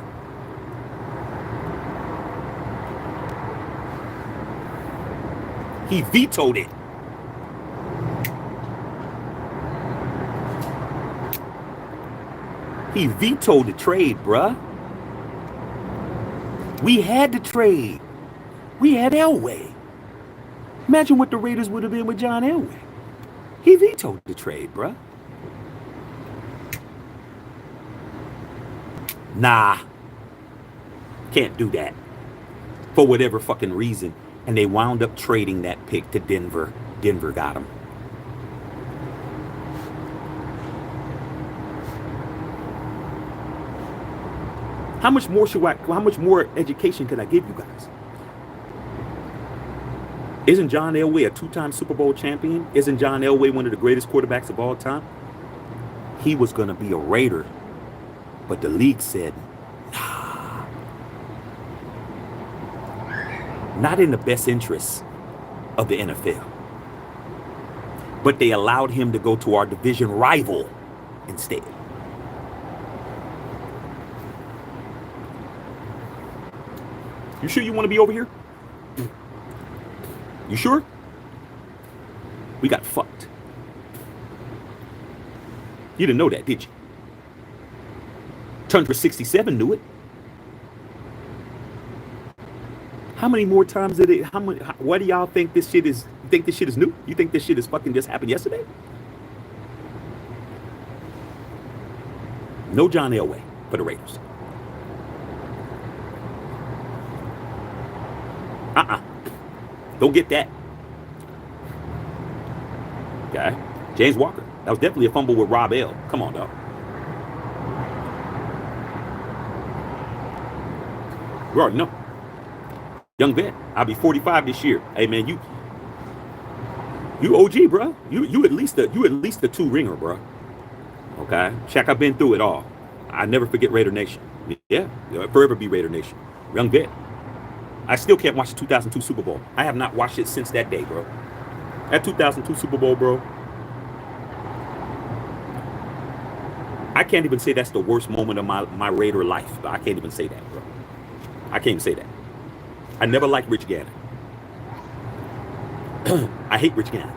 He vetoed it. He vetoed the trade, bruh. We had the trade. We had Elway. Imagine what the Raiders would have been with John Elway. He vetoed the trade, bruh. Nah, can't do that for whatever fucking reason. And they wound up trading that pick to Denver. Denver got him. How much more education can I give you guys? Isn't John Elway a two-time Super Bowl champion? Isn't John Elway one of the greatest quarterbacks of all time? He was going to be a Raider, but the league said, nah, not in the best interests of the NFL. But they allowed him to go to our division rival instead. You sure you want to be over here? You sure? We got fucked. You didn't know that, did you? Tundra 67 knew it. How many more times did it? What do y'all think this shit is? You think this shit is new? You think this shit is fucking just happened yesterday? No John Elway for the Raiders. Don't get that. Okay. James Walker. That was definitely a fumble with Rob L. Come on, dog. You already know. Young vet. I'll be 45 this year. Hey man, you OG, bro. You at least a two ringer, bro. Okay. Shaq, I've been through it all. I never forget Raider Nation. Yeah. Forever be Raider Nation. Young vet. I still can't watch the 2002 Super Bowl. I have not watched it since that day, bro. That 2002 Super Bowl, bro. I can't even say that's the worst moment of my Raider life. But I can't even say that, bro. I can't even say that. I never liked Rich Gannon. I hate Rich Gannon.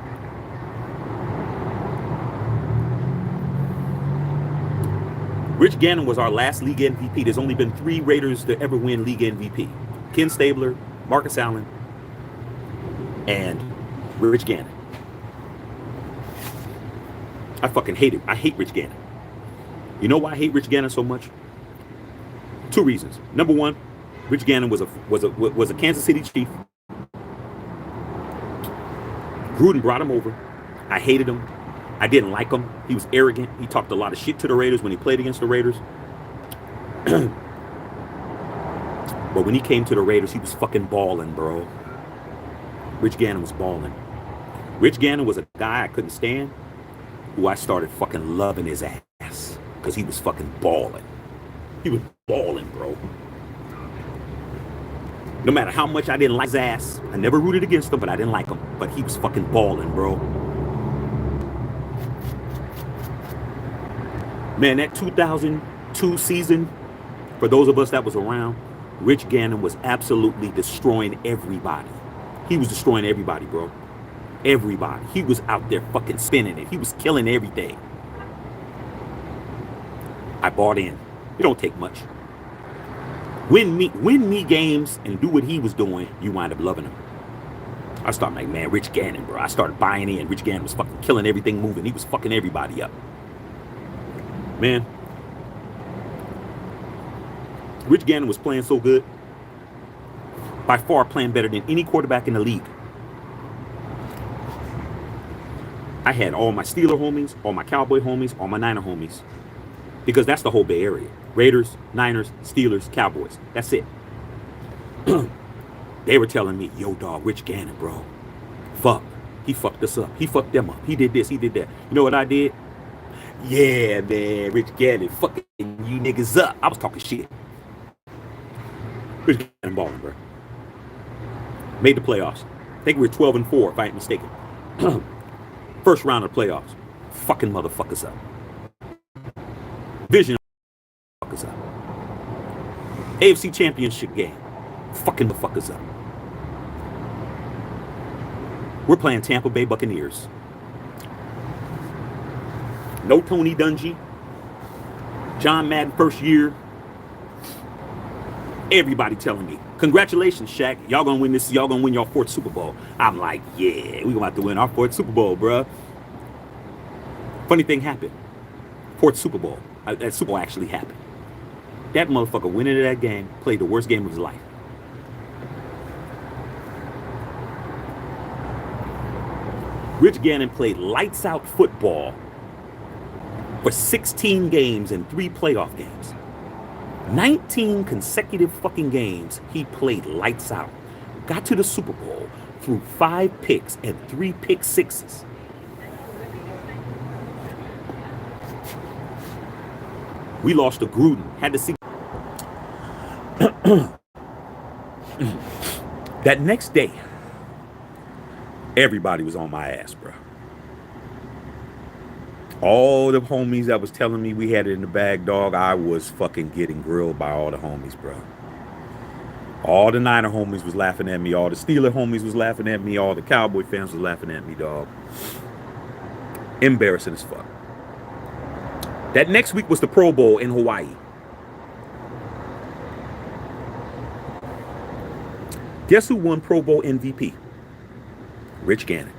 Rich Gannon was our last league MVP. There's only been 3 Raiders to ever win league MVP. Ken Stabler, Marcus Allen, and Rich Gannon. I fucking hate it. I hate Rich Gannon. You know why I hate Rich Gannon so much? 2 reasons. Number 1, Rich Gannon was a Kansas City Chief. Gruden brought him over. I hated him. I didn't like him. He was arrogant. He talked a lot of shit to the Raiders when he played against the Raiders. But when he came to the Raiders, he was fucking balling, bro. Rich Gannon was balling. Rich Gannon was a guy I couldn't stand, who I started fucking loving his ass. Because he was fucking balling. He was balling, bro. No matter how much I didn't like his ass, I never rooted against him, but I didn't like him. But he was fucking balling, bro. Man, that 2002 season, for those of us that was around, Rich Gannon was absolutely destroying everybody. He was destroying everybody, bro. Everybody. He was out there fucking spinning it. He was killing everything. I bought in. It don't take much. Win me games and do what he was doing, you wind up loving him. I started like, man, Rich Gannon, bro. I started buying in. Rich Gannon was fucking killing everything moving. He was fucking everybody up. Man. Rich Gannon was playing so good. By far playing better than any quarterback in the league. I had all my Steeler homies, all my Cowboy homies, all my Niner homies. Because that's the whole Bay Area. Raiders, Niners, Steelers, Cowboys. That's it. They were telling me, yo, dog, Rich Gannon, bro. Fuck. He fucked us up. He fucked them up. He did this. He did that. You know what I did? Yeah, man. Rich Gannon fucking you niggas up. I was talking shit. Rich Gannon balling, bro. Made the playoffs. I think we were 12-4, if I ain't mistaken. First round of the playoffs. Fucking motherfuckers up. Vision motherfuckers up. AFC Championship game. Fucking motherfuckers up. We're playing Tampa Bay Buccaneers. No Tony Dungy. John Madden first year. Everybody telling me, congratulations, Shaq. Y'all gonna win this. Y'all gonna win your 4th Super Bowl. I'm like, yeah, we gonna have to win our 4th Super Bowl, bruh. Funny thing happened. Fourth Super Bowl. That Super Bowl actually happened. That motherfucker went into that game, played the worst game of his life. Rich Gannon played lights out football for 16 games and 3 playoff games. 19 consecutive fucking games he played lights out. Got to the Super Bowl, threw 5 picks and 3 pick sixes. We lost to Gruden. Had to see. That next day, everybody was on my ass, bro. All the homies that was telling me we had it in the bag, dog, I was fucking getting grilled by all the homies, bro. All the Niner homies was laughing at me. All the Steeler homies was laughing at me. All the Cowboy fans was laughing at me, dog. Embarrassing as fuck. That next week was the Pro Bowl in Hawaii. Guess who won Pro Bowl MVP? Rich Gannon.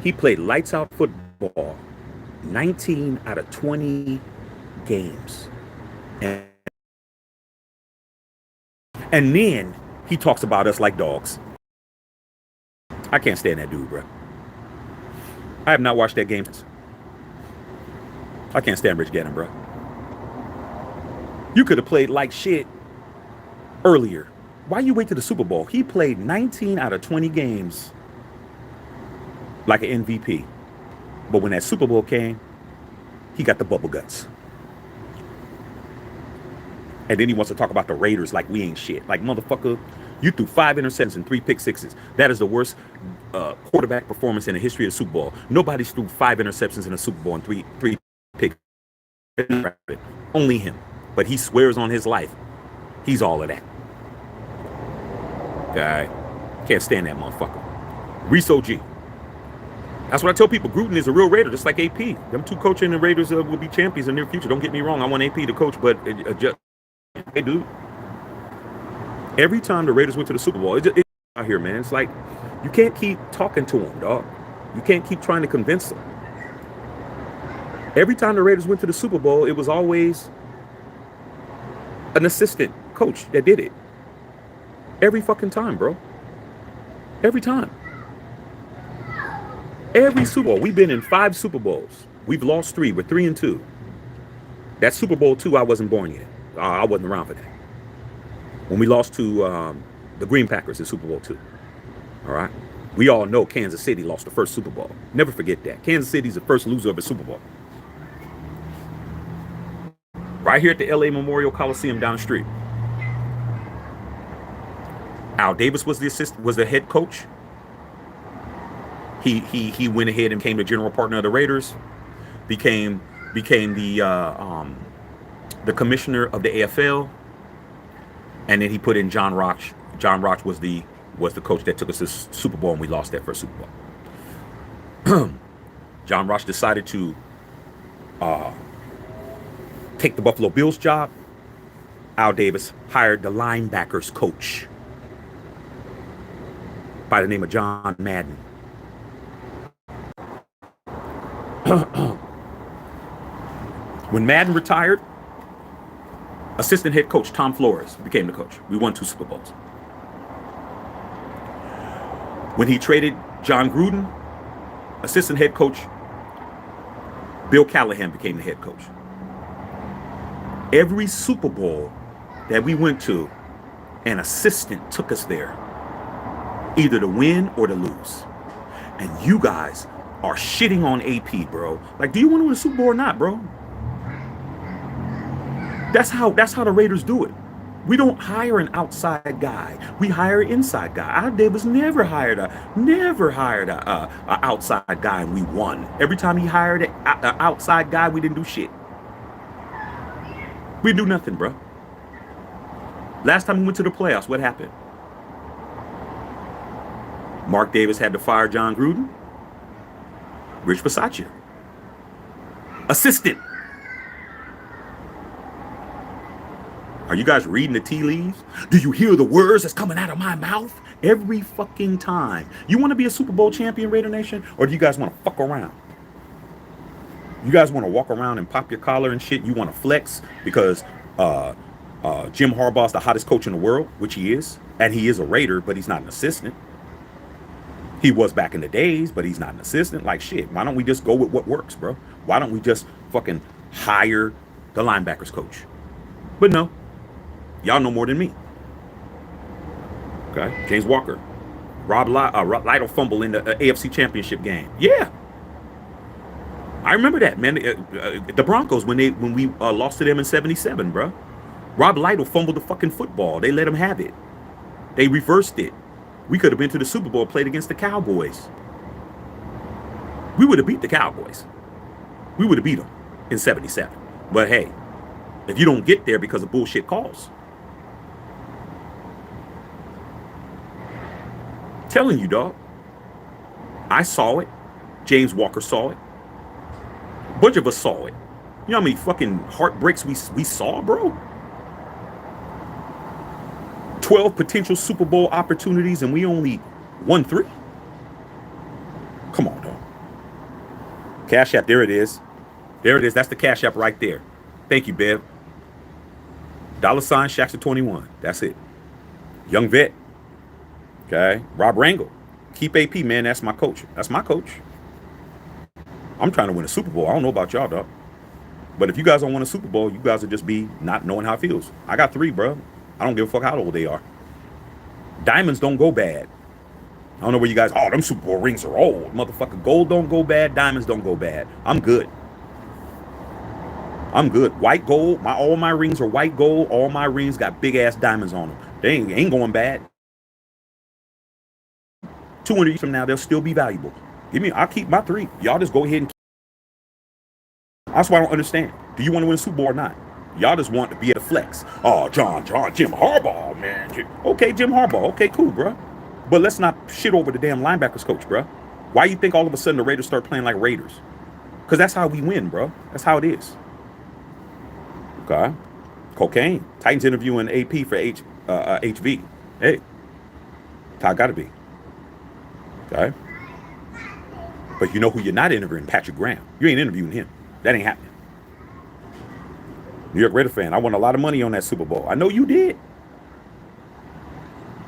He played lights out football 19 out of 20 games. And then he talks about us like dogs. I can't stand that dude, bro. I have not watched that game since. I can't stand Rich Gannon, bro. You could have played like shit earlier. Why you wait to the Super Bowl? He played 19 out of 20 games like an MVP. But when that Super Bowl came, he got the bubble guts. And then he wants to talk about the Raiders like we ain't shit. Like, motherfucker, you threw 5 interceptions and 3 pick sixes. That is the worst quarterback performance in the history of the Super Bowl. Nobody's threw 5 interceptions in a Super Bowl and 3 pick. Only him. But he swears on his life. He's all of that. Guy. Can't stand that motherfucker. Reese OG. That's what I tell people. Gruden is a real Raider, just like AP. Them two coaching the Raiders will be champions in the near future. Don't get me wrong. I want AP to coach, but hey, dude. Every time the Raiders went to the Super Bowl, it's out here, man. It's like you can't keep talking to them, dog. You can't keep trying to convince them. Every time the Raiders went to the Super Bowl, it was always an assistant coach that did it. Every fucking time, bro. Every time. Every Super Bowl. We've been in 5 Super Bowls. We've lost 3. We're 3-2. That Super Bowl 2, I wasn't born yet. I wasn't around for that. When we lost to the Green Packers in Super Bowl 2. All right? We all know Kansas City lost the first Super Bowl. Never forget that. Kansas City's the first loser of a Super Bowl. Right here at the LA Memorial Coliseum down the street. Al Davis was the head coach. He went ahead and became the general partner of the Raiders, became the commissioner of the AFL, and then he put in John Roch. John Roch was the coach that took us to the Super Bowl, and we lost that first Super Bowl. John Roch decided to take the Buffalo Bills job. Al Davis hired the linebackers coach by the name of John Madden. When Madden retired, assistant head coach Tom Flores became the coach. We won 2 Super Bowls. When he traded John Gruden, assistant head coach Bill Callahan became the head coach. Every Super Bowl that we went to, an assistant took us there, either to win or to lose. And you guys are shitting on AP, bro. Like, do you want to win a Super Bowl or not, bro? That's how the Raiders do it. We don't hire an outside guy. We hire an inside guy. Al Davis never hired a outside guy, and we won. Every time he hired an outside guy, we didn't do shit. We do nothing, bro. Last time we went to the playoffs, what happened? Mark Davis had to fire John Gruden. Rich Bisaccia. Assistant. Are you guys reading the tea leaves? Do you hear the words that's coming out of my mouth? Every fucking time. You want to be a Super Bowl champion, Raider Nation? Or do you guys want to fuck around? You guys want to walk around and pop your collar and shit? You want to flex because Jim Harbaugh's the hottest coach in the world, which he is. And he is a Raider, but he's not an assistant. He was back in the days, but he's not an assistant. Like, shit, why don't we just go with what works, bro? Why don't we just fucking hire the linebackers coach? But no, y'all know more than me. Okay, James Walker. Rob Lytle fumble in the AFC Championship game. Yeah, I remember that, man. The Broncos when we lost to them in '77, bro. Rob Lytle fumbled the fucking football. They let him have it. They reversed it. We could have been to the Super Bowl, played against the Cowboys. We would have beat the Cowboys. We would have beat them in '77. But hey, if you don't get there because of bullshit calls, telling you, dog. I saw it. James Walker saw it. A bunch of us saw it. You know how many fucking heartbreaks we saw, bro? 12 potential Super Bowl opportunities and we only won 3? Come on, dog. Cash App, there it is. There it is. That's the Cash App right there. Thank you, Bev. $ Shaxter21. That's it. Young vet. Okay. Rob Rangel. Keep AP, man. That's my coach. That's my coach. I'm trying to win a Super Bowl. I don't know about y'all, dog. But if you guys don't win a Super Bowl, you guys will just be not knowing how it feels. I got 3, bro. I don't give a fuck how old they are. Diamonds don't go bad. I don't know where you guys, oh, them Super Bowl rings are old. Motherfucker, gold don't go bad. Diamonds don't go bad. I'm good. I'm good. White gold. All my rings are white gold. All my rings got big ass diamonds on them. They ain't going bad. 200 years from now, they'll still be valuable. I'll keep my 3. Y'all just go ahead and that's why I don't understand. Do you want to win a Super Bowl or not? Y'all just want to be at a flex. Oh, Jim Harbaugh, man. Okay, Jim Harbaugh. Okay, cool, bro. But let's not shit over the damn linebackers coach, bro. Why you think all of a sudden the Raiders start playing like Raiders? Because that's how we win, bro. That's how it is. Okay. Cocaine. Titans interviewing AP for HV. Hey. That's how it got to be. Okay. But you know who you're not interviewing? Patrick Graham. You ain't interviewing him. That ain't happening. New York Raider fan, I won a lot of money on that Super Bowl. I know you did.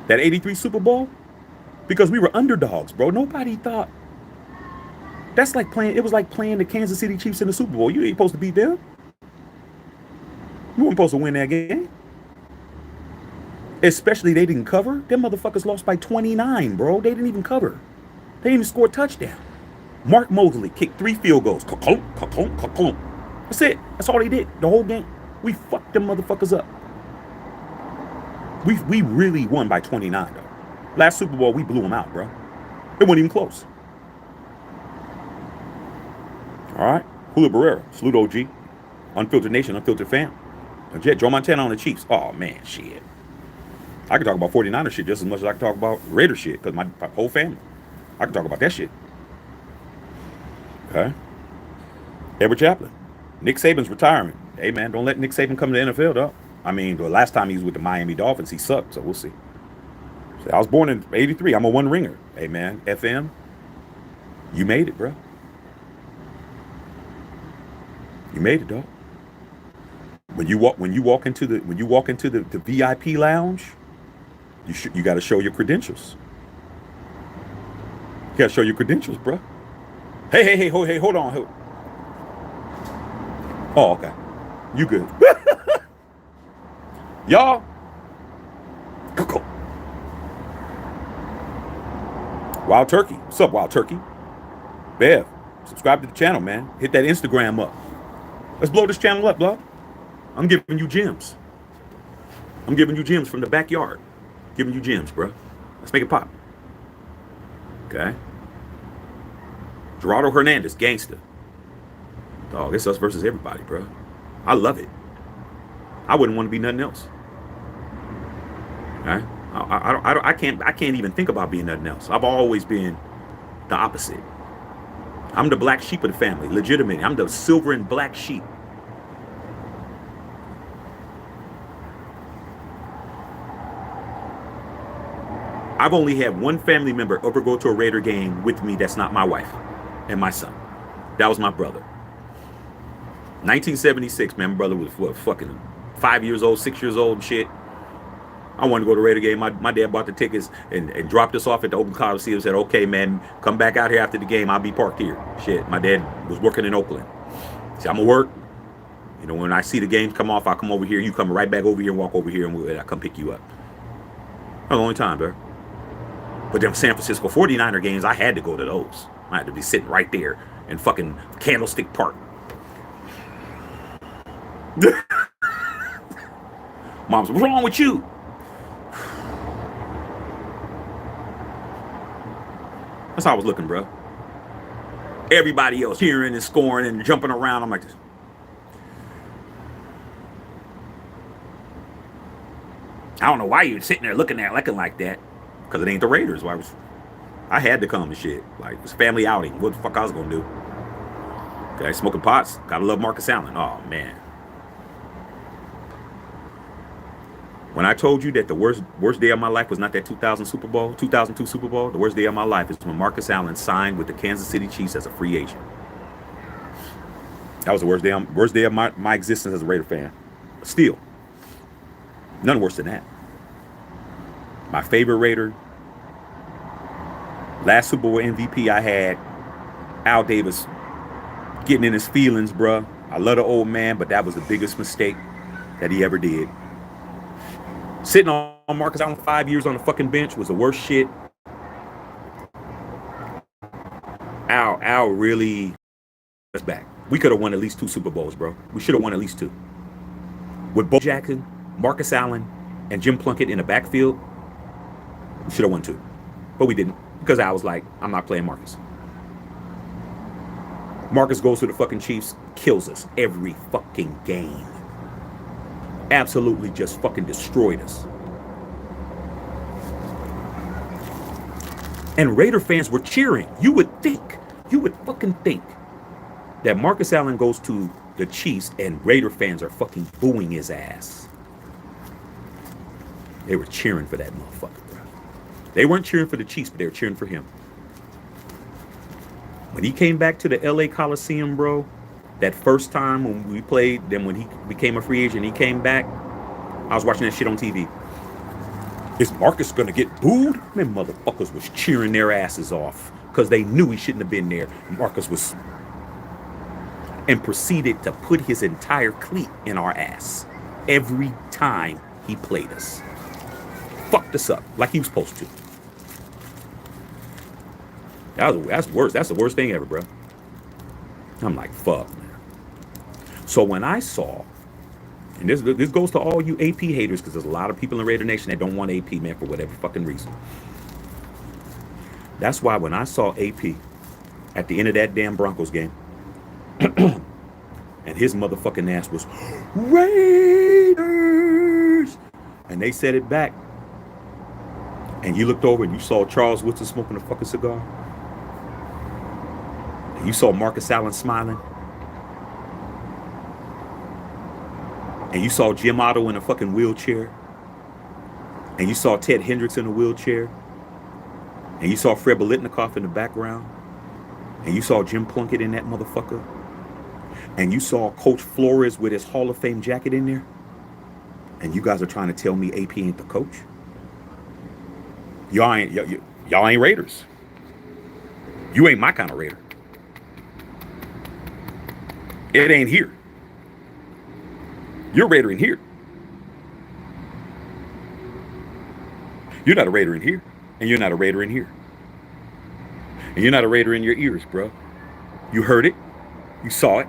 That '83 Super Bowl? Because we were underdogs, bro. Nobody thought. That's like playing, it was like playing the Kansas City Chiefs in the Super Bowl. You ain't supposed to beat them. You weren't supposed to win that game. Especially they didn't cover. Them motherfuckers lost by 29, bro. They didn't even cover. They didn't even score a touchdown. Mark Mosley kicked 3 field goals. That's it. That's all they did. The whole game. We fucked them motherfuckers up. We really won by 29, though. Last Super Bowl, we blew them out, bro. It wasn't even close. All right. Julio Barrera. Salute OG. Unfiltered Nation. Unfiltered fam. Jet. Joe Montana on the Chiefs. Oh, man. Shit. I can talk about 49er shit just as much as I can talk about Raider shit because my whole family. I can talk about that shit. Okay. Edward Chaplin. Nick Saban's retiring. Hey, man, don't let Nick Saban come to the NFL, though. I mean, the last time he was with the Miami Dolphins, he sucked, so we'll see. So I was born in '83. I'm a one-ringer. Hey, man, FM, you made it, bro. You made it, dog. When you walk into the VIP lounge, you got to show your credentials. You got to show your credentials, bro. Hey, hold on. Oh, okay. You good. Y'all. Go. Wild Turkey. What's up, Wild Turkey? Bev, subscribe to the channel, man. Hit that Instagram up. Let's blow this channel up, bro. I'm giving you gems. I'm giving you gems from the backyard. Giving you gems, bro. Let's make it pop. Okay. Gerardo Hernandez, gangster. Dog, it's us versus everybody, bro. I love it. I wouldn't want to be nothing else. Okay? I can't even think about being nothing else. I've always been the opposite. I'm the black sheep of the family, legitimately. I'm the silver and black sheep. I've only had one family member ever go to a Raider game with me that's not my wife and my son. That was my brother. 1976, man. My brother was what, fucking 5 years old, 6 years old and shit. I wanted to go to Raider game. My dad bought the tickets and dropped us off at the Oakland Coliseum and said, okay, man, come back out here after the game. I'll be parked here. Shit, my dad was working in Oakland. See, I'm going to work. You know, when I see the games come off, I'll come over here. You come right back over here and walk over here, and I'll come pick you up. That's the only time, bro. But them San Francisco 49er games, I had to go to those. I had to be sitting right there in fucking Candlestick Park. Mom's, what's wrong with you? That's how I was looking, bro. Everybody else cheering and scoring and jumping around. I'm like this. I don't know why you're sitting there looking like that. Because it ain't the Raiders. I had to come and shit. Like, it was family outing. What the fuck I was going to do? Okay, smoking pots. Gotta love Marcus Allen. Oh, man. When I told you that the worst day of my life was not that 2002 Super Bowl, the worst day of my life is when Marcus Allen signed with the Kansas City Chiefs as a free agent. That was the worst day of my existence as a Raider fan. Still, none worse than that. My favorite Raider, last Super Bowl MVP I had, Al Davis, getting in his feelings, bruh. I love the old man, but that was the biggest mistake that he ever did. Sitting on Marcus Allen 5 years on the fucking bench was the worst shit. Al really us back. We could have won at least 2 Super Bowls, bro. We should have won at least 2. With Bo Jackson, Marcus Allen, and Jim Plunkett in the backfield, we should have won 2. But we didn't, because Al was like, I'm not playing Marcus. Marcus goes to the fucking Chiefs, kills us every fucking game. Absolutely just fucking destroyed us. And Raider fans were cheering. You would fucking think that Marcus Allen goes to the Chiefs and Raider fans are fucking booing his ass. They were cheering for that motherfucker, bro. They weren't cheering for the Chiefs, but they were cheering for him. When he came back to the LA Coliseum, bro, that first time when we played, then when he became a free agent, he came back, I was watching that shit on TV. Is Marcus going to get booed? Man, motherfuckers was cheering their asses off because they knew he shouldn't have been there. Marcus was, and proceeded to put his entire cleat in our ass every time he played us. Fucked us up like he was supposed to. That's worse. That's the worst thing ever, bro. I'm like, fuck, man. So when I saw, and this goes to all you AP haters, because there's a lot of people in Raider Nation that don't want AP, man, for whatever fucking reason. That's why when I saw AP at the end of that damn Broncos game, and his motherfucking ass was, Raiders! And they said it back. And you looked over and you saw Charles Woodson smoking a fucking cigar. And you saw Marcus Allen smiling. And you saw Jim Otto in a fucking wheelchair. And you saw Ted Hendricks in a wheelchair. And you saw Fred Biletnikoff in the background. And you saw Jim Plunkett in that motherfucker. And you saw Coach Flores with his Hall of Fame jacket in there. And you guys are trying to tell me AP ain't the coach? Y'all ain't Raiders. You ain't my kind of Raider. It ain't here. You're a Raider in here. You're not a Raider in here. And you're not a Raider in here. And you're not a Raider in your ears, bro. You heard it. You saw it.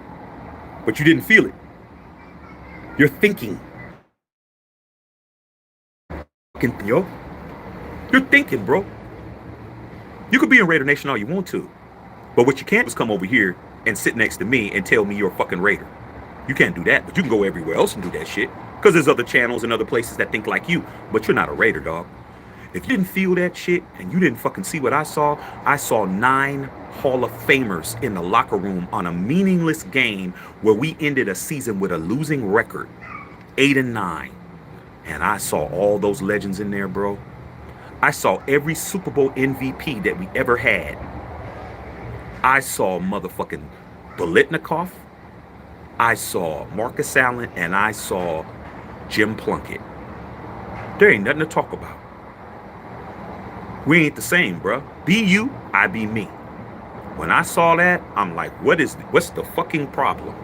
But you didn't feel it. You're thinking. Yo. You're thinking, bro. You could be in Raider Nation all you want to. But what you can't is come over here and sit next to me and tell me you're a fucking Raider. You can't do that, but you can go everywhere else and do that shit. Because there's other channels and other places that think like you. But you're not a Raider, dog. If you didn't feel that shit and you didn't fucking see what I saw 9 Hall of Famers in the locker room on a meaningless game where we ended a season with a losing record, 8-9. And I saw all those legends in there, bro. I saw every Super Bowl MVP that we ever had. I saw motherfucking Bolitnikoff. I saw Marcus Allen, and I saw Jim Plunkett. There ain't nothing to talk about. We ain't the same, bruh. Be you, I be me. When I saw that, I'm like, what's the fucking problem?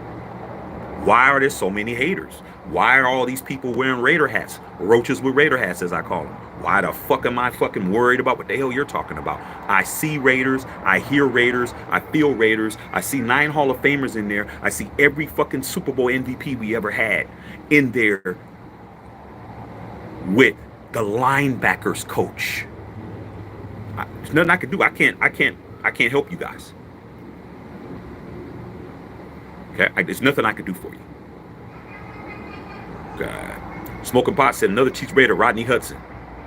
Why are there so many haters? Why are all these people wearing Raider hats? Roaches with Raider hats, as I call them. Why the fuck am I fucking worried about what the hell you're talking about? I see Raiders, I hear Raiders, I feel Raiders, I see 9 Hall of Famers in there, I see every fucking Super Bowl MVP we ever had in there with the linebackers coach. There's nothing I can do. I can't help you guys. Okay, there's nothing I can do for you. Smoking Pot said another Chiefs Raider, Rodney Hudson.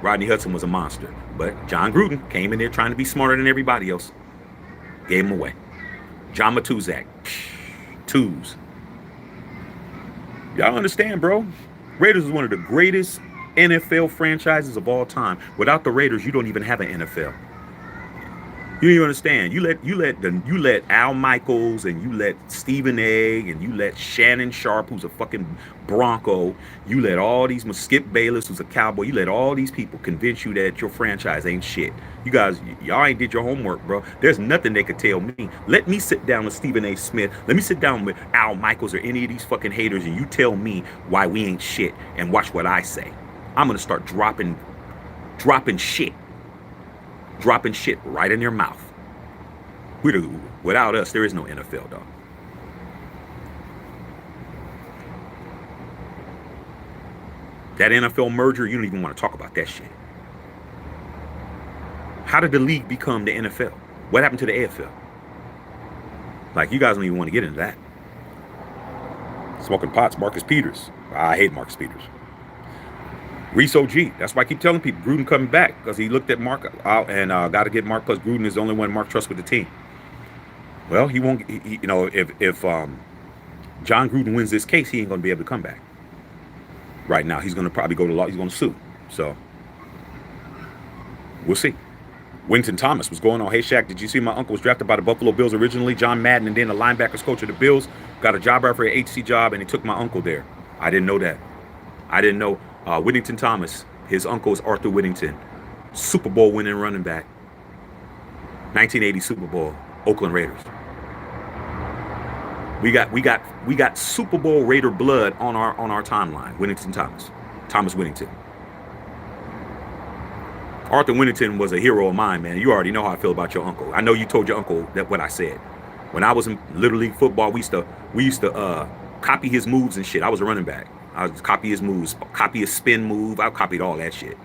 Rodney Hudson was a monster, but John Gruden came in there trying to be smarter than everybody else. Gave him away. John Matuzak. Twos. Y'all understand, bro? Raiders is one of the greatest NFL franchises of all time. Without the Raiders, you don't even have an NFL. You don't even understand. You let Al Michaels and you let Stephen A. and you let Shannon Sharp, who's a fucking Bronco. You let all these Skip Bayless, who's a Cowboy. You let all these people convince you that your franchise ain't shit. You guys, y'all ain't did your homework, bro. There's nothing they could tell me. Let me sit down with Stephen A. Smith. Let me sit down with Al Michaels or any of these fucking haters, and you tell me why we ain't shit. And watch what I say. I'm gonna start dropping shit. Dropping shit right in their mouth. Without us, there is no NFL, dog. That NFL merger, you don't even want to talk about that shit. How did the league become the NFL? What happened to the AFL? Like, you guys don't even want to get into that. Smoking Pots, Marcus Peters. I hate Marcus Peters. Reese OG. That's why I keep telling people Gruden coming back, because he looked at Mark out and got to get Mark. Plus, Gruden is the only one Mark trusts with the team. Well, he won't. If John Gruden wins this case, he ain't going to be able to come back. Right now, he's going to probably go to law. He's going to sue. So we'll see. Winton Thomas, what's going on? Hey, Shaq, did you see my uncle was drafted by the Buffalo Bills originally? John Madden, and then the linebackers coach of the Bills got a job offer for an HC job, and he took my uncle there. I didn't know that. I didn't know. Whittington Thomas, his uncle is Arthur Whittington, Super Bowl winning running back, 1980 Super Bowl, Oakland Raiders. We got Super Bowl Raider blood on our timeline. Whittington Thomas Whittington. Arthur Whittington was a hero of mine, man. You already know how I feel about your uncle. I know you told your uncle that what I said. When I was in Little League football, we used to copy his moves and shit. I was a running back. I would copy his moves, copy his spin move. I copied all that shit.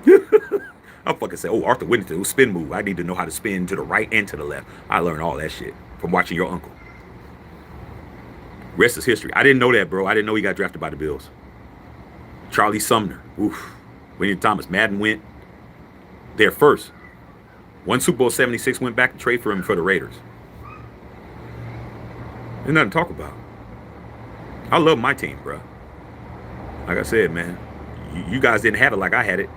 I fucking say, oh, Arthur Whittington, it was spin move. I need to know how to spin to the right and to the left. I learned all that shit from watching your uncle. Rest is history. I didn't know that, bro. I didn't know he got drafted by the Bills. Charlie Sumner. Oof. Whittington Thomas. Madden went there first. One Super Bowl 76 went back to trade for him for the Raiders. There's nothing to talk about. I love my team, bro. Like I said, man, you guys didn't have it like I had it.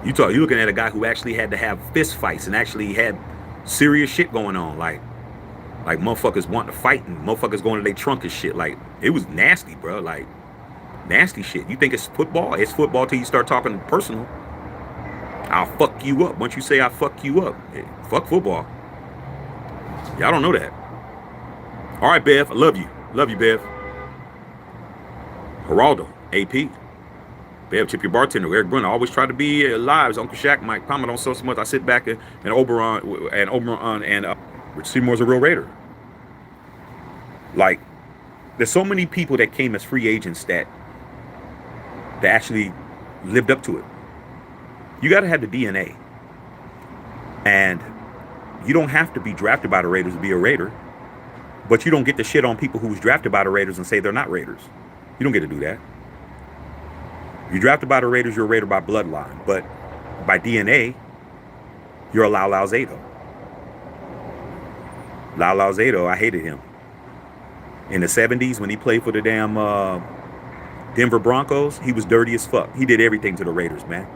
You're looking at a guy who actually had to have fist fights and actually had serious shit going on. Like motherfuckers wanting to fight and motherfuckers going to their trunk and shit. Like, it was nasty, bro. Like, nasty shit. You think it's football? It's football till you start talking personal. I'll fuck you up. Once you say I fuck you up, fuck football. Y'all don't know that. All right, Bev. I love you. Love you, Bev. Geraldo, AP. Bev, Chip your bartender. Eric Brunner. I always try to be live. Uncle Shaq, Mike Palmer don't so much. I sit back and Oberon and Rich Seymour's a real Raider. Like, there's so many people that came as free agents that actually lived up to it. You got to have the DNA. And you don't have to be drafted by the Raiders to be a Raider. But you don't get to shit on people who was drafted by the Raiders and say they're not Raiders. You don't get to do that. You're drafted by the Raiders, you're a Raider by bloodline. But by DNA, you're a Lau Zato. Lau Zato, I hated him. In the 70s when he played for the damn Denver Broncos, he was dirty as fuck. He did everything to the Raiders, man.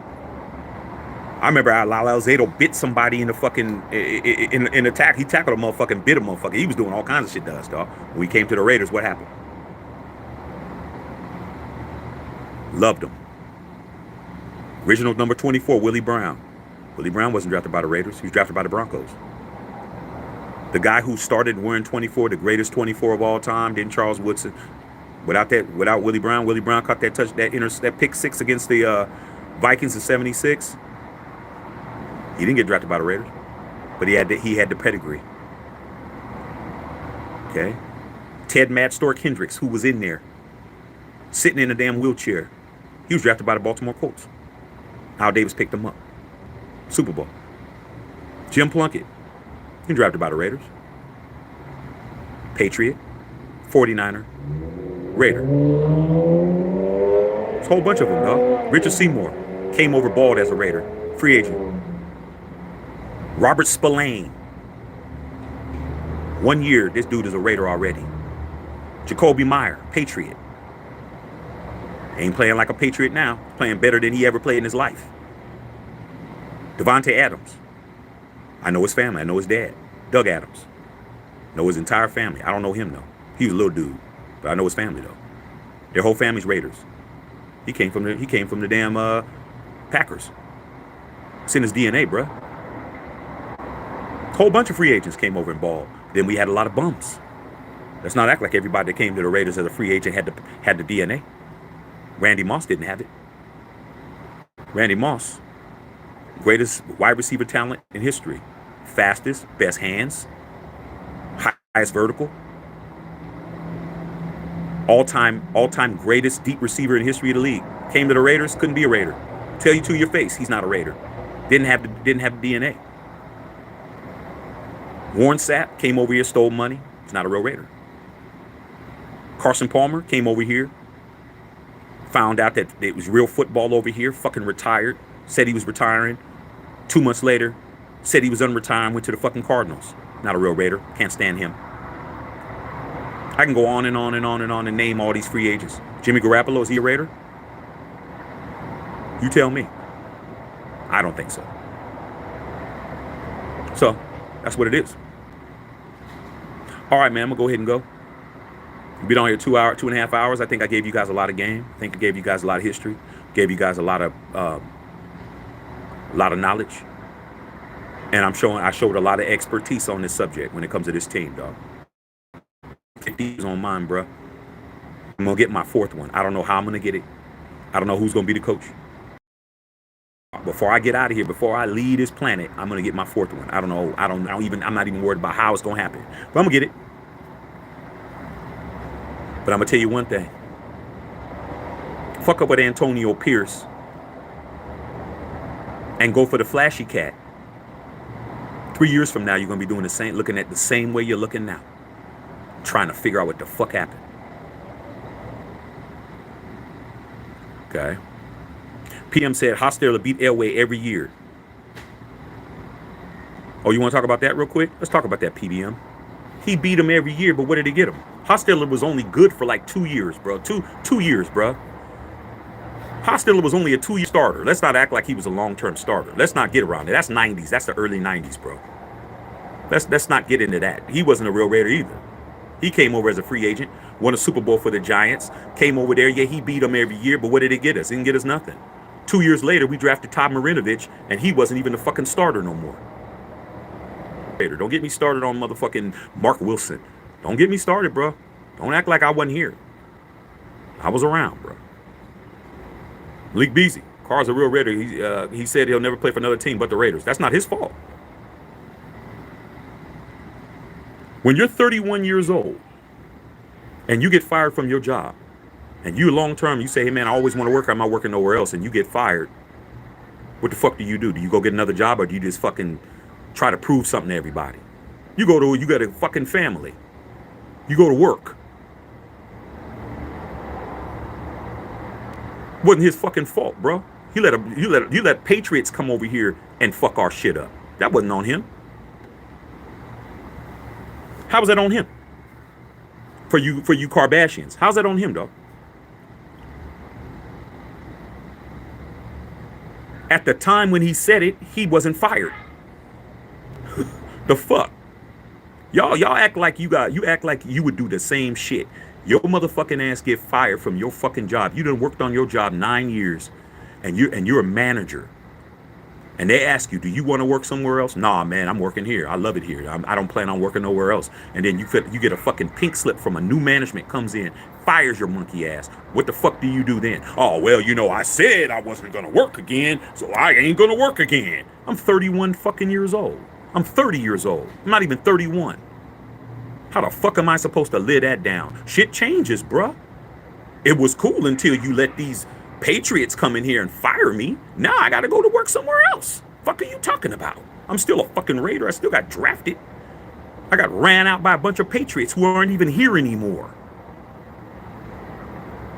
I remember Lyle Alzado bit somebody in the fucking in the tackle. He tackled a motherfucking, bit a motherfucker. He was doing all kinds of shit to us, dog. When we came to the Raiders, what happened? Loved him. Original number 24, Willie Brown. Willie Brown wasn't drafted by the Raiders. He was drafted by the Broncos. The guy who started wearing 24, the greatest 24 of all time, didn't Charles Woodson. Without Willie Brown caught that touch, that pick six against the Vikings in '76. He didn't get drafted by the Raiders, but he had the pedigree. Okay, Ted Mad Stork Hendricks, who was in there, sitting in a damn wheelchair, he was drafted by the Baltimore Colts. Al Davis picked him up. Super Bowl. Jim Plunkett, he drafted by the Raiders. Patriot, 49er, Raider. There's a whole bunch of them, dog. Richard Seymour came over bald as a Raider, free agent. Robert Spillane. 1 year, this dude is a Raider already. Jacoby Meyer, Patriot. Ain't playing like a Patriot now. Playing better than he ever played in his life. Devontae Adams. I know his family. I know his dad. Doug Adams. Know his entire family. I don't know him, though. He was a little dude. But I know his family, though. Their whole family's Raiders. He came from the damn Packers. It's in his DNA, bruh. Whole bunch of free agents came over and balled. Then we had a lot of bums. Let's not act like everybody that came to the Raiders as a free agent had the DNA. Randy Moss didn't have it. Randy Moss, greatest wide receiver talent in history. Fastest, best hands, highest vertical. All-time greatest deep receiver in history of the league. Came to the Raiders, couldn't be a Raider. Tell you to your face, he's not a Raider. Didn't have the DNA. Warren Sapp came over here, stole money. He's not a real Raider. Carson Palmer came over here, found out that it was real football over here, fucking retired, said he was retiring. 2 months later, said he was unretiring, went to the fucking Cardinals. Not a real Raider. Can't stand him. I can go on and on and on and on and name all these free agents. Jimmy Garoppolo, is he a Raider? You tell me. I don't think so. So, that's what it is. All right, man, I'm going to go ahead and go. We've been on here 2.5 hours. I think I gave you guys a lot of game. I think I gave you guys a lot of history. Gave you guys a lot of knowledge. And I showed a lot of expertise on this subject when it comes to this team, dog. These on mine, bro. I'm gonna get my fourth one. I don't know how I'm gonna get it. I don't know who's gonna be the coach. Before I get out of here, before I leave this planet, I'm gonna get my fourth one. I don't know. I'm not even worried about how it's gonna happen. But I'm gonna get it. But I'm gonna tell you one thing. Fuck up with Antonio Pierce and go for the flashy cat. 3 years from now, you're gonna be doing the same, looking at the same way you're looking now. Trying to figure out what the fuck happened. Okay. PM said Hostetler beat Elway every year. Oh, you want to talk about that real quick? Let's talk about that, PBM. He beat him every year, but what did he get him? Hostetler was only good for like 2 years, bro. Two years, bro. Hostetler was only a 2-year starter. Let's not act like he was a long-term starter. Let's not get around it. That's 90s. That's the early 90s, bro. Let's not get into that. He wasn't a real Raider either. He came over as a free agent, won a Super Bowl for the Giants, came over there. Yeah, he beat them every year, but what did it get us? It didn't get us nothing. 2 years later, we drafted Todd Marinovich, and he wasn't even the fucking starter no more. Don't get me started on motherfucking Mark Wilson. Don't get me started, bro. Don't act like I wasn't here. I was around, bro. Malik Beasley, Carr's a real Raider. He said he'll never play for another team but the Raiders. That's not his fault. When you're 31 years old and you get fired from your job and you long-term, you say, hey, man, I always want to work. I'm not working nowhere else. And you get fired. What the fuck do? Do you go get another job or do you just fucking try to prove something to everybody? You got a fucking family. You go to work. Wasn't his fucking fault, bro. You let Patriots come over here and fuck our shit up. That wasn't on him. How was that on him? For you Kardashians. How's that on him, dog? At the time when he said it, he wasn't fired. The fuck? Y'all act like you act like you would do the same shit. Your motherfucking ass get fired from your fucking job. You done worked on your job 9 years, and you're a manager. And they ask you, do you want to work somewhere else? Nah, man, I'm working here. I love it here. I don't plan on working nowhere else. And then you get a fucking pink slip from a new management comes in, fires your monkey ass. What the fuck do you do then? Oh, well, I said I wasn't going to work again, so I ain't going to work again. I'm 31 fucking years old. I'm 30 years old. I'm not even 31. How the fuck am I supposed to live that down? Shit changes, bruh. It was cool until you let these patriots come in here and fire me. Now I gotta go to work somewhere else. Fuck are you talking about? I'm still a fucking Raider. I still got drafted. I got ran out by a bunch of patriots who aren't even here anymore.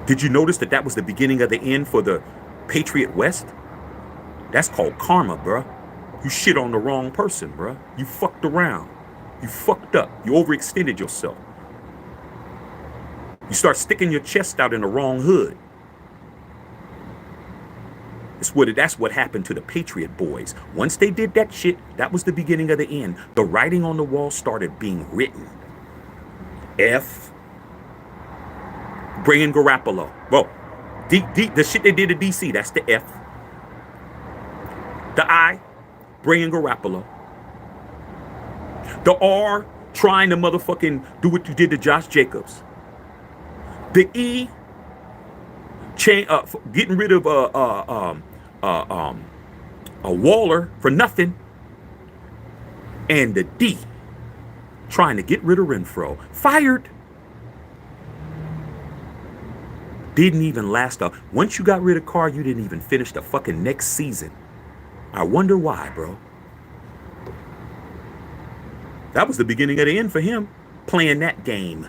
Did you notice that was the beginning of the end for the Patriot West? That's called karma, bruh. You shit on the wrong person, bruh. You fucked around. You fucked up. You overextended yourself. You start sticking your chest out in the wrong hood. That's what happened to the Patriot boys. Once they did that shit, that was the beginning of the end. The writing on the wall started being written. F. Bringing Garoppolo. Well, the shit they did to DC, that's the F. The I. Bringing Garoppolo. The R. Trying to motherfucking do what you did to Josh Jacobs. The E. Getting rid of a Waller for nothing, and the D, trying to get rid of Renfro. Fired. Didn't even last up. Once you got rid of Carr, you didn't even finish the fucking next season. I wonder why, bro. That was the beginning of the end for him, playing that game.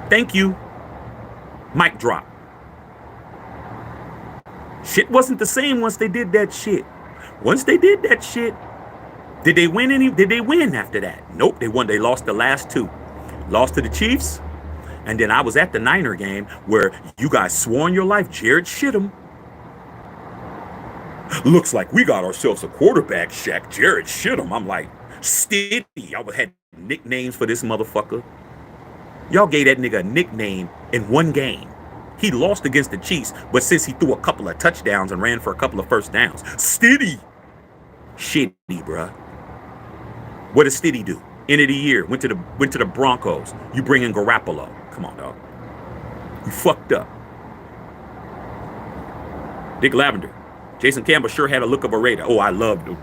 Thank you. Mic drop. Shit wasn't the same once they did that shit. Once they did that shit, did they win after that? Nope, they won. They lost the last two. Lost to the Chiefs. And then I was at the Niner game where you guys swore on your life Jared shit him. Looks like we got ourselves a quarterback, Shaq. Jared shit him. I'm like, Stiddy. Y'all had nicknames for this motherfucker. Y'all gave that nigga a nickname in one game. He lost against the Chiefs, but since he threw a couple of touchdowns and ran for a couple of first downs, Stiddy. Shitty, bruh. What does Stiddy do? End of the year, went to the Broncos. You bring in Garoppolo. Come on, dog. You fucked up. Dick Lavender. Jason Campbell sure had a look of a Raider. Oh, I loved him,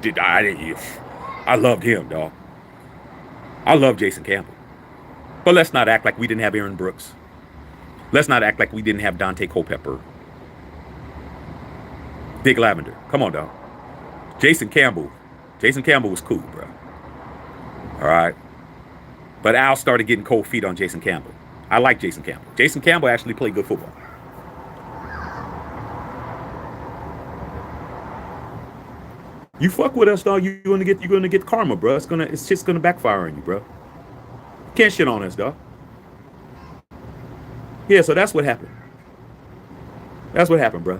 dog. I love Jason Campbell. But let's not act like we didn't have Aaron Brooks. Let's not act like we didn't have Dante Culpepper. Dick Lavender. Come on, dog. Jason Campbell was cool, bro. All right. But Al started getting cold feet on Jason Campbell. I like Jason Campbell. Jason Campbell actually played good football. You fuck with us, dog. You're gonna get karma, bro. It's just gonna backfire on you, bro. Can't shit on us, dog. Yeah, so that's what happened. That's what happened, bro.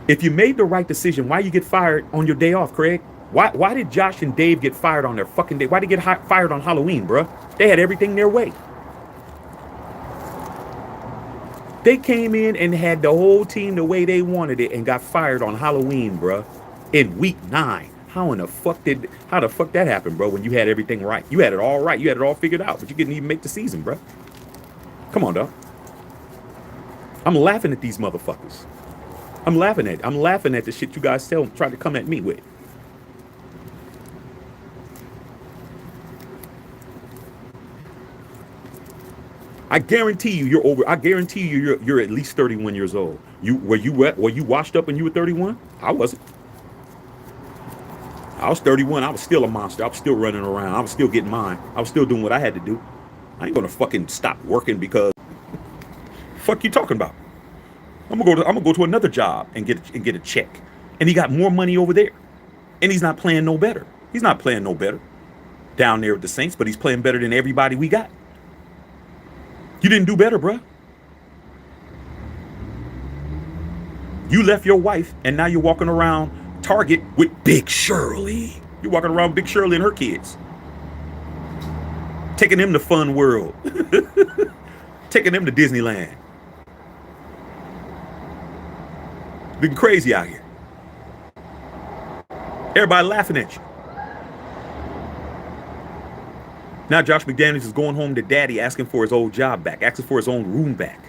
If you made the right decision, why you get fired on your day off, Craig? Why did Josh and Dave get fired on their fucking day? Why did they get fired on Halloween, bro? They had everything their way. They came in and had the whole team the way they wanted it and got fired on Halloween, bro. In week 9. How the fuck that happen, bro, when you had everything right? You had it all right. You had it all figured out, but you couldn't even make the season, bro. Come on, dog. I'm laughing at these motherfuckers. I'm laughing at the shit you guys try to come at me with. I guarantee you you're over. I guarantee you you're at least 31 years old. Were you washed up when you were 31? I wasn't. I was 31. I was still a monster. I was still running around. I was still getting mine. I was still doing what I had to do. I ain't gonna fucking stop working because fuck you talking about. I'm gonna go to another job and get a check. And he got more money over there. And he's not playing no better. He's not playing no better down there with the Saints, but he's playing better than everybody we got. You didn't do better, bruh. You left your wife, and now you're walking around Target with Big Shirley. You're walking around Big Shirley and her kids. Taking them to Fun World. Taking them to Disneyland. Been crazy out here. Everybody laughing at you. Now Josh McDaniels is going home to daddy, asking for his old job back, asking for his own room back.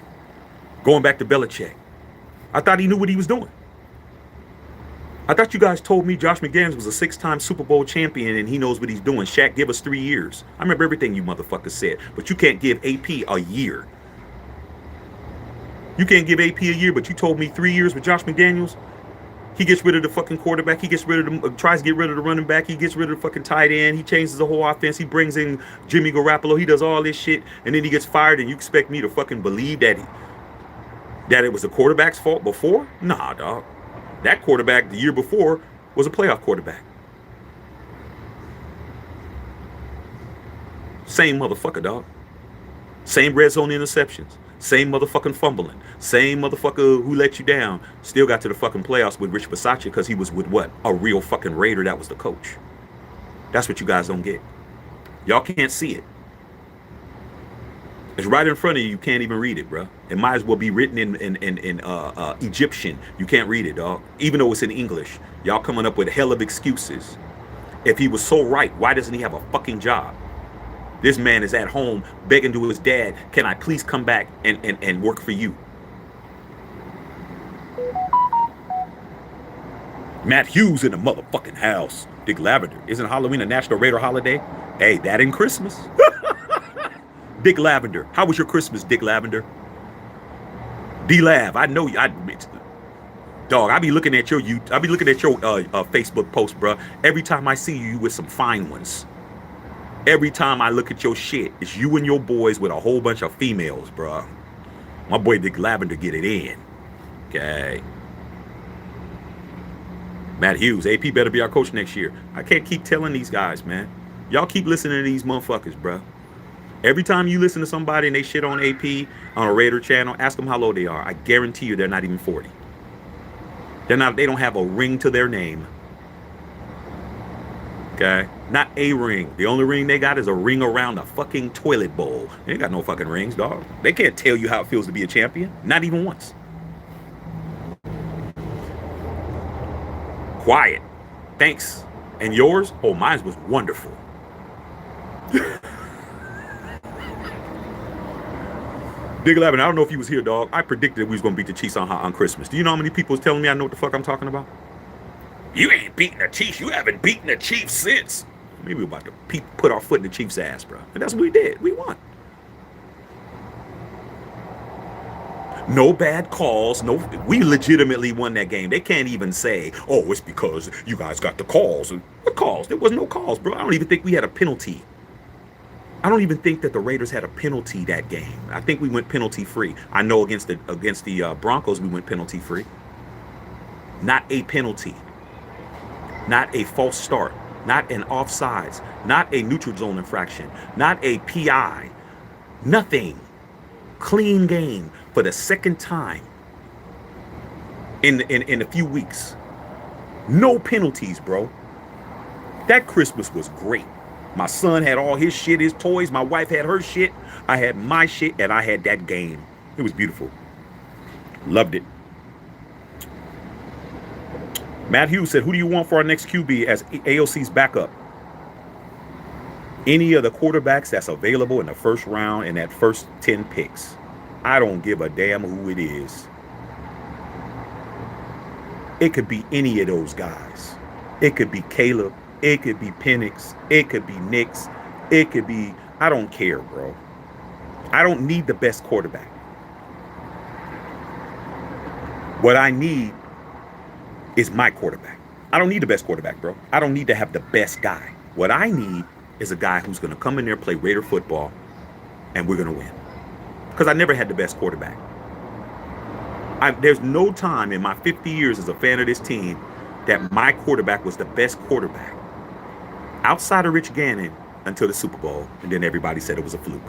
Going back to Belichick. I thought he knew what he was doing. I thought you guys told me Josh McDaniels was a 6-time Super Bowl champion and he knows what he's doing. Shaq, give us 3 years. I remember everything you motherfuckers said, but you can't give AP a year. You can't give AP a year, but you told me 3 years with Josh McDaniels. He gets rid of the fucking quarterback. He gets rid of the, tries to get rid of the running back. He gets rid of the fucking tight end. He changes the whole offense. He brings in Jimmy Garoppolo. He does all this shit, and then he gets fired, and you expect me to fucking believe that it was the quarterback's fault before? Nah, dog. That quarterback the year before was a playoff quarterback. Same motherfucker, dog. Same red zone interceptions. Same motherfucking fumbling. Same motherfucker who let you down. Still got to the fucking playoffs with Rich Bisaccia because he was with what? A real fucking Raider that was the coach. That's what you guys don't get. Y'all can't see it. It's right in front of you. You can't even read it, bro. It might as well be written in Egyptian. You can't read it, dog. Even though it's in English. Y'all coming up with hell of excuses. If he was so right, why doesn't he have a fucking job? This man is at home begging to his dad, can I please come back and work for you? Matt Hughes in the motherfucking house. Dick Lavender. Isn't Halloween a National Raider holiday? Hey, that in Christmas. Dick Lavender. How was your Christmas, Dick Lavender? D-Lav, I know you. Dog, I be looking at your Facebook post, bro. Every time I see you with some fine ones. Every time I look at your shit, it's you and your boys with a whole bunch of females, bro. My boy Dick Lavender get it in. Okay. Matt Hughes, AP better be our coach next year. I can't keep telling these guys, man. Y'all keep listening to these motherfuckers, bro. Every time you listen to somebody and they shit on AP on a Raider channel, ask them how low they are. I guarantee you they're not even 40. They don't have a ring to their name. Okay? Not a ring. The only ring they got is a ring around a fucking toilet bowl. They ain't got no fucking rings, dog. They can't tell you how it feels to be a champion. Not even once. Quiet. Thanks. And yours? Oh, mine was wonderful. Dick Lavin, I don't know if you was here, dog. I predicted we was going to beat the Chiefs on Christmas. Do you know how many people was telling me I know what the fuck I'm talking about? You ain't beating the Chiefs. You haven't beaten the Chiefs since. Maybe we're about to put our foot in the Chiefs' ass, bro. And that's what we did. We won. No bad calls. No, we legitimately won that game. They can't even say, oh, it's because you guys got the calls. What calls? There was no calls, bro. I don't even think we had a penalty. I don't even think that the Raiders had a penalty that game. I think we went penalty free. I know against the Broncos we went penalty free. Not a penalty. Not a false start. Not an offsides. Not a neutral zone infraction. Not a PI. Nothing. Clean game for the second time in a few weeks. No penalties, bro. That Christmas was great. My son had all his shit, his toys. My wife had her shit. I had my shit, and I had that game. It was beautiful. Loved it. Matt Hughes said, who do you want for our next QB as AOC's backup? Any of the quarterbacks that's available in the first round and that first 10 picks. I don't give a damn who it is. It could be any of those guys. It could be Caleb. It could be Penix. It could be Nix. It could be, I don't care, bro. I don't need the best quarterback. What I need is my quarterback. I don't need the best quarterback, bro. I don't need to have the best guy. What I need is a guy who's going to come in there, play Raider football, and we're going to win. Because I never had the best quarterback. There's no time in my 50 years as a fan of this team that my quarterback was the best quarterback. Outside of Rich Gannon until the Super Bowl, and then everybody said it was a fluke.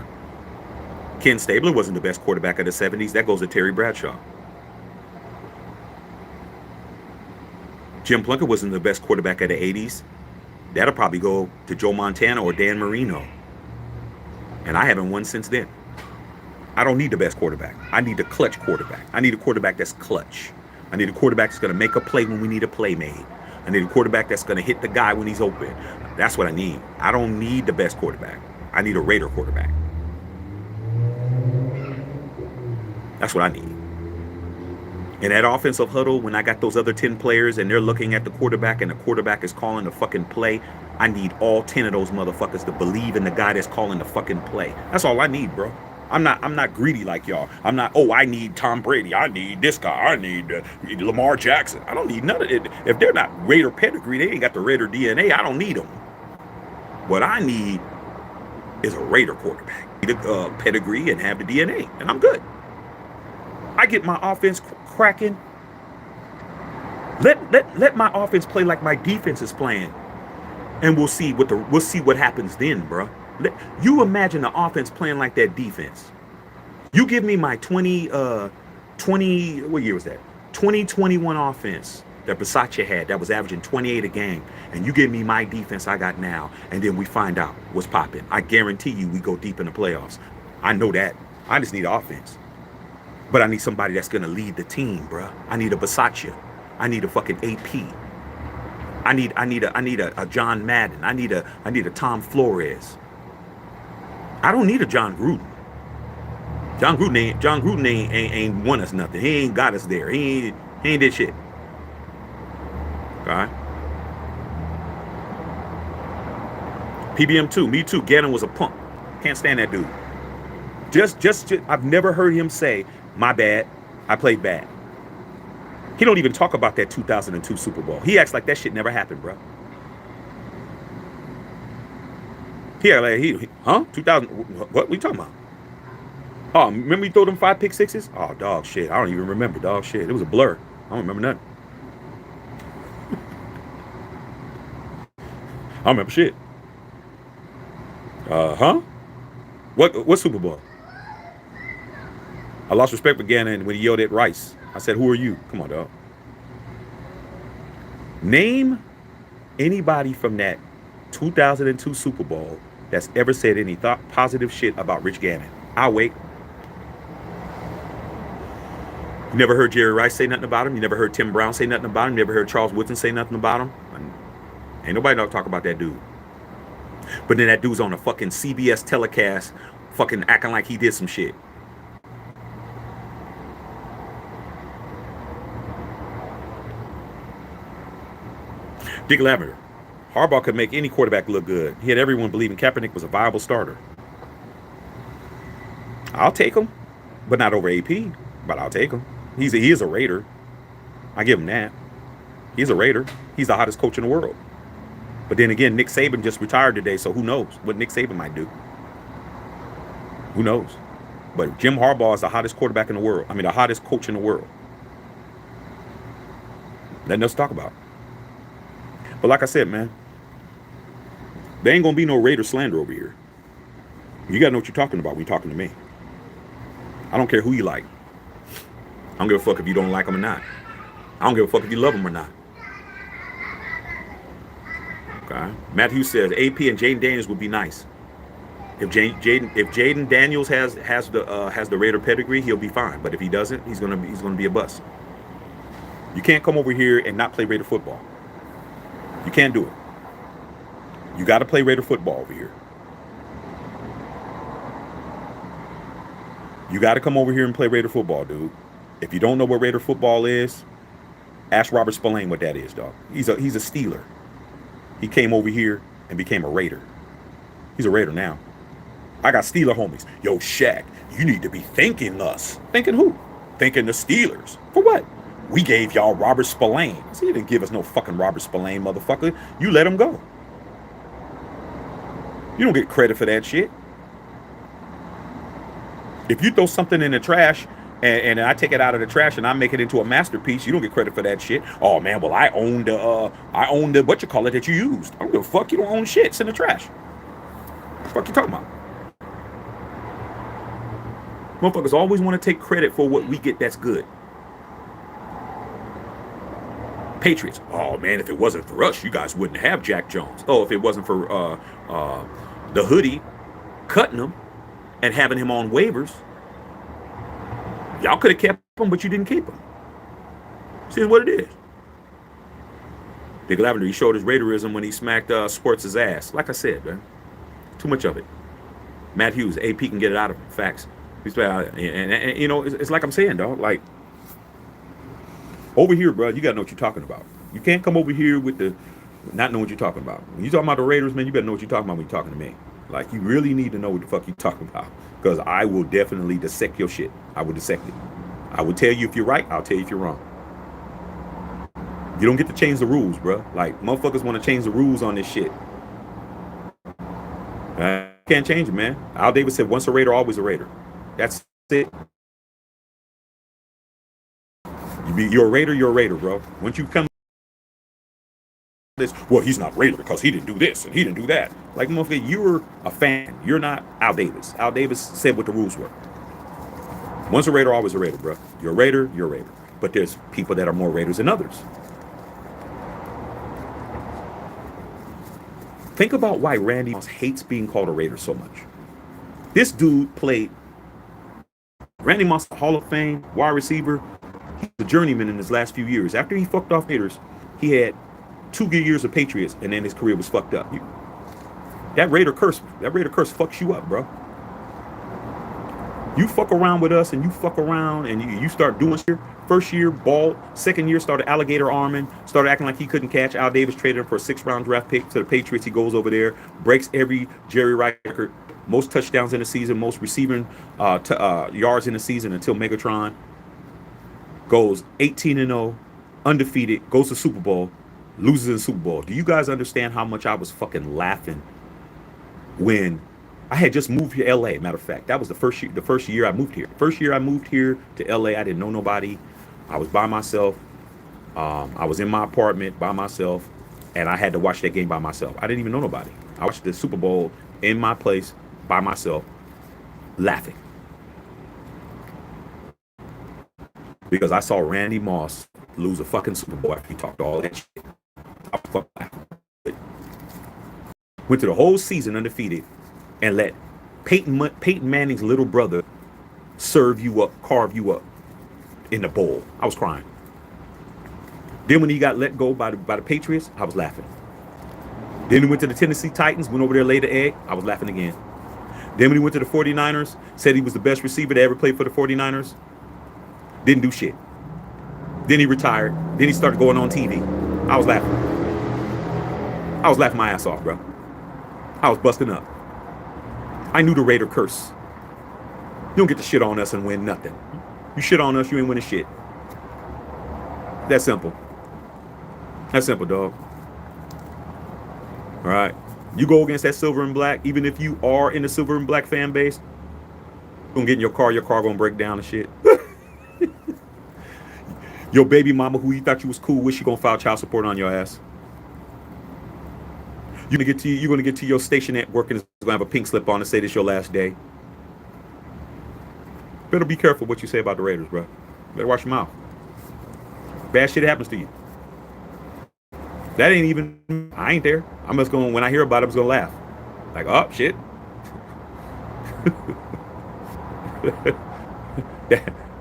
Ken Stabler wasn't the best quarterback of the 70s. That goes to Terry Bradshaw. Jim Plunkett wasn't the best quarterback of the 80s. That'll probably go to Joe Montana or Dan Marino. And I haven't won since then. I don't need the best quarterback. I need the clutch quarterback. I need a quarterback that's clutch. I need a quarterback that's going to make a play when we need a play made. I need a quarterback that's going to hit the guy when he's open. That's what I need. I don't need the best quarterback. I need a Raider quarterback. That's what I need. In that offensive huddle, when I got those other 10 players and they're looking at the quarterback and the quarterback is calling the fucking play, I need all 10 of those motherfuckers to believe in the guy that's calling the fucking play. That's all I need, bro. I'm not greedy like y'all. I'm not, oh, I need Tom Brady. I need this guy. I need Lamar Jackson. I don't need none of it. If they're not Raider pedigree, they ain't got the Raider DNA. I don't need them. What I need is a Raider quarterback. I need a pedigree and have the DNA, and I'm good. I get my offense cracking. Let my offense play like my defense is playing, and we'll see what happens then, bro. You imagine the offense playing like that defense. You give me my 20 what year was that? 2021 offense that Versace had that was averaging 28 a game, and you give me my defense I got now, and then we find out what's popping. I guarantee you we go deep in the playoffs. I know that. I just need offense. But I need somebody that's gonna lead the team, bro. I need a Versace. I need a fucking AP. I need a John Madden. I need a Tom Flores. I don't need a John Gruden. John Gruden ain't won us nothing. He ain't got us there. He ain't did shit. All right. PBM2, me too. Gannon was a punk. Can't stand that dude. Just I've never heard him say, my bad, I played bad. He don't even talk about that 2002 Super Bowl. He acts like that shit never happened, bro. Yeah, like 2000. What we talking about? Oh, remember he threw them 5 pick sixes? Oh, dog shit. I don't even remember, dog shit. It was a blur. I don't remember nothing. I don't remember shit. What Super Bowl? I lost respect for Gannon when he yelled at Rice. I said, who are you? Come on, dog. Name anybody from that 2002 Super Bowl that's ever said any positive shit about Rich Gannon. I'll wait. You never heard Jerry Rice say nothing about him. You never heard Tim Brown say nothing about him. You never heard Charles Woodson say nothing about him. Ain't nobody talk about that dude. But then that dude's on a fucking CBS telecast fucking acting like he did some shit. Dick Lavender. Harbaugh could make any quarterback look good. He had everyone believing Kaepernick was a viable starter. I'll take him, but not over AP. But I'll take him. He is a Raider. I give him that. He's a Raider. He's the hottest coach in the world. But then again, Nick Saban just retired today, so who knows what Nick Saban might do? Who knows? But Jim Harbaugh is the hottest quarterback in the world. I mean, the hottest coach in the world. Nothing else to talk about. But like I said, man, there ain't gonna be no Raider slander over here. You gotta know what you're talking about when you're talking to me. I don't care who you like. I don't give a fuck if you don't like them or not. I don't give a fuck if you love them or not. Okay. Matthew says AP and Jaden Daniels would be nice. If Jaden Daniels has the Raider pedigree, he'll be fine. But if he doesn't, he's gonna be a bust. You can't come over here and not play Raider football. You can't do it. You got to play Raider football over here. You got to come over here and play Raider football, dude. If you don't know what Raider football is, ask Robert Spillane what that is, dog. He's a Steeler. He came over here and became a Raider. He's a Raider now. I got Steeler homies. Yo, Shaq, you need to be thanking us. Thanking who? Thanking the Steelers. For what? We gave y'all Robert Spillane. So you didn't give us no fucking Robert Spillane, motherfucker. You let him go. You don't get credit for that shit. If you throw something in the trash and I take it out of the trash and I make it into a masterpiece, you don't get credit for that shit. Oh man, well I own the what you call it that you used. I don't give a fuck. You don't own shit. It's in the trash. What the fuck you talking about? Motherfuckers always want to take credit for what we get that's good. Patriots. Oh man, if it wasn't for us, you guys wouldn't have Jack Jones. Oh, if it wasn't for the hoodie cutting him and having him on waivers, y'all could have kept him, but you didn't keep him. See what it is. Big Lavender, he showed his Raiderism when he smacked Sports' ass. Like I said, man, too much of it. Matt Hughes, AP can get it out of him. Facts. And you know, it's like I'm saying, dog. Like, over here, bro, you got to know what you're talking about. You can't come over here with the not know what you're talking about. When you talking about the Raiders, man, you better know what you're talking about when you're talking to me. Like, you really need to know what the fuck you're talking about. Because I will definitely dissect your shit. I will dissect it. I will tell you if you're right. I'll tell you if you're wrong. You don't get to change the rules, bro. Like, motherfuckers want to change the rules on this shit. Can't change it, man. Al Davis said, once a Raider, always a Raider. That's it. You're a Raider, bro. Once you come this, well, he's not a Raider because he didn't do this and he didn't do that. Like, motherfucker, you're a fan. You're not Al Davis. Al Davis said what the rules were. Once a Raider, always a Raider, bro. You're a Raider, you're a Raider. But there's people that are more Raiders than others. Think about why Randy Moss hates being called a Raider so much. This dude played Randy Moss, Hall of Fame, wide receiver. He's a journeyman in his last few years. After he fucked off Raiders, he had 2 good years of Patriots, and then his career was fucked up. That Raider curse fucks you up, bro. You fuck around with us, and you fuck around, and you start doing shit. First year, ball. Second year, started alligator arming. Started acting like he couldn't catch. Al Davis traded him for a 6th-round draft pick to the Patriots. He goes over there, breaks every Jerry Rice record. Most touchdowns in the season, most receiving yards in the season until Megatron. Goes 18-0, undefeated, goes to Super Bowl, loses in the Super Bowl. Do you guys understand how much I was fucking laughing when I had just moved to LA? Matter of fact, that was the first year I moved here. First year I moved here to LA, I didn't know nobody. I was by myself. I was in my apartment by myself, and I had to watch that game by myself. I didn't even know nobody. I watched the Super Bowl in my place by myself, laughing. Because I saw Randy Moss lose a fucking Super Bowl after he talked all that shit. I was fucking laughing. Went to the whole season undefeated and let Peyton Manning's little brother serve you up, carve you up in the bowl. I was crying. Then when he got let go by the Patriots, I was laughing. Then he went to the Tennessee Titans, went over there, laid the egg. I was laughing again. Then when he went to the 49ers, said he was the best receiver to ever play for the 49ers. Didn't do shit. Then he retired. Then he started going on TV. I was laughing. I was laughing my ass off, bro. I was busting up. I knew the Raider curse. You don't get to shit on us and win nothing. You shit on us, you ain't winning shit. That simple. That's simple, dog. All right. You go against that silver and black, even if you are in the silver and black fan base, you're gonna get in your car gonna break down and shit. Your baby mama, who you thought you was cool with, she gonna file child support on your ass. You're gonna get to your station at work and it's gonna have a pink slip on and say this your last day. Better be careful what you say about the Raiders, bro. Better watch your mouth. Bad shit happens to you. That ain't even, I ain't there. I'm just gonna, when I hear about it, I'm just gonna laugh. Like, oh shit.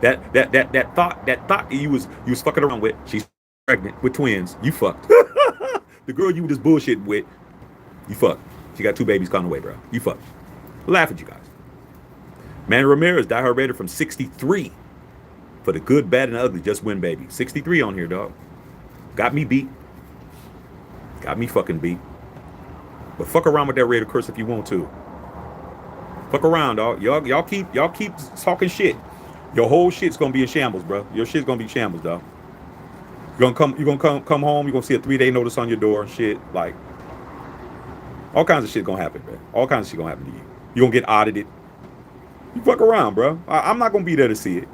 that thought that you was fucking around with, she's pregnant with twins. You fucked. The girl you just bullshit with, you fucked. She got 2 babies coming away, bro. You fucked. Laugh at you guys. Manny Ramirez, diehard Raider from 63. For the good, bad, and ugly, just win, baby. 63 on here, dog. Got me beat. Got me fucking beat. But fuck around with that Raider curse if you want to. Fuck around, dog. Y'all keep talking shit. Your whole shit's gonna be in shambles, bro. Your shit's gonna be shambles, dog. You're gonna come home. You're gonna see a 3-day notice on your door and shit. Like, all kinds of shit gonna happen, man. All kinds of shit gonna happen to you. You're gonna get audited. You fuck around, bro. I'm not gonna be there to see it.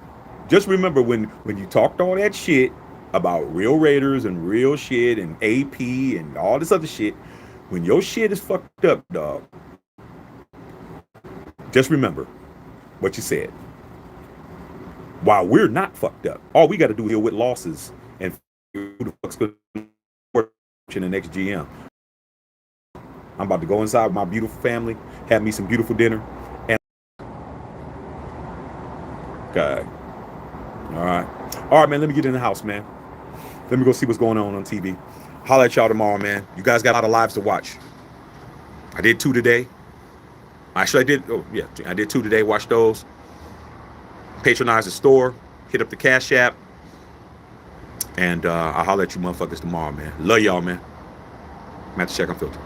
Just remember when you talked all that shit about real Raiders and real shit and AP and all this other shit, when your shit is fucked up, dog, just remember what you said. While we're not fucked up, all we got to do is deal with losses and who the fuck's going to in the next GM. I'm about to go inside with my beautiful family, have me some beautiful dinner, and okay. All right, man. Let me get in the house, man. Let me go see what's going on TV. Holla at y'all tomorrow, man. You guys got a lot of lives to watch. I did 2 today. Actually, I did. Oh yeah, I did 2 today. Watch those. Patronize the store. Hit up the Cash App. And I'll holler at you motherfuckers tomorrow, man. Love y'all, man. I'm at the check on filter.